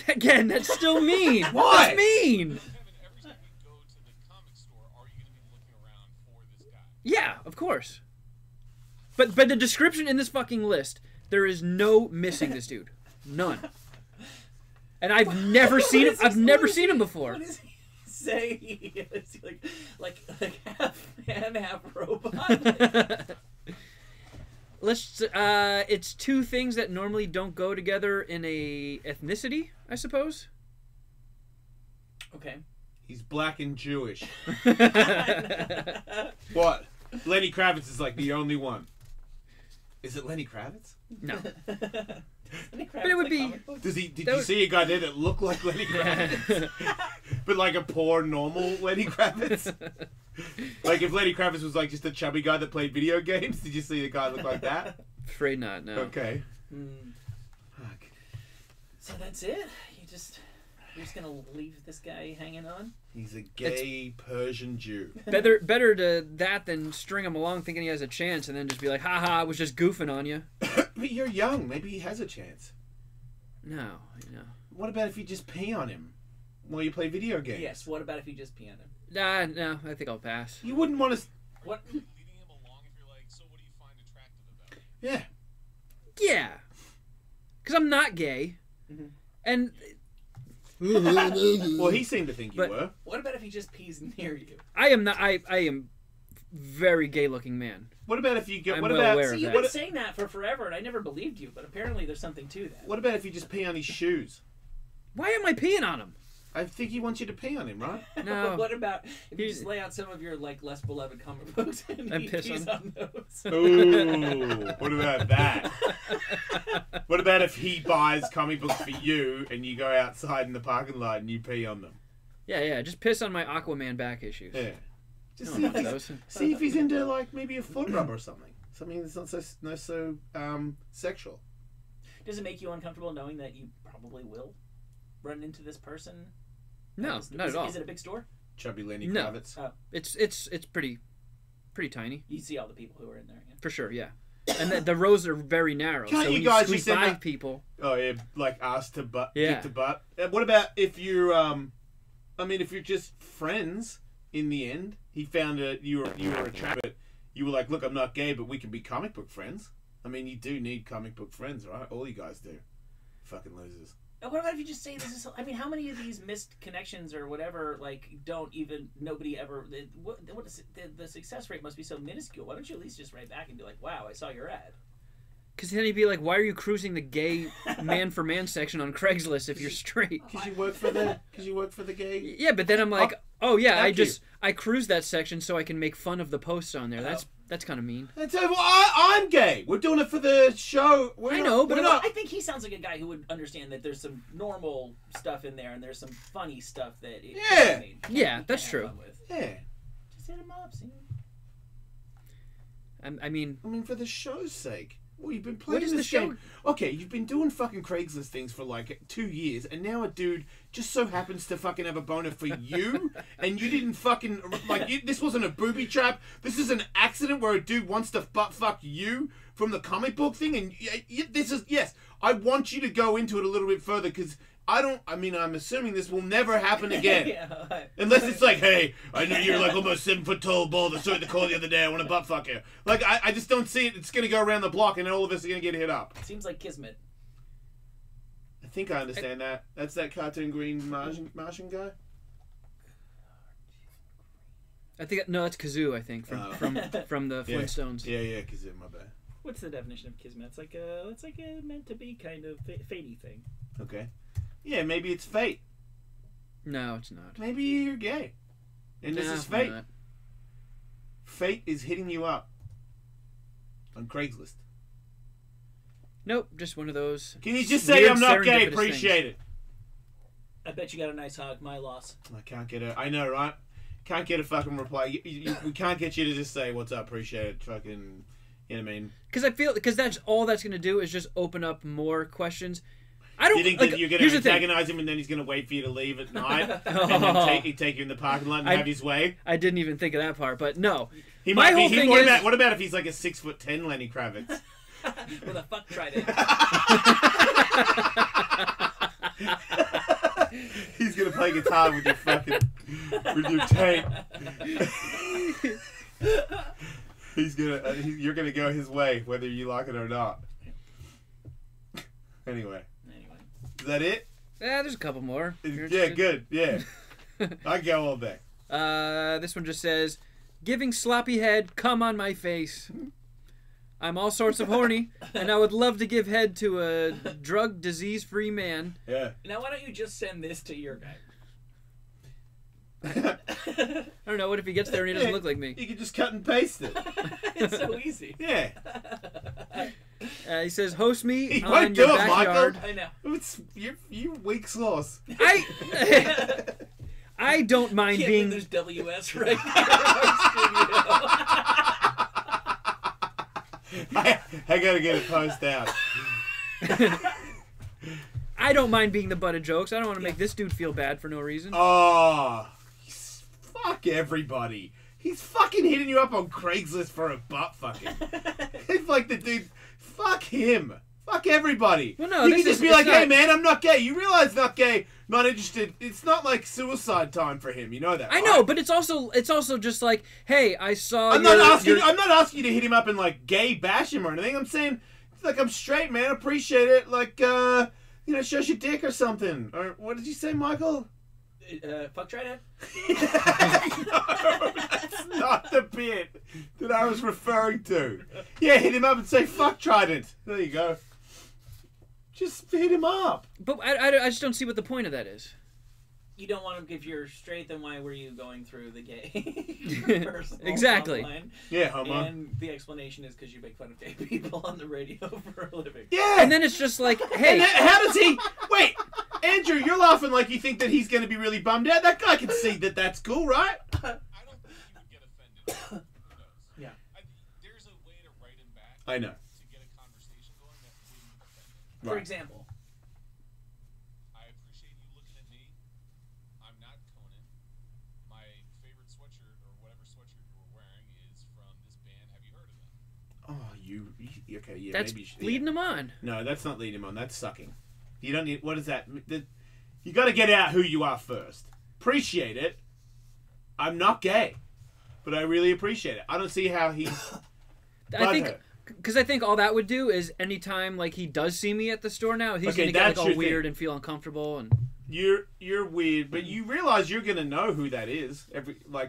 S9: Again, that's still mean.
S2: Why?
S9: That's mean. Yeah, of course. But the description in this fucking list, there is no missing this dude. None. And I've never seen him. I've never seen him before.
S7: What does he say? It's like half man, half robot.
S9: It's two things that normally don't go together in a ethnicity, I suppose.
S7: Okay.
S2: He's black and Jewish. What? Lenny Kravitz is like the only one. Is it Lenny Kravitz?
S9: No.
S7: But
S9: it would be.
S2: Did you see a guy there that looked like Lenny Kravitz? But like a poor, normal Lenny Kravitz? Like if Lenny Kravitz was like just a chubby guy that played video games, did you see the guy look like that?
S9: Afraid not, no.
S2: Okay.
S7: Fuck. So that's it? You're just gonna leave this guy hanging on?
S2: He's a gay Persian Jew.
S9: Better to that than string him along thinking he has a chance and then just be like, haha, I was just goofing on you.
S2: But you're young. Maybe he has a chance.
S9: No.
S2: What about if you just pee on him while you play video games?
S7: Yes, what about if you just pee on him?
S9: No, I think I'll pass.
S2: You wouldn't want to...
S7: What?
S10: Leading him along if you're like, so what do you find attractive about it?
S2: Yeah.
S9: Yeah. Because I'm not gay.
S7: Mm-hmm.
S9: And...
S2: Well, he seemed to think you were.
S7: What about if he just pees near you?
S9: I am not. I am very gay-looking man.
S2: What about if you get?
S9: I'm
S2: what
S9: well
S2: about?
S9: aware
S7: See,
S9: of
S7: you've
S9: that.
S7: been saying that for forever, and I never believed you. But apparently, there's something to that.
S2: What about if you just pee on his shoes?
S9: Why am I peeing on him?
S2: I think he wants you to pee on him, right?
S9: No.
S7: But what about if you just lay out some of your less beloved comic books and he
S9: piss
S7: pees
S9: on
S7: on those?
S2: Ooh, what about that? What about if he buys comic books for you and you go outside in the parking lot and you pee on them?
S9: Yeah. Just piss on my Aquaman back issues.
S2: Yeah. Just
S9: No, not those.
S2: see if he's into like maybe a foot rub or something. Something that's not so sexual.
S7: Does it make you uncomfortable knowing that you probably will run into this person?
S9: No, not at all.
S7: Is it a big store?
S2: Chubby Lenny
S9: No.
S2: Kravitz.
S7: Oh,
S9: It's pretty tiny.
S7: you see all the people who are in there. Yeah.
S9: For sure, yeah. And the rows are very narrow.
S2: Can't
S9: so
S2: you
S9: when
S2: guys
S9: squeeze
S2: just send
S9: by
S2: that-
S9: people.
S2: Oh yeah, like ass to butt,
S9: Yeah.
S2: dick to butt. What about if you're if you're just friends in the end? He found you were attractive, but you were like, look, I'm not gay, but we can be comic book friends. I mean, you do need comic book friends, right? All you guys do. Fucking losers.
S7: And what about if you just say this is? I mean, how many of these missed connections or whatever nobody ever? What is the success rate must be so minuscule? Why don't you at least just write back and be like, wow, I saw your ad.
S9: Because then he'd be like, why are you cruising the gay man-for-man section on Craigslist if you're straight?
S2: Because you work for the gay.
S9: Yeah, but then I'm like, oh yeah,
S2: thank
S9: I cruise that section so I can make fun of the posts on there. That's kind of mean.
S2: And so, well, I'm gay. We're doing it for the show.
S9: I know, but
S7: I think he sounds like a guy who would understand that there's some normal stuff in there and there's some funny stuff that.
S9: Yeah, that's true.
S2: Yeah.
S7: Just hit him up. See.
S9: I mean,
S2: for the show's sake. Well, you've been playing
S9: What is
S2: this
S9: the show?
S2: game. Okay, you've been doing fucking Craigslist things for like 2 years, and now a dude just so happens to fucking have a boner for you, and you didn't fucking this wasn't a booby trap. This is an accident where a dude wants to butt fuck you from the comic book thing, and this is yes. I want you to go into it a little bit further because I'm assuming this will never happen again.
S7: Yeah.
S2: Unless it's like, hey, I know you're like almost 7 foot tall ball that started the call the other day. I want to butt fuck you. Like, I just don't see it. It's going to go around the block and all of us are going to get hit up.
S7: Seems like Kismet.
S2: I think I understand that. That's that cartoon green Martian guy.
S9: I think no, that's kazoo. I think from the
S2: Yeah.
S9: Flintstones.
S2: Yeah, Kazoo, my bad.
S7: What's the definition of kismet? It's like a meant to be kind of fatey thing.
S2: Okay. Yeah, maybe it's fate.
S9: No, it's not.
S2: Maybe you're gay. And this
S9: No,
S2: is fate.
S9: I'm not.
S2: Fate is hitting you up on Craigslist.
S9: Nope, just one of those.
S2: Can you just say
S9: weird
S2: I'm not gay?
S9: serendipitous
S2: Appreciate
S9: things.
S2: it.
S7: I bet you got a nice hug. My loss.
S2: I can't get a. I know, right? Can't get a fucking reply. We can't get you to just say what's up. Appreciate it. Fucking. You know what I mean?
S9: Because that's all that's gonna do is just open up more questions. I don't
S2: You think
S9: like,
S2: that you're going
S9: here's
S2: to
S9: the thing.
S2: antagonize him and then he's going to wait for you to leave at night and then take you in the parking lot and have his way?
S9: I didn't even think of that part, but no.
S2: He
S9: My
S2: might be.
S9: whole thing
S2: What about if he's like a 6'10" Lenny Kravitz?
S7: With a fuck trident.
S2: He's going to play guitar with your tape. You're going to go his way whether you like it or not. Anyway. Is that it?
S9: Yeah, there's a couple more.
S2: Yeah, good. Yeah. I go all day.
S9: This one just says, giving sloppy head, come on my face. I'm all sorts of horny, and I would love to give head to a drug disease-free man.
S2: Yeah.
S7: Now, why don't you just send this to your guy?
S9: I don't know. What if he gets there and he doesn't look like me?
S2: You can just cut and paste it.
S7: It's so easy.
S2: Yeah.
S9: He says, host me
S2: He
S9: on
S2: won't
S9: your
S2: do it,
S9: backyard.
S2: Michael.
S7: I know.
S2: It's you weak sauce.
S9: I don't mind
S7: Can't
S9: being.
S7: believe there's WS right here in our studio.
S2: I gotta get it posted out.
S9: I don't mind being the butt of jokes. I don't want to make this dude feel bad for no reason.
S2: Oh, fuck everybody. He's fucking hitting you up on Craigslist for a butt fucking. It's like the dude. Fuck him. Fuck everybody.
S9: Well, no,
S2: you
S9: this
S2: can just
S9: is-
S2: be
S9: it's
S2: like,
S9: not-
S2: hey man, I'm not gay. You realize not gay, not interested. It's not like suicide time for him. You know that.
S9: I
S2: right?
S9: know, but it's also just like, hey, I saw.
S2: I'm not asking you to hit him up and like gay bash him or anything. I'm saying, it's like I'm straight, man. Appreciate it. Like, show us your dick or something. Or what did you say, Michael?
S7: Fuck trident.
S2: No, that's not the bit that I was referring to. Yeah, hit him up and say fuck Trident. There you go. Just hit him up.
S9: But I just don't see what the point of that is.
S7: You don't want to, if you're straight, then why were you going through the gay personal
S9: Exactly.
S7: line?
S2: Yeah, homo.
S7: And the explanation is because you make fun of gay people on the radio for a living.
S2: Yeah.
S9: And then it's just like, hey,
S2: And then, how does he? Wait, Andrew, you're laughing like you think that he's going to be really bummed out. That guy can see that that's cool, right?
S10: I don't think he would get offended. Who knows?
S7: Yeah.
S10: There's a way to write him back
S2: I know.
S10: to get a conversation going that wouldn't offend him.
S7: For
S2: Right.
S7: example,
S10: I appreciate you looking at me. I'm not Conan. My favorite sweatshirt or whatever sweatshirt you were wearing is from this band. Have you heard of them?
S2: Oh, okay, yeah,
S9: that's
S2: maybe you should,
S9: leading him on.
S2: No, that's not leading him on. That's sucking. You don't need. What is that? You got to get out who you are first. Appreciate it. I'm not gay, but I really appreciate it. I don't see how he's.
S9: I think because I think all that would do is anytime like he does see me at the store now, he's
S2: Okay,
S9: gonna get like
S2: that's
S9: all
S2: your
S9: weird
S2: thing.
S9: and feel uncomfortable and.
S2: You're weird, but you realize you're gonna know who that is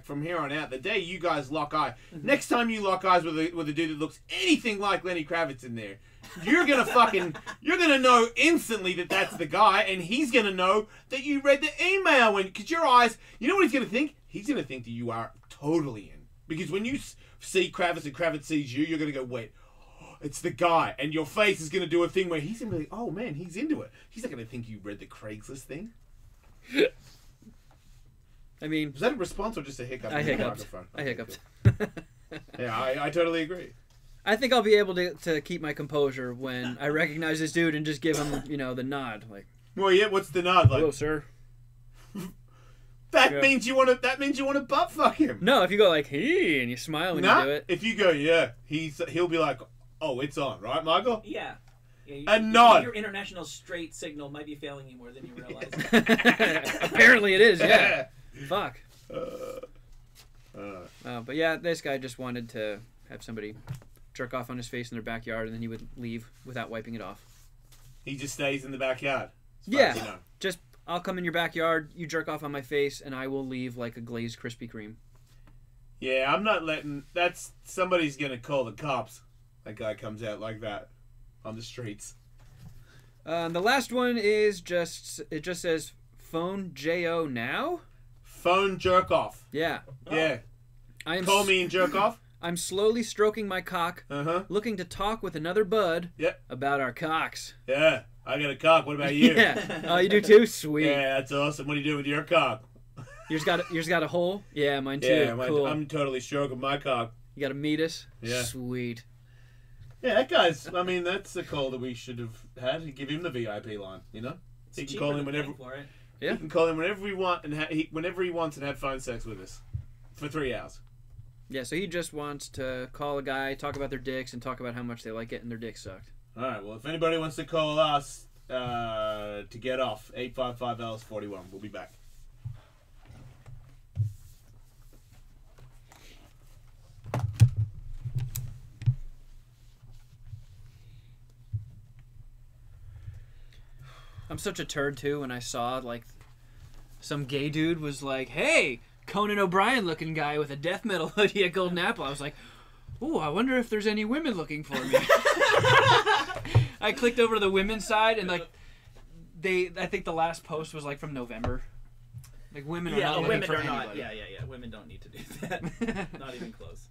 S2: from here on out. The day you guys lock eye, next time you lock eyes with a dude that looks anything like Lenny Kravitz in there, you're gonna know instantly that that's the guy, and he's gonna know that you read the email because your eyes. You know what he's gonna think? He's gonna think that you are totally in because when you see Kravitz and Kravitz sees you, you're gonna go wait. It's the guy, and your face is going to do a thing where he's going to be like, oh man, he's into it. He's not going to think you read the Craigslist thing.
S9: I mean,
S2: Was that a response or just a hiccup?
S9: I
S2: in the
S9: hiccuped.
S2: microphone?
S9: I
S2: Okay,
S9: hiccuped.
S2: cool. Yeah, I totally agree.
S9: I think I'll be able to keep my composure when I recognize this dude and just give him, the nod. Like,
S2: Well, yeah, what's the nod like?
S9: hello, sir.
S2: That
S9: Yeah.
S2: means you want to butt fuck him.
S9: No, if you go like, hey, and you smile when you do it.
S2: If you go, yeah, he'll be like, oh, it's on, right, Michael?
S7: yeah.
S2: A nod.
S7: Your international straight signal might be failing you more than you realize.
S9: Apparently it is, yeah. Fuck.
S2: Uh,
S9: But yeah, this guy just wanted to have somebody jerk off on his face in their backyard, and then he would leave without wiping it off.
S2: he just stays in the backyard. as far
S9: Yeah.
S2: as you know.
S9: Just, I'll come in your backyard, you jerk off on my face, and I will leave like a glazed Krispy Kreme.
S2: Yeah, I'm not letting. That's somebody's gonna call the cops. That guy comes out like that on the streets.
S9: The last one is just says phone Jo now.
S2: Phone jerk off.
S9: Yeah.
S2: Yeah.
S9: Call
S2: me and jerk off.
S9: I'm slowly stroking my cock, looking to talk with another bud about our cocks.
S2: Yeah, I got a cock. What about you?
S9: Yeah. Oh, you do too? Sweet.
S2: Yeah, that's awesome. What are you doing with your cock?
S9: Yours got a hole? Yeah, mine too.
S2: Yeah,
S9: cool.
S2: I'm totally stroking my cock.
S9: You got to meet us?
S2: Yeah.
S9: Sweet.
S2: Yeah, that guy's. I mean, that's a call that we should have had. Give him the VIP line. You know, he can call him whenever.
S9: Yeah.
S2: He can call him whenever we want and whenever he wants and have phone sex with us for 3 hours.
S9: Yeah, so he just wants to call a guy, talk about their dicks, and talk about how much they like getting their dicks sucked.
S2: All right. Well, if anybody wants to call us to get off, 855-Ellis-41. We'll be back.
S9: I'm such a turd too when I saw like some gay dude was like, "Hey, Conan O'Brien looking guy with a death metal hoodie at Golden Apple." I was like, "Ooh, I wonder if there's any women looking for me." I clicked over to the women's side and like I think the last post was like from November. Like women are not looking for anybody.
S7: Yeah. Women don't need to do that. Not even close.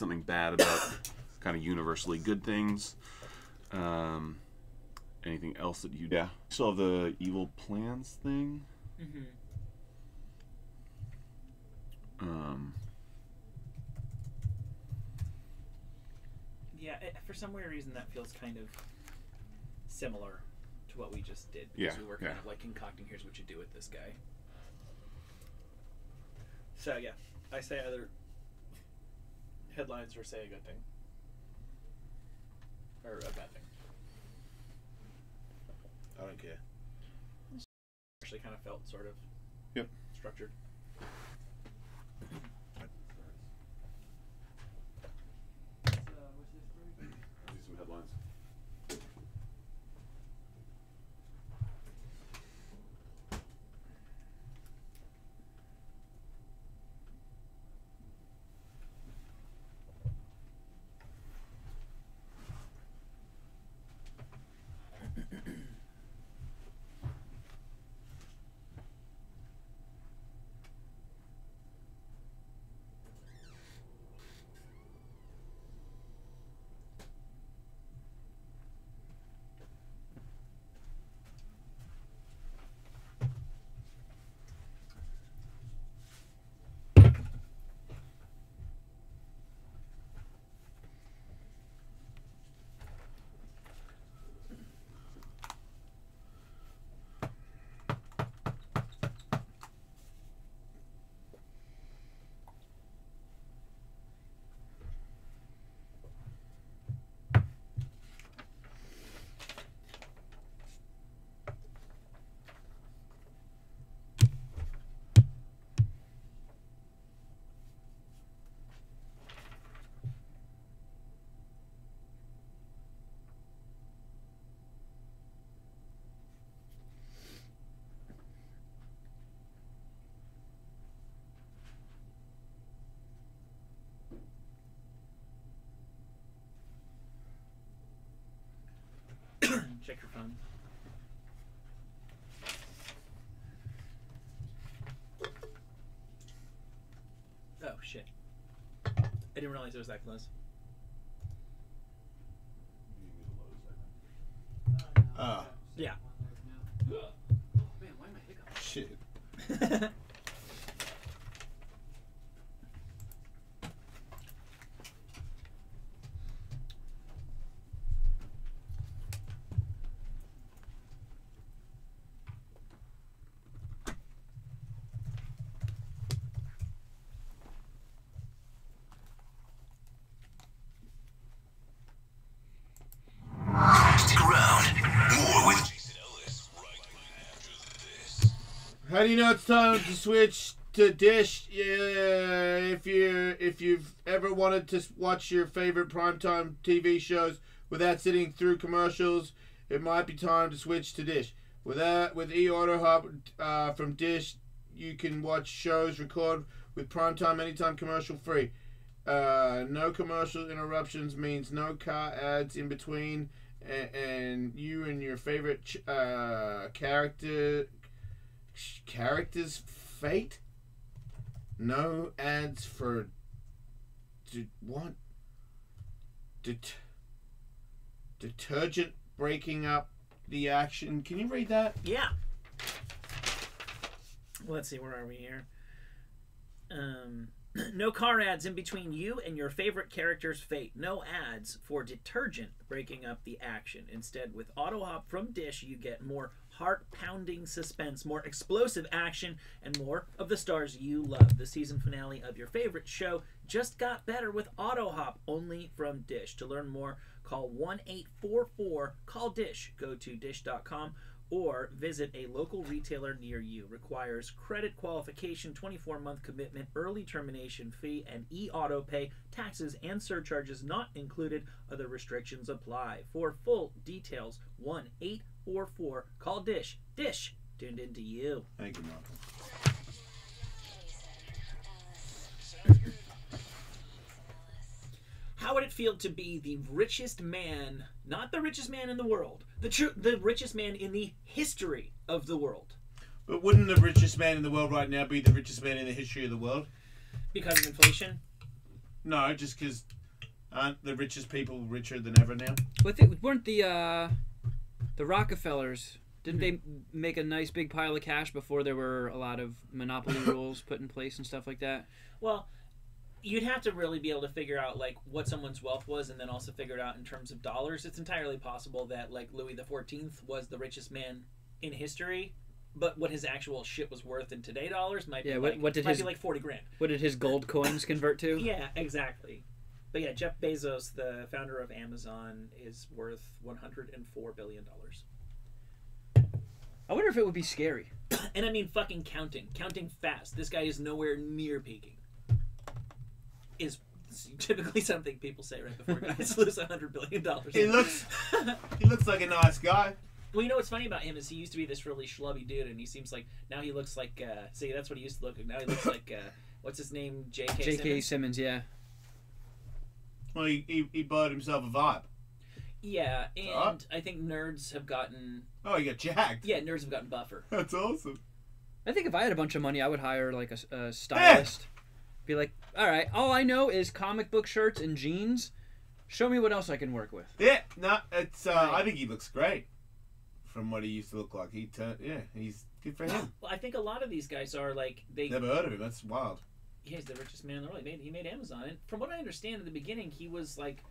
S8: something bad about kind of universally good things. Anything else that you... Yeah. Still have the evil plans thing.
S7: Mm-hmm. Yeah, for some weird reason that feels kind of similar to what we just did. Because we were kind of like concocting, here's what you do with this guy. So yeah, I say either headlines or say a good thing. Or a bad thing.
S2: I don't care.
S7: Actually kind of felt sort of structured.
S4: What's this for?
S8: Do some headlines.
S7: Check your phone. Oh shit. I didn't realize it was that close. Yeah.
S4: Oh man, why am I hiccuping?
S2: Shit.
S10: Stick around. More with Jason Ellis right after this.
S2: How do you know it's time to switch to Dish? Yeah, if you've ever wanted to watch your favorite primetime TV shows without sitting through commercials, it might be time to switch to Dish. With eAuto Hub from Dish, you can watch shows recorded with primetime anytime commercial free. No commercial interruptions means no car ads in between, and you and your favorite character's fate. No ads for what? Detergent breaking up the action. Can you read that?
S7: Yeah. Let's see, where are we here? No car ads in between you and your favorite character's fate. No ads for detergent breaking up the action. Instead, with AutoHop from Dish, you get more heart-pounding suspense, more explosive action, and more of the stars you love. The season finale of your favorite show just got better with AutoHop, only from Dish. To learn more, call 1-844-CALL-DISH. Go to dish.com or visit a local retailer near you. Requires credit qualification, 24-month commitment, early termination fee, and e-auto pay. Taxes and surcharges not included. Other restrictions apply. For full details, 1-844-CALL-DISH. Dish, tuned into you.
S2: Thank you, Malcolm.
S7: How would it feel to be the richest man, not the richest man in the world, the richest man in the history of the world?
S2: But wouldn't the richest man in the world right now be the richest man in the history of the world?
S7: Because of inflation?
S2: No, just because aren't the richest people richer than ever now?
S9: But weren't the Rockefellers? Didn't they make a nice big pile of cash before there were a lot of monopoly rules put in place and stuff like that?
S7: Well, you'd have to really be able to figure out like what someone's wealth was, and then also figure it out in terms of dollars. It's entirely possible that like Louis XIV was the richest man in history, but what his actual shit was worth in today dollars might be like 40 grand.
S9: What did his gold coins convert to?
S7: Yeah, exactly. But yeah, Jeff Bezos, the founder of Amazon, is worth $104 billion.
S9: I wonder if it would be scary.
S7: And I mean fucking counting fast. This guy is nowhere near peaking. Is typically something people say right before guys lose $100 billion.
S2: He looks like a nice guy.
S7: Well, you know what's funny about him is he used to be this really schlubby dude, and he seems like now he looks like see, that's what he used to look like. Now he looks like what's his name? J.K.
S9: Simmons, yeah.
S2: Well, he bought himself a vibe.
S7: Yeah, and I think nerds have gotten...
S2: Oh, he got jacked.
S7: Yeah, nerds have gotten buffer.
S2: That's awesome.
S9: I think if I had a bunch of money, I would hire like a stylist. Be like, all right, all I know is comic book shirts and jeans. Show me what else I can work with.
S2: Yeah, no, it's. I think he looks great. From what he used to look like, he's good for him.
S7: Well, I think a lot of these guys are like they.
S2: Never heard of him. That's wild.
S7: Yeah, he's the richest man in the world. He made Amazon, and from what I understand, in the beginning, he was like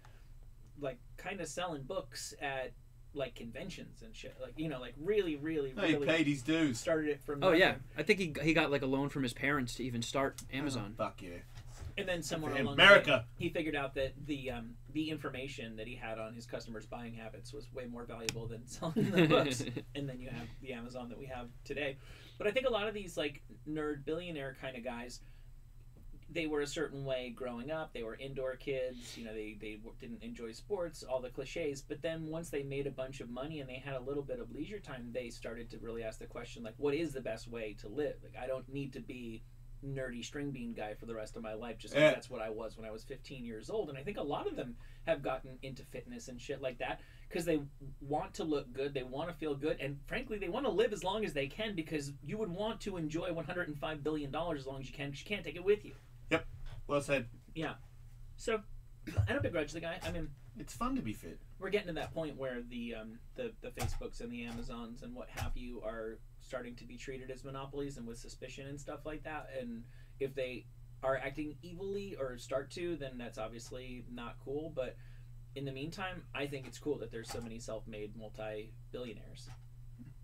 S7: kind of selling books at like conventions and shit. Like like really.
S2: He paid his dues.
S7: Started it from.
S9: Oh yeah, I think he got like a loan from his parents to even start Amazon.
S2: Oh, fuck yeah.
S7: And then somewhere along
S2: America,
S7: the way, he figured out that the information that he had on his customers' buying habits was way more valuable than selling the books. And then you have the Amazon that we have today. But I think a lot of these like nerd billionaire kind of guys, they were a certain way growing up. They were indoor kids. They didn't enjoy sports, all the cliches. But then once they made a bunch of money and they had a little bit of leisure time, they started to really ask the question, like, what is the best way to live? Like, I don't need to be nerdy string bean guy for the rest of my life just because that's what I was when I was 15 years old. And I think a lot of them have gotten into fitness and shit like that because they want to look good, they want to feel good, and frankly they want to live as long as they can, because you would want to enjoy $105 billion as long as you can, because you can't take it with you.
S2: Yep, well said.
S7: Yeah, so I don't begrudge the guy. I mean,
S2: it's fun to be fit.
S7: We're getting to that point where the Facebooks and the Amazons and what have you are starting to be treated as monopolies and with suspicion and stuff like that. And if they are acting evilly or start to, then that's obviously not cool. But in the meantime, I think it's cool that there's so many self-made multi-billionaires.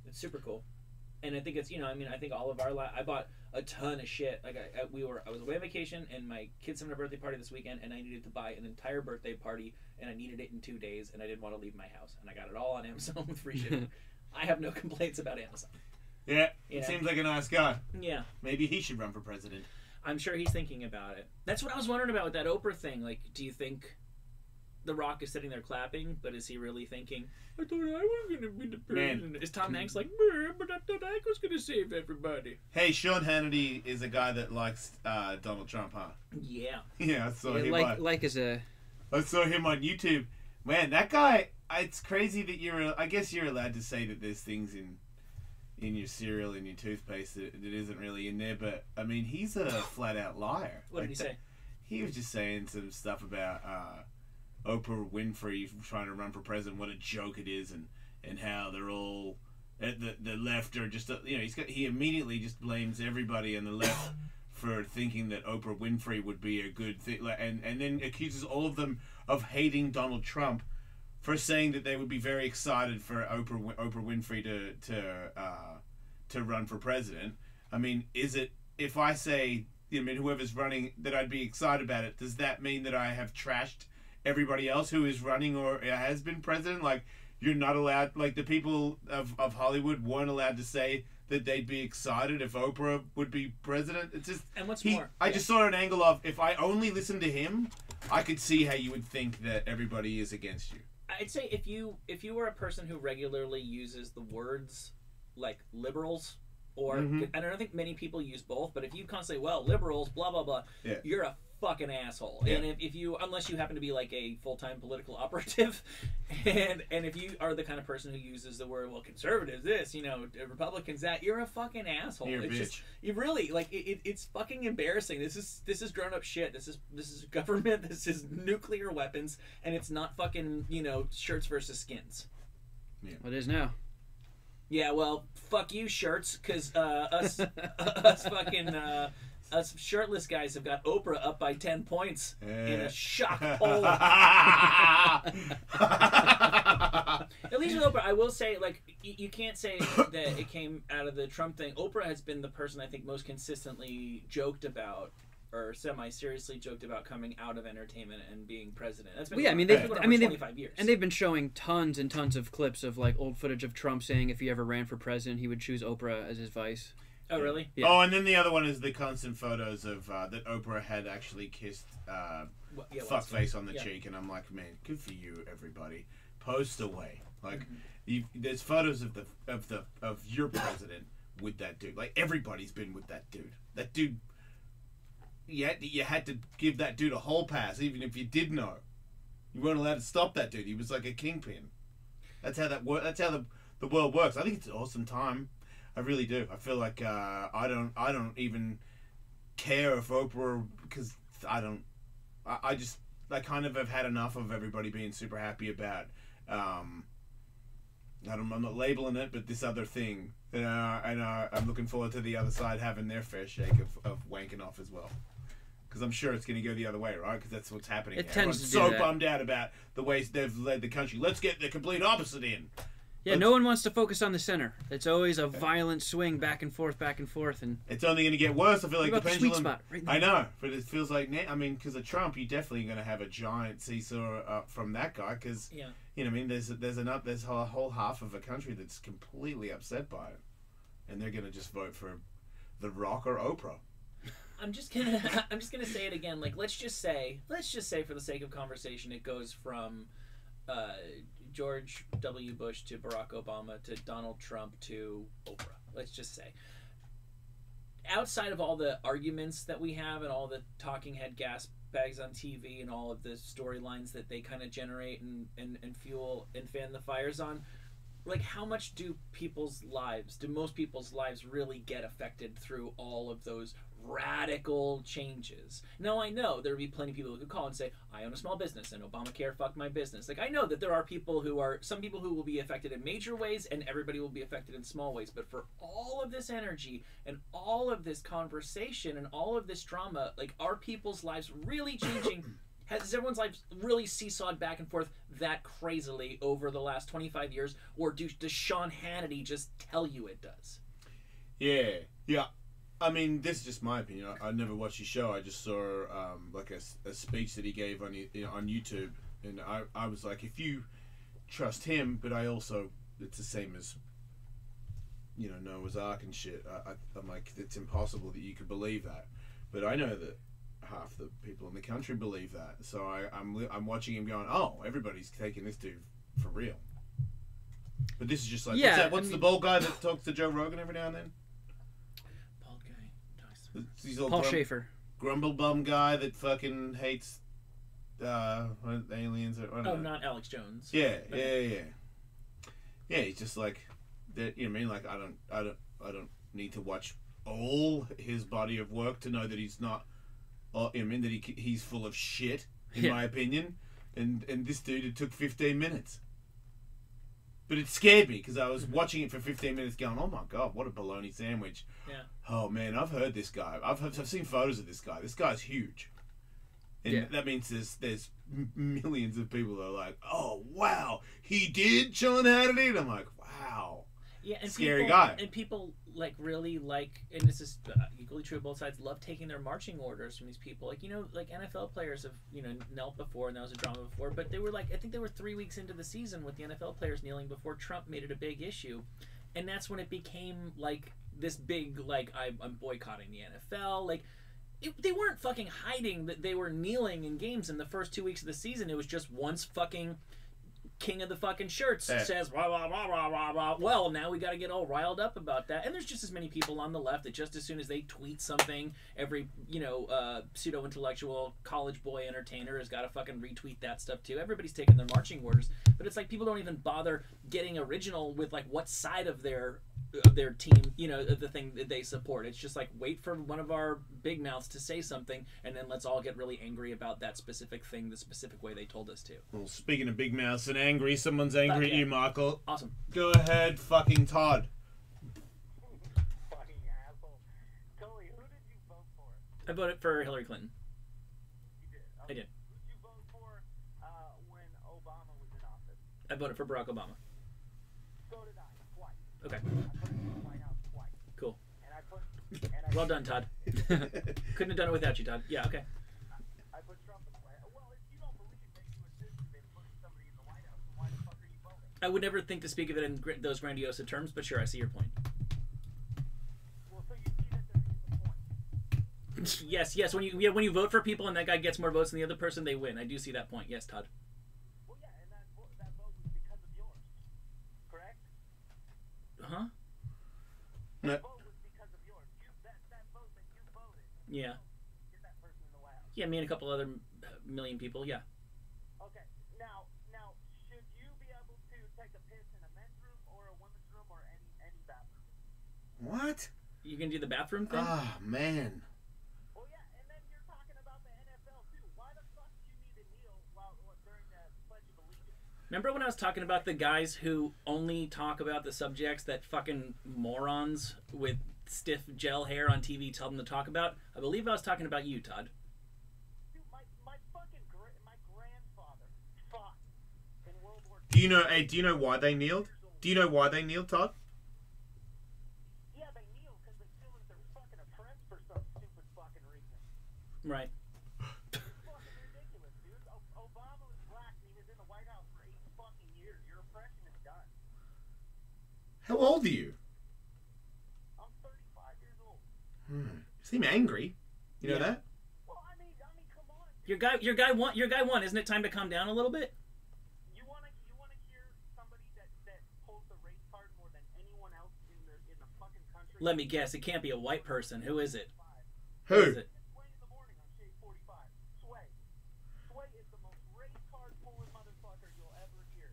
S7: It's super cool. And I think it's, I think all of our I bought a ton of shit. Like I was away on vacation, and my kid's having a birthday party this weekend, and I needed to buy an entire birthday party, and I needed it in 2 days, and I didn't want to leave my house, and I got it all on Amazon with free shipping. I have no complaints about Amazon.
S2: Yeah, seems like a nice guy.
S7: Yeah.
S2: Maybe he should run for president.
S7: I'm sure he's thinking about it. That's what I was wondering about with that Oprah thing. Like, do you think The Rock is sitting there clapping, but is he really thinking, I thought I was going to be the president? Is Tom Hanks like, but I thought I was going to save everybody?
S2: Hey, Sean Hannity is a guy that likes Donald Trump, huh?
S7: Yeah.
S2: Yeah, I saw him.
S9: I
S2: saw him on YouTube. Man, that guy, it's crazy that I guess you're allowed to say that there's things in your cereal and your toothpaste that isn't really in there, but I mean, he's a flat out liar.
S7: What did he say?
S2: He was just saying some stuff about Oprah Winfrey trying to run for president, what a joke it is, and how they're all the left are just he immediately just blames everybody on the left for thinking that Oprah Winfrey would be a good thing, and then accuses all of them of hating Donald Trump for saying that they would be very excited for Oprah Winfrey to run for president. I mean, is it, if I say, whoever's running, that I'd be excited about it, does that mean that I have trashed everybody else who is running or has been president? Like, you're not allowed, like the people of Hollywood weren't allowed to say that they'd be excited if Oprah would be president. It's just,
S7: and what's more,
S2: I just saw an angle of, if I only listened to him, I could see how you would think that everybody is against you.
S7: I'd say if you were a person who regularly uses the words like liberals, or and I don't think many people use both, but if you constantly, well, liberals, blah blah blah, you're a fucking asshole.
S2: Yeah.
S7: And if you, unless you happen to be like a full-time political operative, and if you are the kind of person who uses the word, well, conservatives this, you know, Republicans that, you're a fucking asshole.
S2: You're a
S7: It's
S2: bitch.
S7: just, you really like it's fucking embarrassing. This is grown-up shit. This is government. This is nuclear weapons, and it's not fucking, you know, shirts versus skins.
S9: It is now.
S7: Yeah, well, fuck you, shirts, because us fucking us shirtless guys have got Oprah up by 10 points in a shock poll. At least with Oprah, I will say, like, you can't say that it came out of the Trump thing. Oprah has been the person I think most consistently joked about, or semi-seriously joked about, coming out of entertainment and being president. That's been
S9: Well, yeah, I mean,
S7: going
S9: they've,
S7: on
S9: I mean,
S7: for
S9: they've,
S7: 25 years.
S9: and they've been showing tons and tons of clips of like old footage of Trump saying if he ever ran for president, he would choose Oprah as his vice.
S7: Oh, really?
S9: Yeah.
S2: Oh, and then the other one is the constant photos of that Oprah had actually kissed fuckface on the cheek, and I'm like, man, good for you, everybody. Post away. Like, there's photos of your president with that dude. Like, everybody's been with that dude. That dude. You had to give that dude a whole pass, even if you did know. You weren't allowed to stop that dude. He was like a kingpin. That's how That's how the world works. I think it's an awesome time. I really do. I feel like I don't even care if Oprah, because I kind of have had enough of everybody being super happy about. I'm not labeling it, but this other thing, and I'm looking forward to the other side having their fair shake of wanking off as well. Because I'm sure it's going to go the other way, right? Because that's what's happening.
S9: It
S2: Everyone's
S9: tends to do
S2: so
S9: that.
S2: bummed out about the ways they've led the country. Let's get the complete opposite in.
S9: Yeah, no one wants to focus on the center. It's always a violent swing back and forth, and
S2: It's only going to get worse. I feel like
S9: What
S2: the
S9: about the sweet
S2: pendulum.
S9: spot? Right in the
S2: I know, but it feels like because of Trump, you're definitely going to have a giant seesaw up from that guy. Because
S7: Yeah.
S2: you know, what I mean, there's a whole half of a country that's completely upset by it, and they're going to just vote for The Rock or Oprah.
S7: I'm just gonna say it again. Like, let's just say for the sake of conversation, it goes from George W. Bush to Barack Obama to Donald Trump to Oprah. Let's just say, outside of all the arguments that we have and all the talking head gas bags on TV and all of the storylines that they kind of generate and fuel and fan the fires on, like, how much do most people's lives really get affected through all of those radical changes? Now, I know there would be plenty of people who could call and say, I own a small business and Obamacare fucked my business. Like, I know that there are some people who will be affected in major ways and everybody will be affected in small ways. But for all of this energy and all of this conversation and all of this drama, like, are people's lives really changing? Has everyone's life really seesawed back and forth that crazily over the last 25 years? Or does Sean Hannity just tell you it does?
S2: Yeah. I mean, this is just my opinion. I never watched his show. I just saw like a speech that he gave on YouTube, and I was like, if you trust him, but I also, it's the same as, you know, Noah's Ark and shit. I'm like, it's impossible that you could believe that, but I know that half the people in the country believe that. So I'm watching him going, oh, everybody's taking this dude for real. But this is just like, what's the bald guy that talks to Joe Rogan every now and then?
S7: Bald guy.
S2: These old
S9: Paul Schaefer.
S2: grumble bum guy that fucking hates aliens.
S7: Not Alex Jones.
S2: Yeah. He's just like that. You know what I mean? Like, I don't need to watch all his body of work to know that he's not. I mean, that he's full of shit, in my opinion. And this dude, it took 15 minutes. But it scared me because I was watching it for 15 minutes going, oh my God, what a bologna sandwich.
S7: Yeah.
S2: Oh man, I've heard this guy. I've seen photos of this guy. This guy's huge. And that means there's millions of people that are like, oh wow, he did Sean Hannity? And I'm like, wow.
S7: Yeah, and
S2: scary
S7: people,
S2: guy.
S7: And people like really like, and this is equally true of both sides, love taking their marching orders from these people. Like, you know, like NFL players have, you know, knelt before, and that was a drama before, but they were like, I think they were 3 weeks into the season with the NFL players kneeling before Trump made it a big issue. And that's when it became like this big, like, I'm boycotting the NFL. Like, they weren't fucking hiding that they were kneeling in games in the first 2 weeks of the season. It was just once fucking king of the fucking shirts
S2: Yeah.
S7: says rah, rah, rah, rah, rah, rah. Well, now we got to get all riled up about that. And there's just as many people on the left that just as soon as they tweet something, every pseudo intellectual college boy entertainer has got to fucking retweet that stuff too. Everybody's taking their marching orders, but it's like people don't even bother getting original with like what side of their team, the thing that they support. It's just like, wait for one of our big mouths to say something, and then let's all get really angry about that specific thing, the specific way they told us to.
S2: Well, speaking of big mouths and angry, someone's angry
S7: Fuck
S2: at you,
S7: yeah.
S2: Michael.
S7: Awesome.
S2: Go ahead, fucking Todd.
S10: Fucking asshole. Tully, who did you vote for?
S7: I voted for Hillary Clinton.
S10: You did.
S7: I did.
S10: Who did you vote for when Obama was in office?
S7: I voted for Barack Obama.
S10: So did I, twice.
S7: Okay.
S10: I put him in the White House twice.
S7: Cool.
S10: And I put. And I
S7: Well done, Todd. Couldn't have done it without you, Todd. Yeah, okay.
S10: I put Trump in the White House. Well, if you don't believe that you assisted in putting somebody in the White House, then why the fuck are you voting?
S7: I would never think to speak of it in those grandiose terms, but sure, I see your point.
S10: Well, so you see that there is a point.
S7: Yes. When you vote for people and that guy gets more votes than the other person, they win. I do see that point. Yes, Todd.
S10: Well, yeah, and that vote was because of yours. Correct?
S7: Huh?
S2: No.
S10: That vote was because of yours. That vote that you voted.
S7: Yeah.
S10: Get that person in the White House.
S7: Yeah, me and a couple other million people. Yeah.
S10: Okay. Now, should you be able to take a piss in a men's room or a women's room or any bathroom?
S2: What?
S7: You can do the bathroom thing.
S2: Ah, man.
S10: Well, yeah, and then you're talking about the NFL too. Why the fuck do you need to kneel during the Pledge of Allegiance?
S7: Remember when I was talking about the guys who only talk about the subjects that fucking morons with stiff gel hair on TV tell them to talk about? I believe I was talking about you, Todd.
S10: Dude, my fucking my grandfather fought in World War II.
S2: Do you know why they kneeled? Do you know why they kneeled, Todd?
S10: Yeah, they kneel because they feel like they're fucking oppressed for some stupid fucking reason.
S7: Right.
S10: It's fucking ridiculous, dude. Obama was black and he was in the White House for 8 fucking years. Your oppression is done.
S2: How old are you?
S10: I'm 35 years old.
S2: You seem angry. You know
S7: Yeah.
S2: that?
S10: Well, I mean, come on.
S7: Your guy won. Isn't it time to calm down a little bit?
S10: You wanna hear somebody that pulls the race card more than anyone else in the fucking country?
S7: Let me guess. It can't be a white person. Who is it?
S2: Who?
S7: Is it?
S10: Sway in the morning on Shade 45. Sway. Sway is the most race card pulling motherfucker you'll ever hear.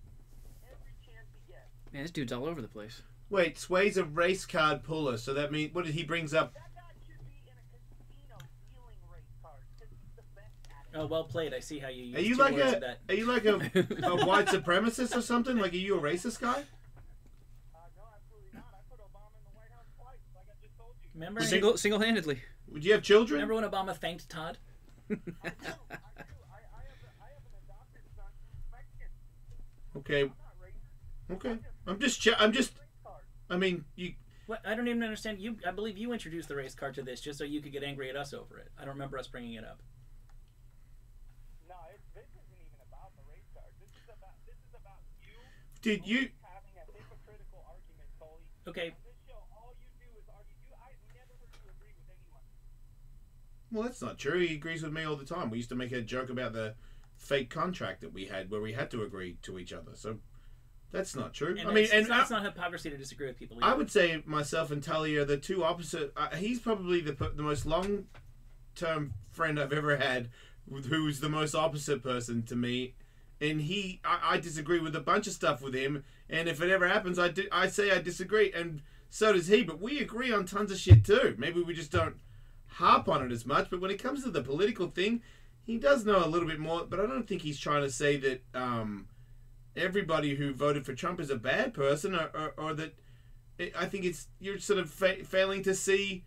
S10: Every chance he gets.
S9: Man, this dude's all over the place.
S2: Wait, Sway's a race card puller, so that means what did he brings up?
S10: That guy should be in a casino dealing race cards because he's the best at it.
S7: Oh, well played. I see how you use
S2: Are you
S7: two
S2: like
S7: words
S2: a
S7: of that.
S2: a white supremacist or something? Like, are you a racist guy?
S10: No, absolutely not. I put Obama in the White House twice, like I just told you.
S7: Remember?
S9: Single-handedly.
S2: Would you have children?
S7: Remember when Obama thanked Todd?
S10: I do. I have an adopted son who's Mexican.
S2: Okay.
S10: I'm not racist.
S2: Okay. I'm just. I mean, you.
S7: What? I don't even understand. I believe you introduced the race card to this just so you could get angry at us over it. I don't remember us bringing it up.
S10: No, this isn't even about the race card. This is about you.
S2: Did you?
S10: Having a hypocritical argument, Tully.
S7: Okay.
S10: On this show, all you do is argue. I never heard you agree with anyone.
S2: Well, that's not true. He agrees with me all the time. We used to make a joke about the fake contract that we had, where we had to agree to each other. So that's not true.
S7: And
S2: I mean,
S7: it's not hypocrisy to disagree with people.
S2: I
S7: either.
S2: would say myself and Tully are the two opposite. He's probably the most long-term friend I've ever had, who's the most opposite person to me. And I disagree with a bunch of stuff with him. And if it ever happens, I say I disagree, and so does he. But we agree on tons of shit too. Maybe we just don't harp on it as much. But when it comes to the political thing, he does know a little bit more. But I don't think he's trying to say that everybody who voted for Trump is a bad person, or that. I think you're sort of failing to see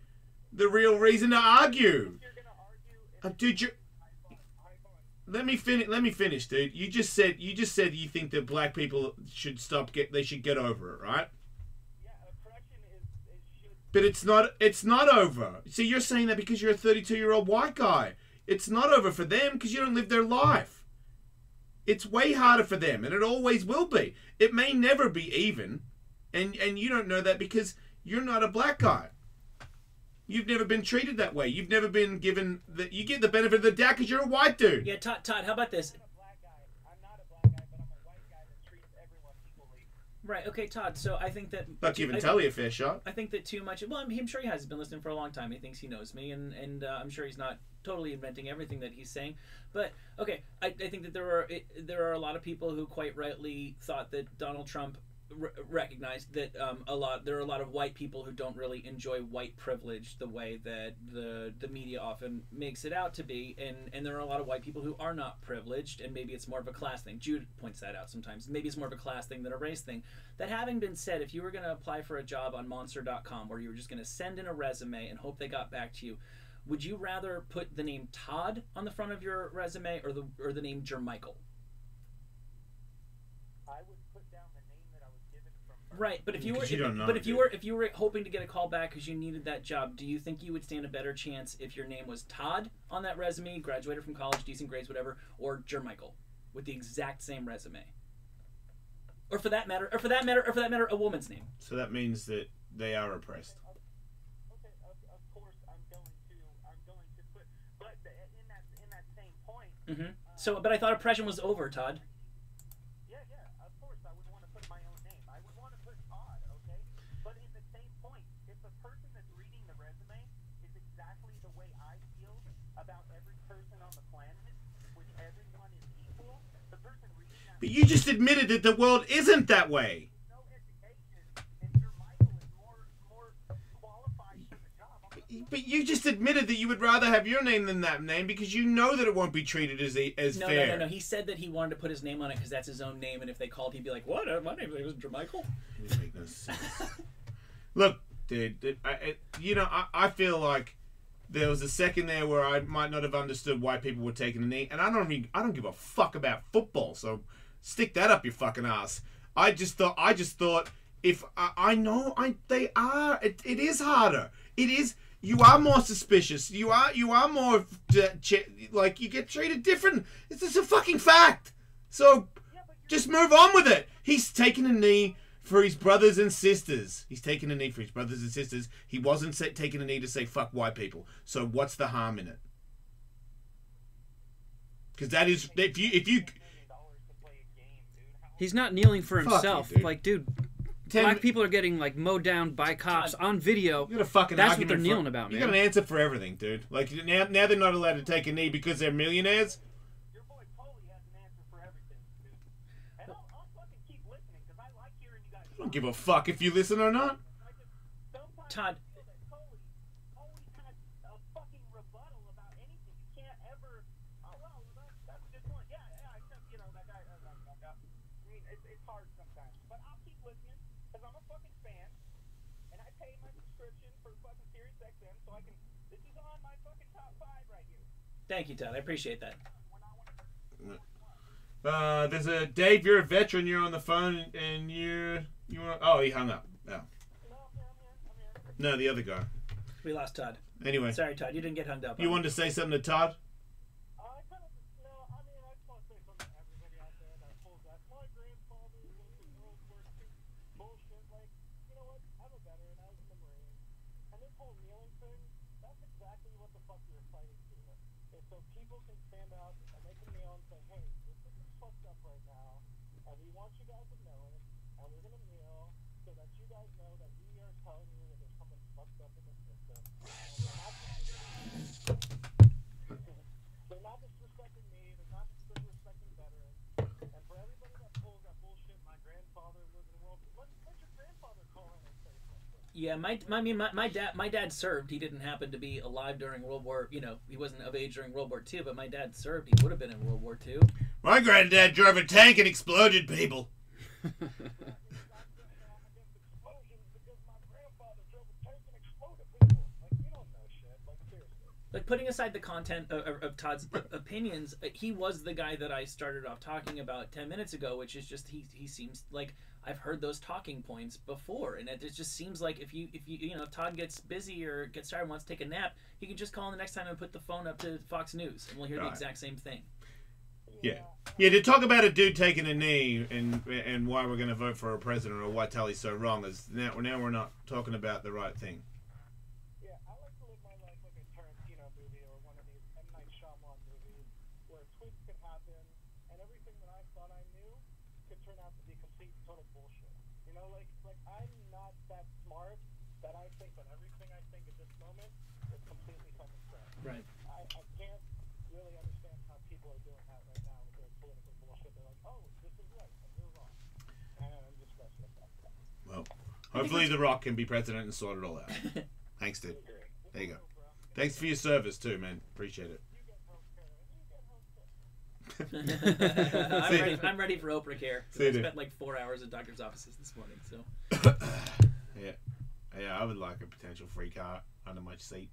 S2: the real reason to argue.
S10: You're gonna argue.
S2: Dude, you. Let me finish, dude. You just said you think that black people should they should get over it, right?
S10: Yeah, oppression should.
S2: But it's not over. See, you're saying that because you're a 32-year-old white guy. It's not over for them because you don't live their life. It's way harder for them, and it always will be. It may never be even, and you don't know that because you're not a black guy. You've never been treated that way. You've never been given that. You get the benefit of the doubt because you're a white dude.
S7: Yeah, Todd. How about this?
S10: I'm not a black guy, but I'm a white guy that
S7: Right. Okay, Todd. So I think that.
S2: Not giving Tully a fair shot.
S7: I think that too much. Well, I'm sure he has been listening for a long time. He thinks he knows me, and I'm sure he's not totally inventing everything that he's saying. But okay, I think that there are a lot of people who quite rightly thought that Donald Trump recognized that there are a lot of white people who don't really enjoy white privilege the way that the media often makes it out to be, and there are a lot of white people who are not privileged, and maybe it's more of a class thing. Jude points that out sometimes. Maybe it's more of a class thing than a race thing. That having been said, if you were going to apply for a job on Monster.com where you were just going to send in a resume and hope they got back to you, would you rather put the name Todd on the front of your resume or the name Jermichael?
S10: I would put down the name that I was given from.
S7: Right, but if you were hoping to get a call back because you needed that job, do you think you would stand a better chance if your name was Todd on that resume, graduated from college, decent grades, whatever, or Jermichael with the exact same resume? Or for that matter, a woman's name.
S2: So that means that they are oppressed.
S10: Okay, of course I'm going to put, but in that same point.
S7: Mm-hmm. So, but I thought oppression was over, Todd.
S10: Yeah, of course I would want to put my own name. I would want to put Todd, okay? But in the same point, if the person that's reading the resume is exactly the way I feel about every person on the planet, which everyone is equal, the person reading that.
S2: But you just admitted that the world isn't that way.
S10: No education, and Jermichael is more qualified for the job.
S2: But you just admitted that you would rather have your name than that name because you know that it won't be treated as fair.
S7: No. He said that he wanted to put his name on it because that's his own name, and if they called, he'd be like, "What? My name is Jermichael."
S2: It doesn't make no sense. Look, dude, I feel like there was a second there where I might not have understood why people were taking a knee, and I don't give a fuck about football, so stick that up your fucking ass. I just thought if they are, it is harder. It is. You are more suspicious. You are more like you get treated different. It's just a fucking fact. So just move on with it. He's taking a knee for his brothers and sisters. He's taking a knee for his brothers and sisters. He wasn't taking a knee to say fuck white people. So what's the harm in it? Because that is if you.
S9: He's not kneeling for himself.
S2: You, dude.
S9: Like, dude. Black people are getting like mowed down by cops on video.
S2: You got a fucking
S9: That's what they're kneeling about, man.
S2: You got an answer for everything, dude. Like now they're not allowed to take a knee because they're millionaires.
S10: Your boy Polly has an answer for everything, dude. And I'll fucking keep listening because I like hearing you guys.
S2: I don't give a fuck if you listen or not.
S7: Todd.
S10: Polly always has a fucking rebuttal about anything. You can't ever. Oh well, that's a good point. Yeah, except that guy. I mean, it's hard sometimes, but I'll keep listening. Because I'm a fucking fan, and I pay my subscription for fucking Sirius XM, so I can. This is on my fucking top 5 right here.
S7: Thank you, Todd. I appreciate that.
S2: There's a Dave. You're a veteran. You're on the phone, and you want. Oh, he hung up. No.
S10: No, I'm here.
S2: No, the other guy.
S7: We lost Todd.
S2: Anyway.
S7: Sorry, Todd. You didn't get hung up.
S2: You wanted to say something to Todd?
S10: I just want to say something to everybody out there that pulls that. My grandfather went to World War II bullshit. Like, you know what? I'm a veteran. I was in the Marines. And this whole kneeling thing, that's exactly what the fuck we were fighting for. Is so people can stand out and they can kneel and say, hey, this is fucked up right now. And we want you guys to know it. And we're going to kneel so that you guys know that we are telling you that there's something fucked up in the system. They're not disrespecting me. They're not disrespecting veterans. And for everybody that pulls that bullshit, my grandfather was in World War. What's your grandfather call in and say something?
S7: Yeah, my dad served. He didn't happen to be alive during World War. He wasn't of age during World War II. But my dad served. He would have been in World War II.
S2: My granddad drove a tank and exploded people.
S7: Like, putting aside the content of Todd's opinions, he was the guy that I started off talking about 10 minutes ago, which is just he seems like I've heard those talking points before, and it just seems like if Todd gets busy or gets tired and wants to take a nap, he can just call in the next time and put the phone up to Fox News, and we'll hear the exact same thing.
S2: Yeah, to talk about a dude taking a knee and why we're going to vote for a president or why Tully's so wrong is now we're not talking about the right thing.
S10: Yeah, I like to live my life like a Tarantino movie or one of these M. Night Shyamalan movies where twists could happen and everything that I thought I knew could turn out to be complete total bullshit. that I think that everything I think at this moment is completely fucking crap.
S7: Right.
S10: I can't really understand how people are doing that right now with their political bullshit. They're like, oh, this is right and you're wrong. And I'm just messing with that.
S2: Well, hopefully The Rock can be president and sort it all out. Thanks, dude. There you go. Thanks for your service too, man. Appreciate it.
S7: I'm ready for Oprah care.
S2: See
S7: I
S2: you,
S7: spent like 4 hours at doctor's offices this morning, so.
S2: Yeah, I would like a potential free car under my seat.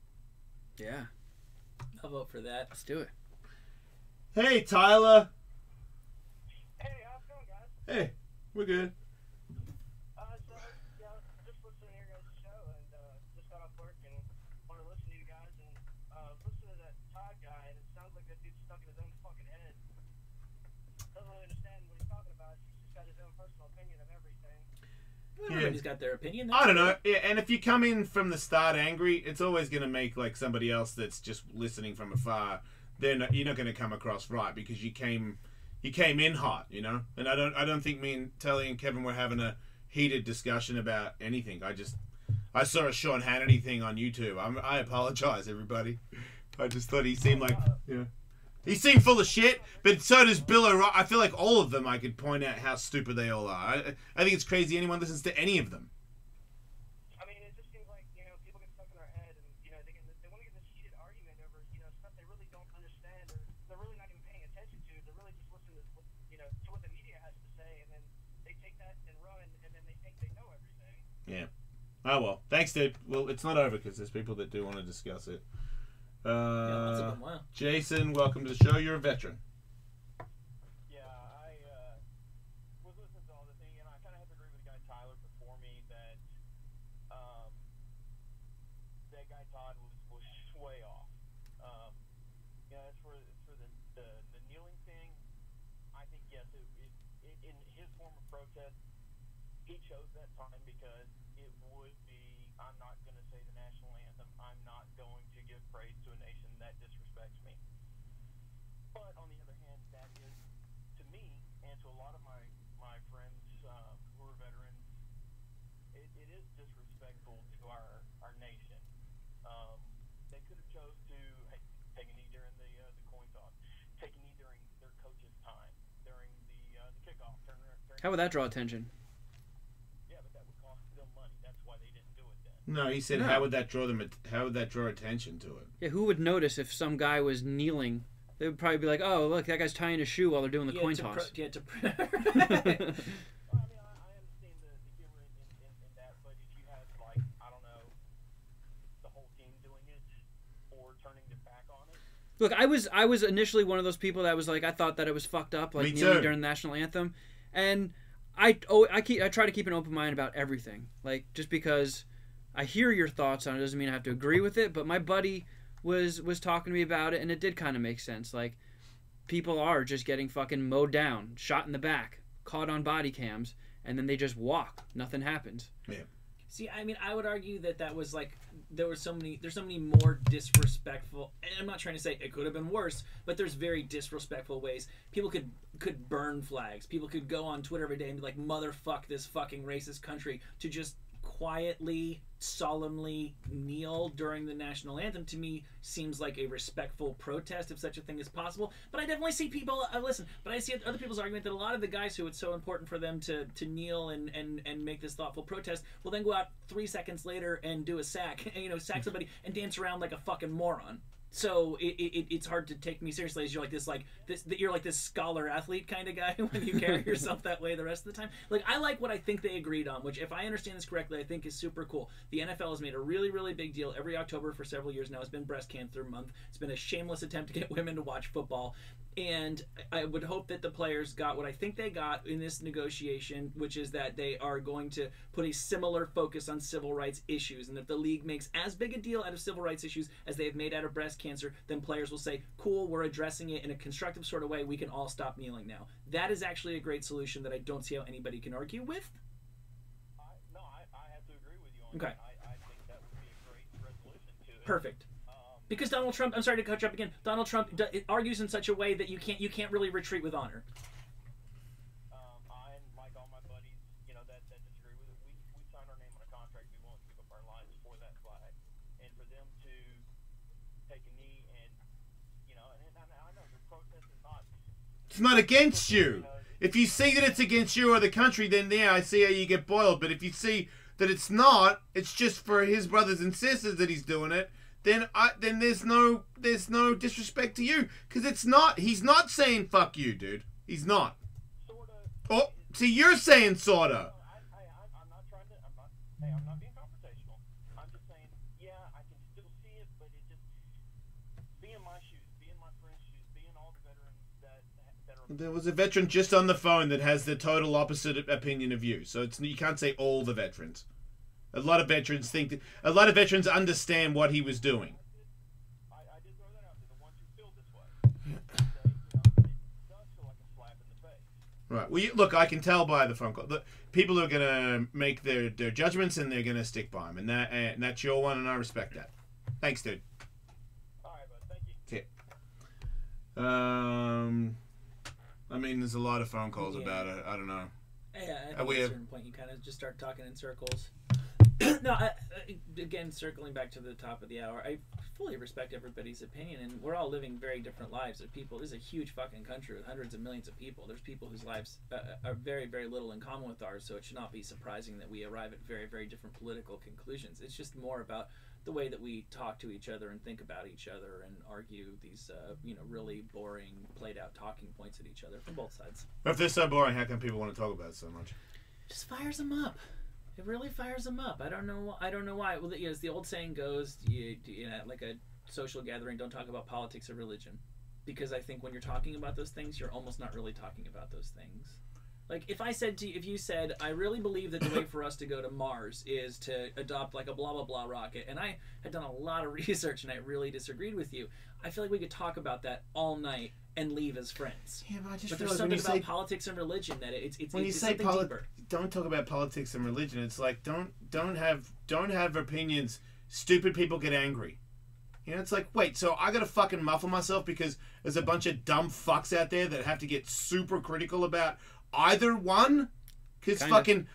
S9: Yeah.
S7: I'll vote for that.
S9: Let's do it.
S2: Hey, Tyler.
S10: Hey, how's it going, guys?
S2: Hey, we're good.
S10: So, yeah, just listening to your guys' show and just got off work and want to listen to you guys and listen to that Todd guy and it sounds like that dude's stuck in his own fucking head. Doesn't really understand what he's talking about. He's just got his own personal opinion of everything.
S7: Everybody's got their opinion.
S2: I don't know. Yeah, and if you come in from the start angry, it's always going to make like somebody else that's just listening from afar. You're not going to come across right because you came in hot, you know. And I don't think me and Telly and Kevin were having a heated discussion about anything. I saw a Sean Hannity thing on YouTube. I apologize, everybody. I just thought he seemed like he seemed full of shit, but so does Bill O'Reilly. I feel like all of them I could point out how stupid they all are. I think it's crazy anyone listens to any of them.
S10: I mean, it just seems like, you know, people get stuck in their head and, you know, they want to get this heated argument over, you know, stuff they really don't understand or they're really not even paying attention to. They're really just listening to, you know, to what the media has to say and then they take that and run and then they think they know everything.
S2: Yeah. Oh, well. Thanks, dude. Well, it's not over because there's people that do want to discuss it.
S7: Lots of them. Wow.
S2: Jason, welcome to the show. You're a veteran.
S6: Yeah, I was listening to all the thing, and I kind of have to agree with the guy Tyler before me that that guy Todd was way off. You know, as for the kneeling thing, I think yes, it in his form of protest, he chose that time because it would be. I'm not going to say the national anthem. I'm not going to give praise to a nation that disrespects me. But on the other hand, that is, to me, and to a lot of my friends who are veterans, it is disrespectful to our nation. They could have chose to take a knee during the coin toss, take a knee during their coach's time, during the kickoff.
S9: How would that draw attention?
S6: Yeah, but that would cost them money. That's why they didn't do it then.
S2: No, he said,
S9: No.
S2: how would that draw attention to it?
S9: Yeah, who would notice if some guy was kneeling? They would probably be like, "Oh, look, that guy's tying a shoe while they're doing the coin toss."
S6: Well, I mean, I understand the humor in that, but if you had, like, I don't know, the whole team doing it or turning their back on it.
S9: Look, I was initially one of those people that was like, I thought that it was fucked up, like
S2: Me
S9: kneeling
S2: too.
S9: during the national anthem, and I try to keep an open mind about everything. Like, just because I hear your thoughts on it doesn't mean I have to agree with it. But my buddy was talking to me about it, and it did kind of make sense. Like, people are just getting fucking mowed down, shot in the back, caught on body cams, and then they just walk. Nothing happens.
S2: Yeah.
S7: See, I mean, I would argue that was like there's so many more disrespectful. And I'm not trying to say it could have been worse, but there's very disrespectful ways people could burn flags. People could go on Twitter every day and be like, "Motherfuck this fucking racist country," to just quietly, solemnly kneel during the national anthem. To me, seems like a respectful protest, if such a thing is possible. But I definitely see people listen. But I see other people's argument that a lot of the guys who it's so important for them to kneel and make this thoughtful protest will then go out 3 seconds later and do a sack, sack somebody and dance around like a fucking moron. So it's hard to take me seriously as you're like this scholar athlete kind of guy when you carry yourself that way the rest of the time. Like, I like what I think they agreed on, which, if I understand this correctly, I think is super cool. The NFL has made a really, really big deal every October for several years now. It's been Breast Cancer Month. It's been a shameless attempt to get women to watch football. And I would hope that the players got what I think they got in this negotiation, which is that they are going to put a similar focus on civil rights issues. And if the league makes as big a deal out of civil rights issues as they have made out of breast cancer, then players will say, cool, we're addressing it in a constructive sort of way. We can all stop kneeling now. That is actually a great solution that I don't see how anybody can argue with.
S6: No, I have to agree with you on
S7: Okay.
S6: that. I think that would be a great resolution to it.
S7: Perfect. Because Donald Trump, I'm sorry to cut you up again, Donald Trump argues in such a way that you can't really retreat with honor.
S6: I, like all my buddies, that disagree with it, we sign our name on a contract. We won't give up our life flag, and for them to take a knee and, you know, and I know the protest is not.
S2: It's not against you. If you see that it's against you or the country, then yeah, I see how you get boiled. But if you see that it's not, it's just for his brothers and sisters that he's doing it, then there's no disrespect to you, because it's not. He's not saying fuck you, dude. He's not.
S6: Sorta.
S2: Oh, see, you're saying sorta.
S6: I'm not trying to. I'm not being confrontational. I'm just saying, yeah, I can still see it, but it just be in my shoes, be in my friend's shoes, be in all the veterans that are.
S2: There was a veteran just on the phone that has the total opposite opinion of you. So you can't say all the veterans. A lot of veterans understand what he was doing.
S6: I did throw that out to the ones who feel this way. It does feel like a slap in the face.
S2: Right. Well, look, I can tell by the phone call. The people are gonna make their judgments and they're gonna stick by him, and that's your one, and I respect that. Thanks, dude.
S6: All right, bud. Thank you.
S2: Okay. I mean, there's a lot of phone calls about it. I don't know.
S7: Yeah, I think at a certain point you kind of just start talking in circles. No, again, circling back to the top of the hour, I fully respect everybody's opinion, and we're all living very different lives. Of people, this is a huge fucking country with hundreds of millions of people. There's people whose lives are very, very little in common with ours, so it should not be surprising that we arrive at very, very different political conclusions. It's just more about the way that we talk to each other and think about each other and argue these, really boring, played-out talking points at each other from both sides.
S2: If they're so boring, how come people want to talk about it so much?
S7: Just fires them up. It really fires them up. I don't know why. Well, as the old saying goes, like a social gathering, don't talk about politics or religion, because I think when you're talking about those things, you're almost not really talking about those things. Like if you said, I really believe that the way for us to go to Mars is to adopt like a blah blah blah rocket, and I had done a lot of research and I really disagreed with you, I feel like we could talk about that all night and leave as friends.
S2: Yeah, but I just
S7: but
S2: feel
S7: there's
S2: like
S7: something about politics and religion that it's
S2: when you
S7: it's
S2: say
S7: something deeper.
S2: Don't talk about politics and religion. It's like don't have opinions. Stupid people get angry. You know, it's like, wait, so I gotta fucking muffle myself because there's a bunch of dumb fucks out there that have to get super critical about either one? Because fucking,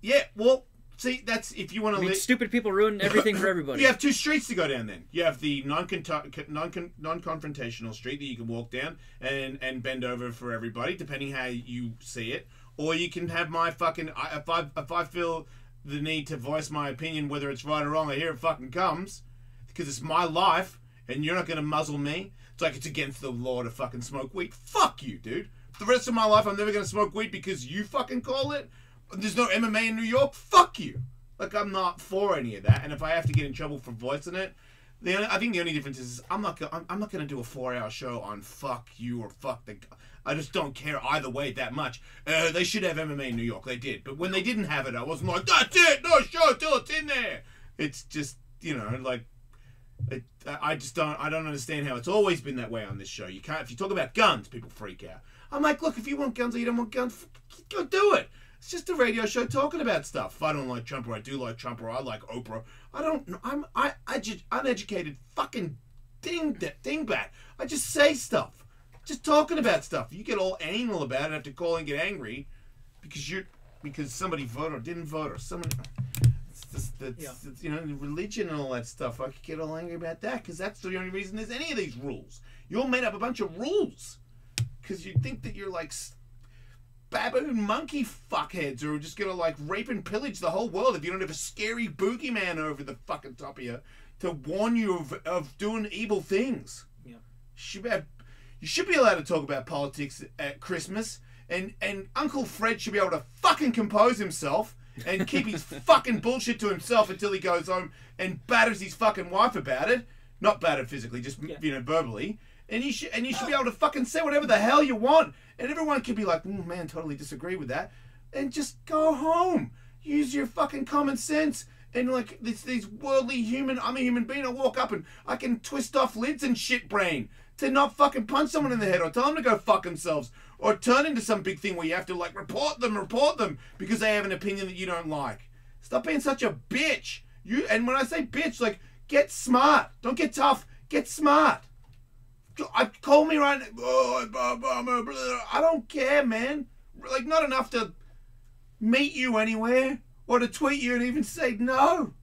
S2: yeah, well, see, that's if you want to...
S9: stupid people ruin everything for everybody.
S2: You have two streets to go down then. You have the non-confrontational street that you can walk down and bend over for everybody, depending how you see it. Or you can have my fucking... If I feel the need to voice my opinion, whether it's right or wrong, here it fucking comes. Because it's my life, and you're not going to muzzle me. It's like it's against the law to fucking smoke weed. Fuck you, dude. The rest of my life, I'm never going to smoke weed because you fucking call it. There's no MMA in New York. Fuck you. Like, I'm not for any of that. And if I have to get in trouble for voicing it, I think the only difference is I'm not going to do a 4-hour show on fuck you or fuck the... I just don't care either way that much. They should have MMA in New York. They did. But when they didn't have it, I wasn't like, that's it. No show till it's in there. It's just, like... I don't understand how it's always been that way on this show. You can't, if you talk about guns, people freak out. I'm like, look, if you want guns or you don't want guns, go do it. It's just a radio show talking about stuff. If I don't like Trump or I do like Trump or I like Oprah, I don't know. I'm uneducated fucking dingbat. I just say stuff. Just talking about stuff. You get all anal about it and have to call and get angry because somebody voted or didn't vote or somebody... It's, religion and all that stuff. I could get all angry about that because that's the only reason there's any of these rules. You all made up a bunch of rules because you think that you're like baboon monkey fuckheads who are just gonna like rape and pillage the whole world if you don't have a scary boogeyman over the fucking top of you to warn you of doing evil things.
S7: Yeah.
S2: You should be allowed to talk about politics at Christmas, and Uncle Fred should be able to fucking compose himself and keep his fucking bullshit to himself until he goes home and batters his fucking wife about it. Not battered physically, just verbally. And you should be able to fucking say whatever the hell you want. And everyone can be like, man, totally disagree with that. And just go home. Use your fucking common sense. And like these worldly I'm a human being. I walk up and I can twist off lids and shit brain to not fucking punch someone in the head or tell them to go fuck themselves. Or turn into some big thing where you have to like report them because they have an opinion that you don't like. Stop being such a bitch. And when I say bitch, like, get smart. Don't get tough. Get smart. Call me right now. I don't care, man. Like, not enough to meet you anywhere or to tweet you and even say no.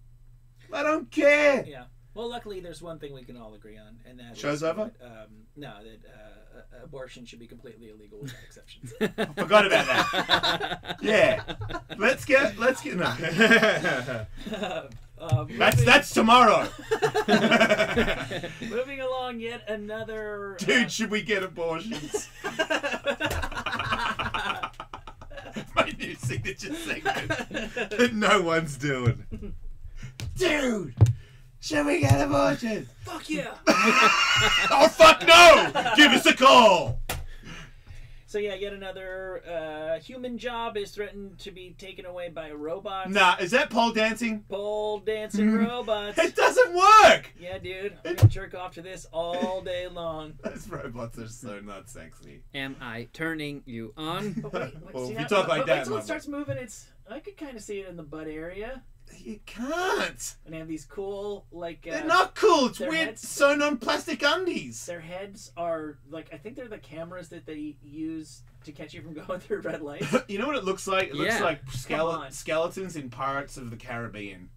S2: I don't care.
S7: Yeah. Well, luckily, there's one thing we can all agree on, and that
S2: Show's
S7: is
S2: over?
S7: that, that abortion should be completely illegal without exceptions.
S2: Forgot about that. Yeah. Let's get no. That's tomorrow.
S7: Moving along, yet another.
S2: Dude, should we get abortions? My new signature segment that no one's doing. Dude, should we get abortions?
S7: Fuck yeah!
S2: Oh fuck no! Give us a call.
S7: So yeah, yet another human job is threatened to be taken away by robots.
S2: Nah, is that pole dancing?
S7: Pole dancing robots.
S2: It doesn't work!
S7: Yeah, dude. I'm gonna jerk off to this all day long.
S2: Those robots are so not sexy.
S9: Am I turning you on?
S7: But wait,
S2: Well,
S7: see
S2: if
S7: how-
S2: you talk like
S7: but
S2: that,
S7: wait till
S2: my
S7: it starts moving. I could kind of see it in the butt area.
S2: You can't.
S7: And they have these cool, like...
S2: They're not cool. It's
S7: their
S2: weird
S7: heads-
S2: sewn on plastic undies.
S7: Their heads are, like, I think they're the cameras that they use to catch you from going through red lights.
S2: You know what it looks like? It looks
S9: Yeah.
S2: like
S7: on.
S2: skeletons in Pirates of the Caribbean.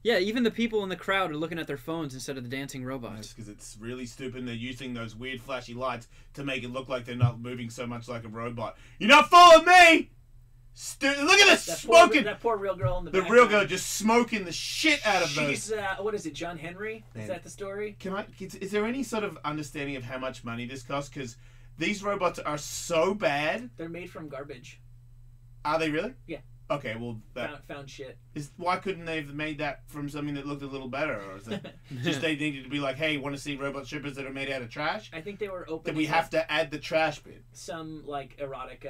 S9: Yeah, even the people in the crowd are looking at their phones instead of the dancing robots.
S2: Because it's really stupid and they're using those weird flashy lights to make it look like they're not moving so much like a robot. You're not following me! Look at this smoking!
S7: That poor real girl in the
S2: The
S7: background.
S2: real girl just smoking the shit out of those.
S7: She's, what is it, John Henry?
S2: Man.
S7: Is that the story?
S2: Is there any sort of understanding of how much money this costs? Because these robots are so bad.
S7: They're made from garbage.
S2: Are they really?
S7: Yeah.
S2: Okay, well,
S7: Found shit.
S2: why couldn't they have made that from something that looked a little better? Or is it just they needed to be like, hey, want to see robot strippers that are made out of trash?
S7: I think they were open.
S2: Then we have to add the trash bit.
S7: Some, like, erotic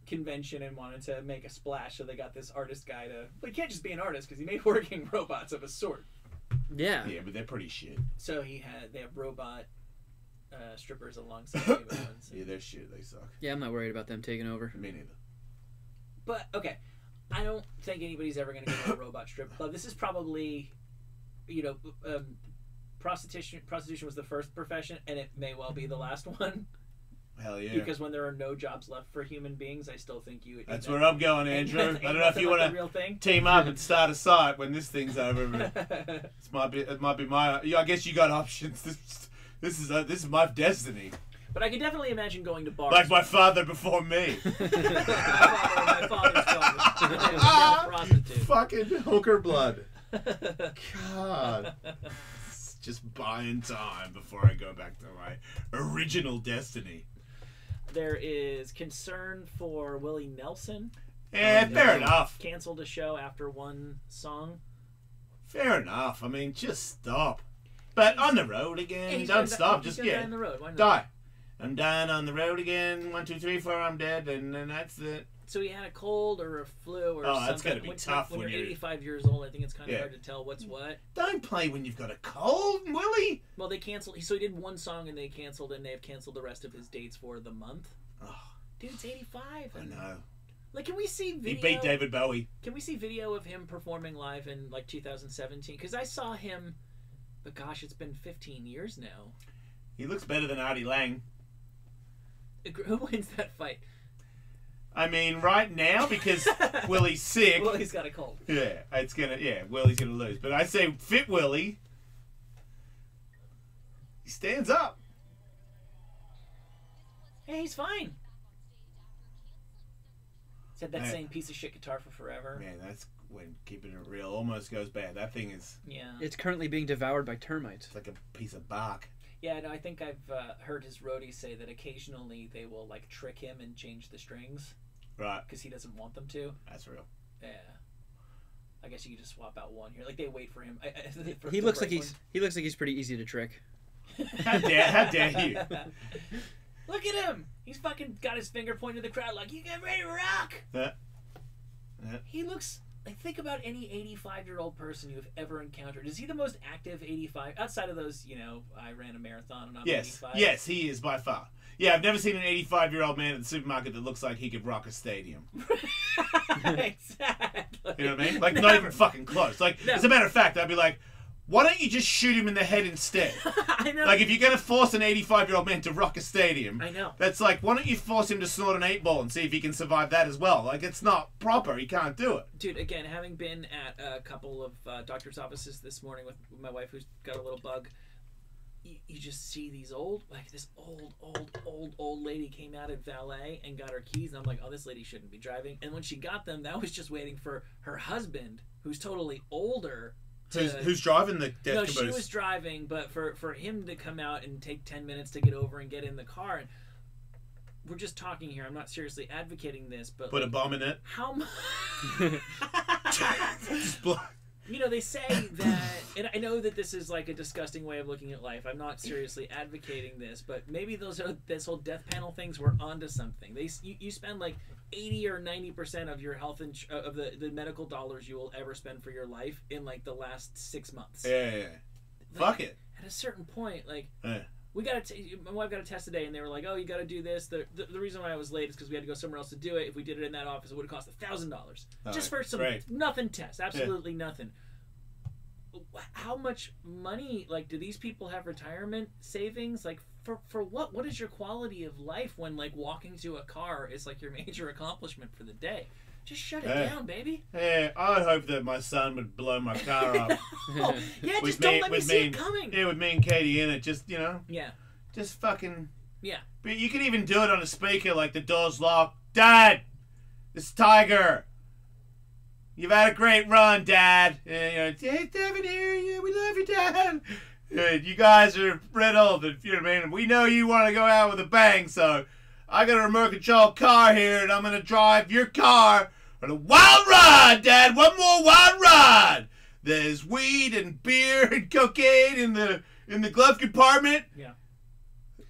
S7: convention and wanted to make a splash, so they got this artist guy to... Well, he can't just be an artist, because he made working robots of a sort.
S9: Yeah.
S2: Yeah, but they're pretty shit.
S7: So they have robot strippers alongside human ones.
S2: Yeah, they're shit. They suck.
S9: Yeah, I'm not worried about them taking over.
S2: Me neither.
S7: But, okay, I don't think anybody's ever going to go to a robot strip club. This is probably, prostitution was the first profession, and it may well be the last one.
S2: Hell yeah.
S7: Because when there are no jobs left for human beings, I still think you...
S2: That's where I'm going, Andrew. I don't know if you want to
S7: to...
S2: team up and start a site when this thing's over. But it might be my... I guess you got options. This is my destiny.
S7: But I can definitely imagine going to bars.
S2: Like my father before me.
S7: my father's father. Prostitute.
S2: Fucking hooker blood. God. Just buying time before I go back to my original destiny.
S7: There is concern for Willie Nelson.
S2: Fair enough.
S7: Canceled a show after one song.
S2: Fair enough. I mean, just stop. But on the road again. Don't stop. Just
S7: die on the road. Why not?
S2: Die. I'm dying on the road again. 1, 2, 3, 4. I'm dead, and then that's it.
S7: So he had a cold or a flu or something.
S2: That's gotta be tough
S7: when
S2: when
S7: you're
S2: you're
S7: 85 years old. I think it's kind of hard to tell what's what.
S2: Don't play when you've got a cold, Willie.
S7: Well, they canceled. So he did one song and they canceled, and they've canceled the rest of his dates for the month.
S2: Oh,
S7: dude, it's 85.
S2: I know.
S7: Like, can we see video?
S2: He beat David Bowie.
S7: Can we see video of him performing live in like 2017? Because I saw him, but gosh, it's been 15 years now.
S2: He looks better than Artie Lang.
S7: Who wins that fight?
S2: I mean, right now, because Willie's sick.
S7: Willie's got a cold.
S2: Yeah, Willie's gonna lose. But I say fit Willie. He stands up.
S7: Hey, he's fine. He's had that same piece of shit guitar for forever.
S2: Man, that's when keeping it real almost goes bad. That thing is...
S7: Yeah.
S9: It's currently being devoured by termites.
S2: It's like a piece of bark.
S7: Yeah, no, I think I've heard his roadies say that occasionally they will, like, trick him and change the strings.
S2: Right.
S7: Because he doesn't want them to.
S2: That's real.
S7: Yeah. I guess you could just swap out one here. Like, they wait for him.
S9: He looks like he's pretty easy to trick.
S2: How dare you?
S7: Look at him! He's fucking got his finger pointed at the crowd like, you get ready to rock!
S2: Yeah.
S7: He looks... Like, think about any 85-year-old person you've ever encountered. Is he the most active 85? Outside of those, I ran a marathon and I'm 85.
S2: Yes, he is by far. Yeah, I've never seen an 85-year-old man at the supermarket that looks like he could rock a stadium.
S7: Exactly.
S2: You know what I mean? Like, not even fucking close. Like, as a matter of fact, I'd be like, why don't you just shoot him in the head instead?
S7: I know.
S2: Like, if you're going to force an 85-year-old man to rock a stadium,
S7: I know.
S2: that's like, why don't you force him to snort an 8-ball and see if he can survive that as well? Like, it's not proper. He can't do it.
S7: Dude, again, having been at a couple of doctor's offices this morning with my wife who's got a little bug, you just see these this old lady came out at valet and got her keys, and I'm like, oh, this lady shouldn't be driving. And when she got them, that was just waiting for her husband, who's totally older.
S2: Who's driving the death caboose?
S7: No, she was driving, but for him to come out and take 10 minutes to get over and get in the car, and we're just talking here. I'm not seriously advocating this, but
S2: Put a bomb in it.
S7: how much?
S2: Just blow-
S7: You know, they say that, and I know that this is like a disgusting way of looking at life. I'm not seriously advocating this, but maybe this whole death panel things were onto something. You spend like 80 or 90% of your health of the medical dollars you will ever spend for your life in like the last 6 months.
S2: Yeah.
S7: Like,
S2: Fuck it.
S7: At a certain point, like
S2: Yeah.
S7: my wife got a test today, and they were like, "Oh, you got to do this." The reason why I was late is because we had to go somewhere else to do it. If we did it in that office, it would have cost $1,000 just for some nothing test, absolutely nothing. How much money? Like, do these people have retirement savings? Like, for what? What is your quality of life when like walking to a car is like your major accomplishment for the day? Just shut it down, baby.
S2: Yeah, I hope that my son would blow my car up.
S7: Yeah, just don't let me see it coming.
S2: Yeah, with me and Katie in it, just, you know.
S7: Yeah.
S2: Just fucking...
S7: Yeah.
S2: But you can even do it on a speaker, like the door's locked. Dad! It's Tiger! You've had a great run, Dad! And, you know, hey, Devin here, yeah, we love you, Dad! You guys are riddled, you know what I mean? We know you want to go out with a bang, so... I got a remote control car here, and I'm gonna drive your car on a wild ride, Dad. One more wild ride. There's weed and beer and cocaine in the glove compartment.
S7: Yeah.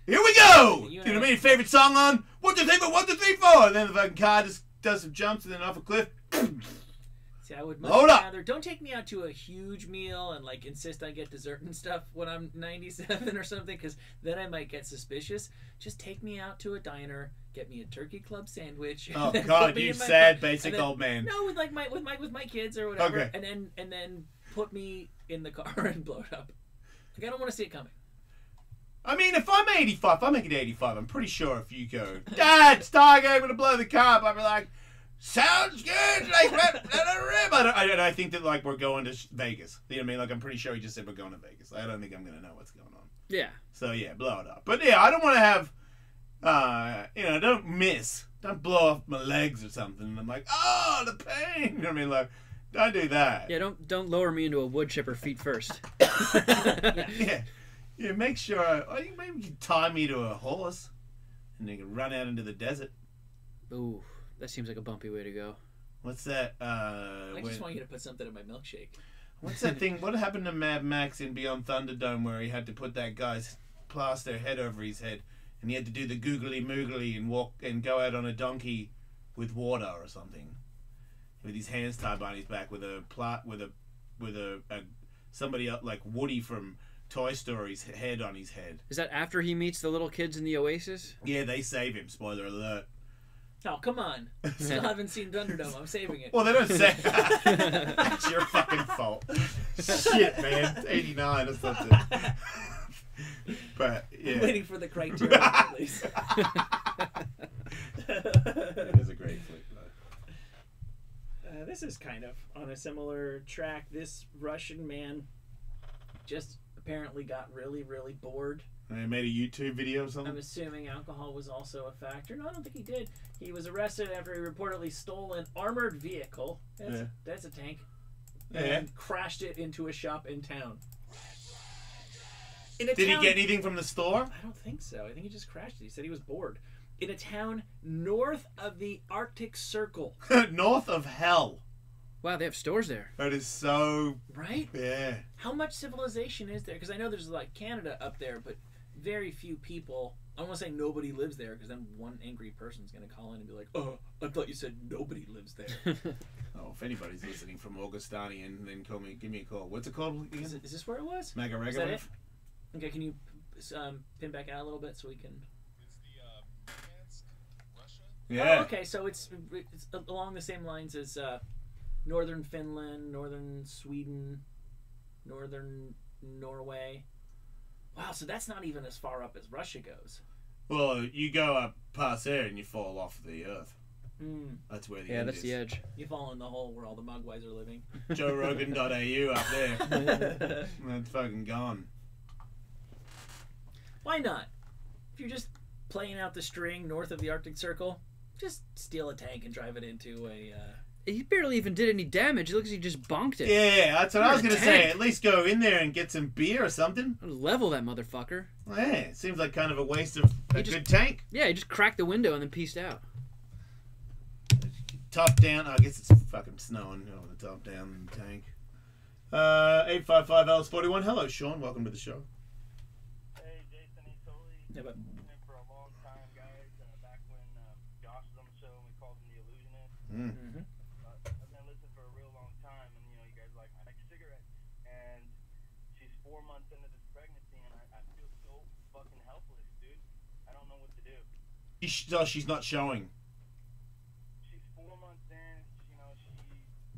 S2: Here we go. You know what I mean? Favorite song on 1, 2, 3, 4, 1, 2, 3, 4. And then the fucking car just does some jumps and then off a cliff.
S7: See, I would much rather don't take me out to a huge meal and like insist I get dessert and stuff when I'm 97 or something, because then I might get suspicious. Just take me out to a diner, get me a turkey club sandwich.
S2: Oh God, you sad basic old man.
S7: No, with like with my kids or whatever,
S2: okay.
S7: and then put me in the car and blow it up. Like, I don't want to see it coming.
S2: I mean, if I'm 85, if I make it 85, I'm pretty sure if you go, Dad, it's Tiger, I'm gonna blow the car up, I'd be like, sounds good. Like, I think that like we're going to Vegas. You know what I mean? Like, I'm pretty sure he just said we're going to Vegas. I don't think I'm gonna know what's going on.
S9: Yeah.
S2: So yeah, blow it up. But yeah, I don't want to have, you know, don't blow off my legs or something. And I'm like, oh, the pain. You know what I mean? Like, don't do that.
S9: Yeah, don't lower me into a wood chipper feet first.
S2: Yeah. Make sure. Maybe you can tie me to a horse, and you can run out into the desert.
S9: Ooh. That seems like a bumpy way to go.
S2: What's that?
S7: I just want you to put something in my milkshake.
S2: What's that thing? What happened to Mad Max in Beyond Thunderdome where he had to put that guy's plaster head over his head, and he had to do the googly moogly and walk and go out on a donkey with water or something, with his hands tied behind his back with somebody else, like Woody from Toy Story's head on his head.
S9: Is that after he meets the little kids in the Oasis?
S2: Yeah, they save him. Spoiler alert.
S7: Oh, come on. Still haven't seen Thunderdome. I'm saving it.
S2: Well, they don't say It's your fucking fault. Shit, man. It's 89 or something. But, yeah.
S7: I'm waiting for the criteria, please.
S2: It is a great flick, though.
S7: This is kind of on a similar track. This Russian man just apparently got really, really bored.
S2: And they made a YouTube video or something?
S7: I'm assuming alcohol was also a factor. No, I don't think he did. He was arrested after he reportedly stole an armored vehicle. That's a tank. And crashed it into a shop in town.
S2: Did he get anything from the store?
S7: I don't think so. I think he just crashed it. He said he was bored. In a town north of the Arctic Circle.
S2: North of hell.
S9: Wow, they have stores there.
S2: That is so...
S7: Right?
S2: Yeah.
S7: How much civilization is there? Because I know there's like Canada up there, but very few people. I don't want to say nobody lives there, because then one angry person's going to call in and be like, oh, I thought you said nobody lives there.
S2: Oh, if anybody's listening from Augustanian, then give me a call. What's it called again?
S7: Is this where it was?
S2: Magaregarev?
S7: Is that it? Okay, can you pin back out a little bit so we can...
S10: It's the Russia.
S2: Yeah.
S7: Oh, okay, so it's along the same lines as northern Finland, northern Sweden. northern Norway. Wow, so that's not even as far up as Russia goes.
S2: Well, you go up past there and you fall off the earth.
S7: Mm.
S2: That's where the
S9: Yeah,
S2: end
S9: that's
S2: is.
S9: the edge.
S7: You fall in the hole where all the Mugwais are living.
S2: JoeRogan.au up there. That's fucking gone.
S7: Why not? If you're just playing out the string north of the Arctic Circle, just steal a tank and drive it into a...
S9: He barely even did any damage. It looks like he just bonked it.
S2: Yeah, that's what I was
S9: You're a
S2: going to say.
S9: tank.
S2: At least go in there and get some beer or something.
S9: Level that motherfucker.
S2: Yeah, it seems like kind of a waste of a
S9: just-
S2: good tank.
S9: Yeah, he just cracked the window and then pieced out.
S2: Top down. I guess it's fucking snowing over the top down in the tank. 855 Ellis 41. Hello, Sean. Welcome to the show.
S6: Hey, Jason, hey, Totally.
S7: Yeah, but-
S6: Been for a long time, guys. Back when Josh was on the show and we called him the Illusionist.
S7: Mm-hmm.
S6: I've been listening for a real long time, and you guys like I like cigarettes. And she's 4 months into this pregnancy, and I feel so fucking helpless, dude. I don't know what to do.
S2: She's not showing.
S6: She's 4 months in.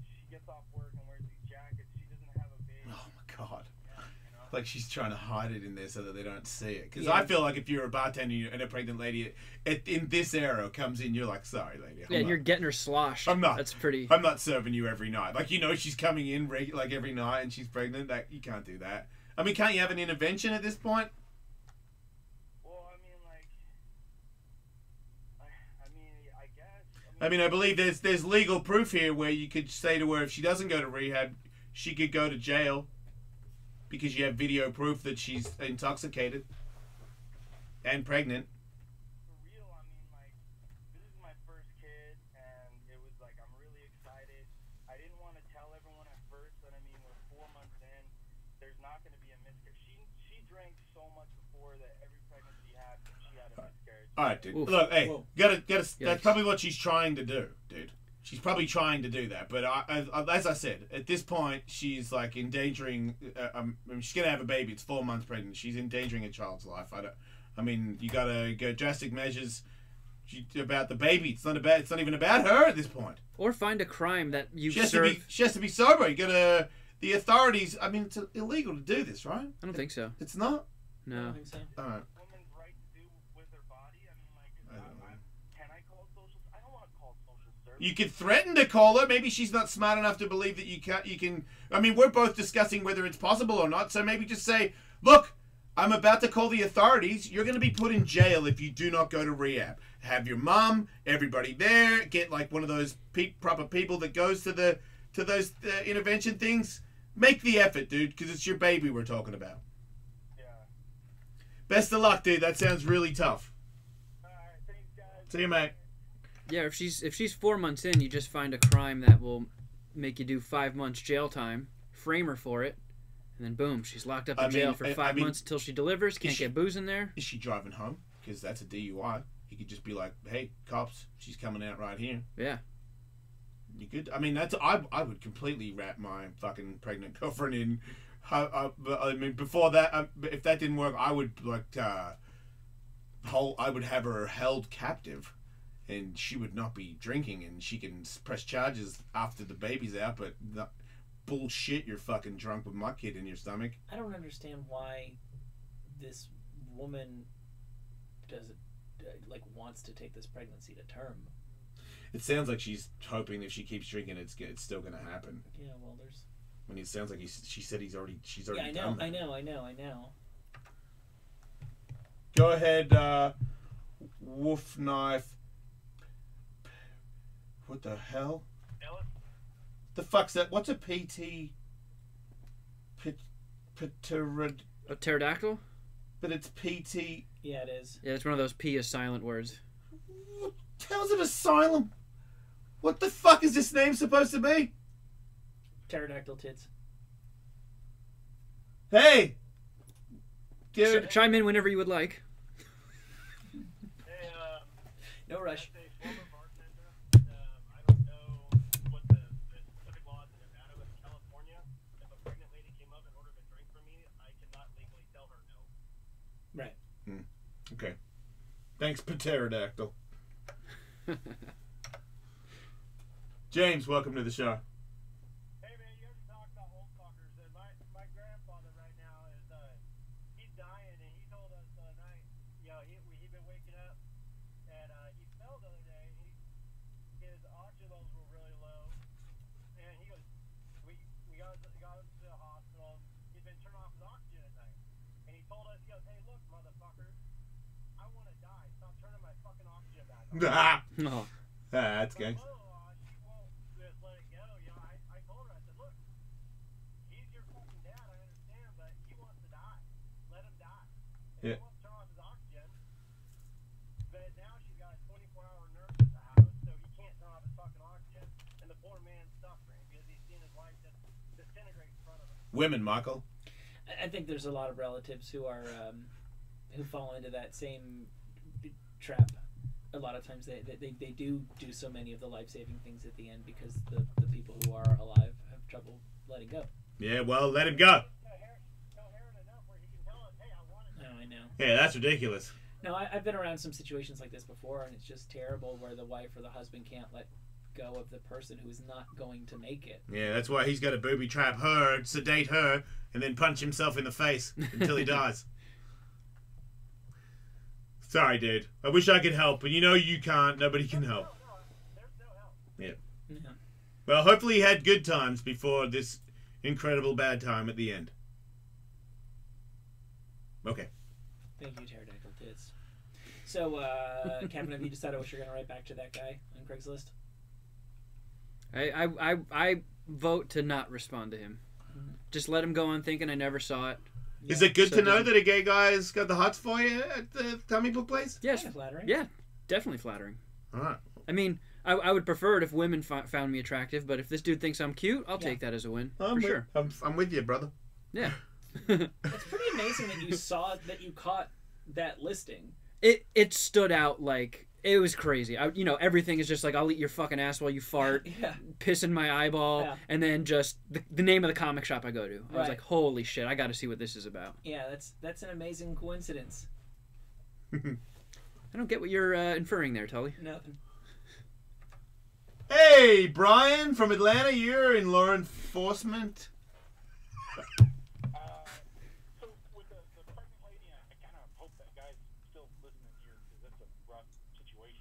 S6: She gets off work and wears these jackets. She doesn't have a baby.
S2: Oh my god.
S6: Yeah, you know?
S2: Like she's trying to hide it in there so that they don't see it. Because
S7: Yeah.
S2: I feel like if you're a bartender and a pregnant lady in this era comes in, you're like, sorry, lady.
S9: Yeah, and you're getting her sloshed.
S2: I'm not.
S9: That's pretty.
S2: I'm not serving you every night. Like, she's coming in like every night and she's pregnant. Like, you can't do that. I mean, can't you have an intervention at this point?
S6: Well, I mean, like, I guess.
S2: I mean, I believe there's legal proof here where you could say to her if she doesn't go to rehab, she could go to jail because you have video proof that she's intoxicated and pregnant.
S6: For real, I mean, like, this is my first kid, and it was like, I'm really excited. I didn't want to tell everyone at first, but I mean, we're 4 months in. There's not going to be a miscarriage. She drank so much before that every pregnancy she had a miscarriage.
S2: All right, dude.
S9: Oof.
S2: Look, hey,
S7: Whoa.
S2: gotta. That's
S9: Yikes.
S2: probably what she's trying to do, dude. She's probably trying to do that, but as I said, at this point, she's like endangering. I mean, she's gonna have a baby. It's 4 months pregnant. She's endangering a child's life. I mean, you gotta go drastic measures about the baby. It's not even about her at this point.
S9: Or find a crime that you
S2: She has
S9: serve.
S2: to be sober. You gotta. The authorities. I mean, it's illegal to do this, right?
S9: I don't think so.
S2: It's not.
S7: I
S9: No.
S7: don't think so.
S2: All right.
S6: Woman's right to do with her body. I mean, like,
S2: I don't know.
S6: can I call social? I don't want to call social service.
S2: You could threaten to call her. Maybe she's not smart enough to believe that you can. I mean, we're both discussing whether it's possible or not. So maybe just say, "Look, I'm about to call the authorities. You're going to be put in jail if you do not go to rehab. Have your mom, everybody there. Get like one of those proper people that goes to those intervention things. Make the effort, dude, because it's your baby we're talking about.
S6: Yeah.
S2: Best of luck, dude. That sounds really tough.
S6: All right. Thanks, guys.
S2: See you, mate.
S9: Yeah, if she's 4 months in, you just find a crime that will make you do 5 months jail time, frame her for it, and then boom, she's locked up in jail for 5 months until she delivers. Can't get booze in there.
S2: Is she driving home? Because that's a DUI. You could just be like, "Hey, cops, she's coming out right here."
S9: Yeah.
S2: You could. I mean, I would completely wrap my fucking pregnant girlfriend in. I mean, before that, if that didn't work, I would I would have her held captive, and she would not be drinking, and she can press charges after the baby's out. But not, bullshit, you're fucking drunk with my kid in your stomach.
S7: I don't understand why this woman wants to take this pregnancy to term.
S2: It sounds like she's hoping if she keeps drinking, it's still gonna happen.
S7: Yeah, well, there's.
S2: I mean, it sounds like she said she's already
S7: Yeah, I know,
S2: done that.
S7: I know.
S2: Go ahead, Wolf Knife. What the hell?
S6: Ellis?
S2: The fuck's that? What's a PT?
S9: A pterodactyl?
S2: But it's PT.
S7: Yeah, it is.
S9: Yeah, it's one of those P is silent words.
S2: What the hell's an asylum? What the fuck is this name supposed to be?
S7: Pterodactyl tits.
S2: Hey! Dude.
S9: Chime in whenever you would like.
S6: Hey,
S7: No rush.
S6: as a former bartender, I don't know what the specific laws in Nevada, but in California, if a pregnant lady came up and ordered a drink from me, I cannot legally tell her no.
S7: Right.
S2: Okay. Thanks, pterodactyl. James, welcome to the show.
S6: Hey, man, you ever talk the whole motherfuckers. And my grandfather right now is he's dying, and he told us the other night, he'd been waking up, and he fell the other day. His oxygen levels were really low, and he goes, we got him to the hospital. He'd been turning off his oxygen at night, and he told us, he goes, hey, look, motherfucker, I want to die. Stop turning my fucking oxygen back on.
S9: Oh.
S2: That's good.
S6: She won't just let it go. I told her, I said, look, he's your fucking dad, I understand, but he wants to die. Let him die. And
S2: Yeah.
S6: he wants to turn off his oxygen, but now she's got a 24-hour nurse at the house, so he can't turn off his fucking oxygen, and the poor man's suffering because he's seen his wife just disintegrate in front of him.
S2: Women, Michael.
S7: I think there's a lot of relatives who are who fall into that same trap. A lot of times they do so many of the life-saving things at the end because the people who are alive have trouble letting go.
S2: Yeah, well, let him go.
S7: No, I know.
S2: Yeah, that's ridiculous.
S7: No, I've been around some situations like this before, and it's just terrible where the wife or the husband can't let go of the person who's not going to make it.
S2: Yeah, that's why he's got to booby trap her, sedate her, and then punch himself in the face until he dies. Sorry, dude. I wish I could help, but you can't. Nobody can help. Yeah.
S7: Yeah.
S2: Well, hopefully he had good times before this incredible bad time at the end. Okay.
S7: Thank you, Pterodactyl Tits. So, Kevin, have you decided what you're going to write back to that guy on Craigslist?
S9: I vote to not respond to him. Just let him go on thinking I never saw it.
S2: Is it good to know that a gay guy's got the hots for you at the comic book place?
S9: Yes.
S7: Yeah, flattering.
S9: Yeah, definitely flattering.
S2: All right.
S9: I mean, I would prefer it if women found me attractive, but if this dude thinks I'm cute, I'll take that as a win. For sure.
S2: I'm with you, brother.
S9: Yeah.
S7: It's pretty amazing that you caught that listing.
S9: It stood out like it was crazy. Everything is just like, I'll eat your fucking ass while you fart,
S7: Yeah.
S9: piss in my eyeball, and then just the name of the comic shop I go to. I was like, holy shit, I got to see what this is about.
S7: Yeah, that's an amazing coincidence.
S9: I don't get what you're inferring there, Tully.
S7: Nothing.
S2: Hey, Brian from Atlanta, you're in law enforcement.
S6: So with the pregnant lady, I kind of hope that guy's still listening here because that's a rough situation.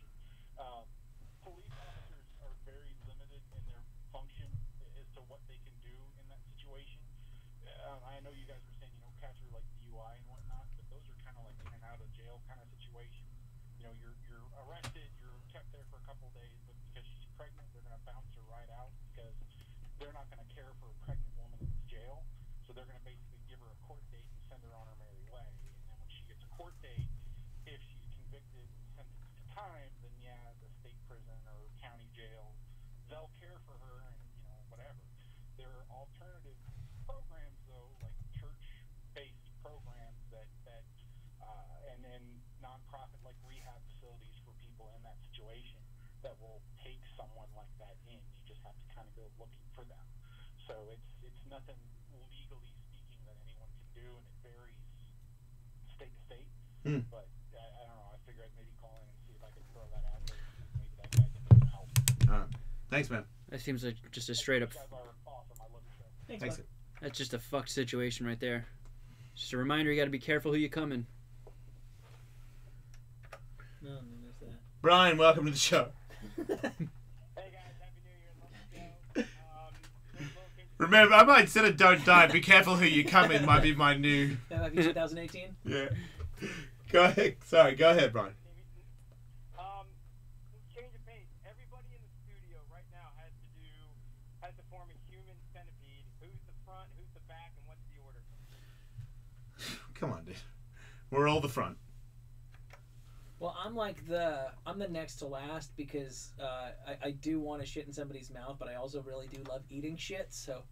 S6: Police officers are very limited in their function as to what they can do in that situation. I know you guys were saying, capture like DUI and whatnot, but those are kind of like in and out of jail kind of situations. You're arrested, you're kept there for a couple of days, but because she's pregnant, they're going to bounce her right out because they're not going to care for a pregnant woman in jail. So they're going to basically give her a court date and send her on her merry way. And then when she gets a court date, if she's convicted and sentenced to time, then the state prison or county jail, they'll care for her and whatever. There are alternative programs though, like church-based programs that and then nonprofit like rehab facilities for people in that situation that will take someone like that in. You just have to kind of go looking for them. So it's nothing legally speaking that anyone can do, and it varies state to state. But I don't know. I figured I'd maybe call in and see if I could throw that out there. Maybe that guy can get some help.
S2: All right. Thanks, man.
S9: That seems like just a straight up.
S6: You guys are awesome. I love your show.
S7: Thanks.
S2: Thanks.
S9: That's just a fucked situation right there. Just a reminder, you got to be careful who you come in.
S7: No, there's that.
S2: Brian, welcome to the show.
S6: Hey guys, Happy New Year. Love the show.
S2: Remember, I might instead of don't die, be careful who you come in might be my new.
S7: That might be 2018.
S2: Yeah. Go ahead. Sorry, go ahead, Brian.
S6: Change of pace. Everybody in the studio right now has to form a human centipede. Who's the front, who's the back, and what's the order?
S2: Come on, dude. We're all the front.
S7: Well, I'm the next to last because I do want to shit in somebody's mouth, but I also really do love eating shit. So.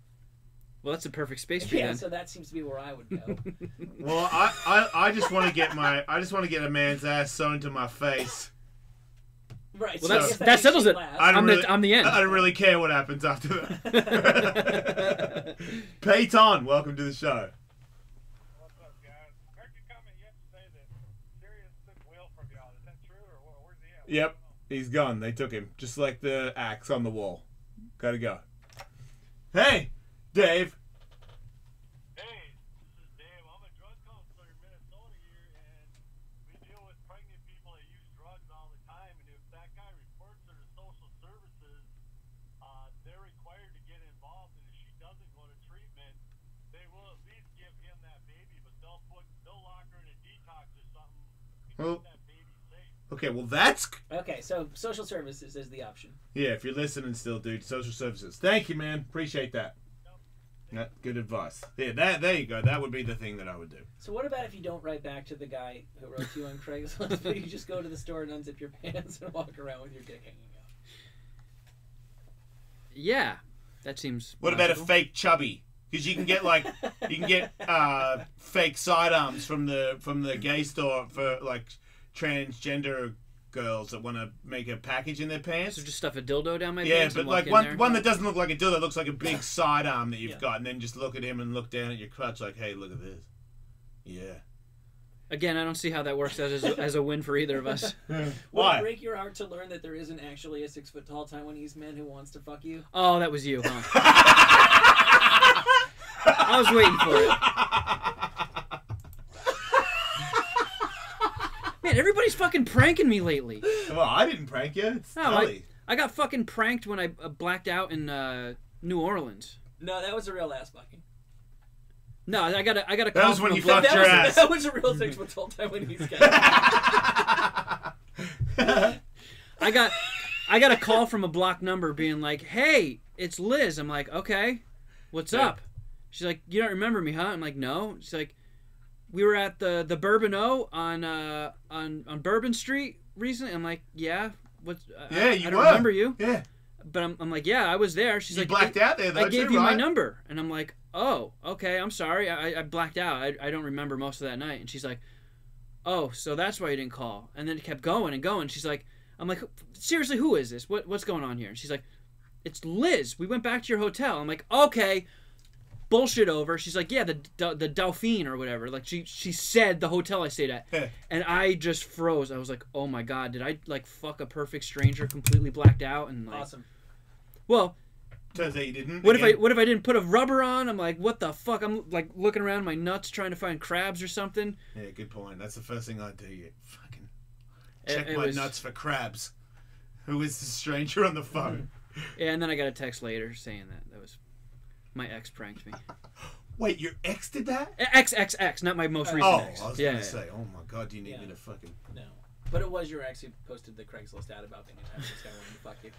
S9: Well, that's a perfect space for you.
S7: Yeah,
S9: then.
S7: so that seems to be where I would go.
S2: Well, I just want to get a man's ass sewn to my face.
S7: Right.
S9: Well,
S7: so
S9: that settles it.
S2: I don't
S9: I'm the end.
S2: I don't really care what happens after that. Peyton, welcome to the show.
S6: What's up, guys? I heard you comment yesterday that Sirius took Will from y'all. Is that true, or where's he at?
S2: Yep, he's gone. They took him, just like the axe on the wall. Gotta go. Hey, Dave. Okay, well that's
S7: Okay, so social services is the option.
S2: yeah. If you're listening still, dude, social services. Thank you, man. Appreciate that. Good advice. Yeah, there you go. That would be the thing that I would do.
S7: So what about if you don't write back to the guy who wrote to you on Craigslist, but you just go to the store and unzip your pants and walk around with your dick hanging out?
S9: Yeah, that seems.
S2: What about a
S9: logical.
S2: fake chubby? Because you can get fake sidearms from the gay store for like transgender girls that want to make a package in their pants.
S9: So just stuff a dildo down my
S2: Yeah,
S9: pants
S2: but
S9: and
S2: like
S9: walk in there?
S2: one that doesn't look like a dildo, looks like a big sidearm that you've
S7: Yeah.
S2: got, and then just look at him and look down at your crotch like, hey, look at this. Yeah.
S9: Again, I don't see how that works as a win for either of us.
S7: Would
S2: Why?
S7: it break your heart to learn that there isn't actually a 6 foot tall Taiwanese man who wants to fuck you?
S9: Oh, that was you, huh? I was waiting for it. Man, everybody's fucking pranking me lately.
S2: Well, I didn't prank you. It's
S9: No,
S2: Tully.
S9: I got fucking pranked when I blacked out in New Orleans.
S7: No, that was a real ass fucking.
S9: No, I got a call.
S2: That was when
S9: from
S2: you
S9: a black-
S2: fucked your ass.
S7: That was a real 6 foot tall Taiwanese guy.
S9: I got a call from a blocked number being like, "Hey, it's Liz." I'm like, "Okay, what's up?" She's like, "You don't remember me, huh?" I'm like, "No." She's like, "We were at the Bourbon O on Bourbon Street recently." I'm like, "Yeah, what's
S2: Yeah,
S9: I
S2: you
S9: don't
S2: were.
S9: remember you."
S2: Yeah.
S9: But I'm like, "Yeah, I was there." She's
S2: You
S9: like,
S2: blacked out there, though,
S9: I gave
S2: too,
S9: you my
S2: right?
S9: number," and I'm like, "Oh, okay. I'm sorry. I blacked out. I don't remember most of that night." And she's like, "Oh, so that's why you didn't call." And then it kept going and going. She's like, I'm like, "Seriously, who is this? What's going on here?" And she's like, "It's Liz. We went back to your hotel." I'm like, "Okay." Bullshit over. She's like, "Yeah, the Dauphine or whatever." Like she said the hotel I stayed at, and I just froze. I was like, "Oh my god, did I like fuck a perfect stranger completely blacked out?" And like,
S7: Awesome.
S9: well,
S2: turns out you didn't.
S9: What if I didn't put a rubber on? I'm like, what the fuck? I'm like looking around my nuts trying to find crabs or something.
S2: Yeah, good point. That's the first thing I'd do. You fucking
S9: It-
S2: check
S9: it
S2: my
S9: was-
S2: nuts for crabs. Who is the stranger on the phone?
S9: Yeah, and then I got a text later saying that was my ex pranked me.
S2: Wait, your ex did that?
S9: XXX, not my most recent
S2: Oh,
S9: ex.
S2: I was
S9: yeah,
S2: gonna
S9: yeah.
S2: say, oh my god, do you need
S7: Yeah.
S2: me to fucking?
S7: No. But it was your ex who posted the Craigslist ad about being a Taiwanese guy wanting to fuck you.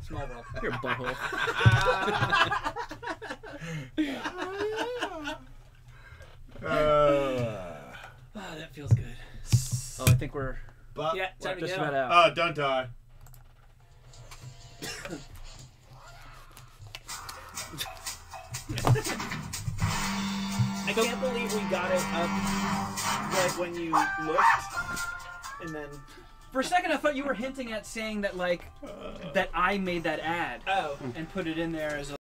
S7: Small world.
S9: You're a butthole.
S7: Oh, that feels good.
S9: Oh, I think we're
S2: But,
S7: Yeah, time to
S9: just
S7: go.
S9: about out.
S2: oh, don't die.
S7: I can't believe we got it up right when you looked, and then
S9: For a second, I thought you were hinting at saying that like that I made that ad
S7: oh.
S9: and put it in there as a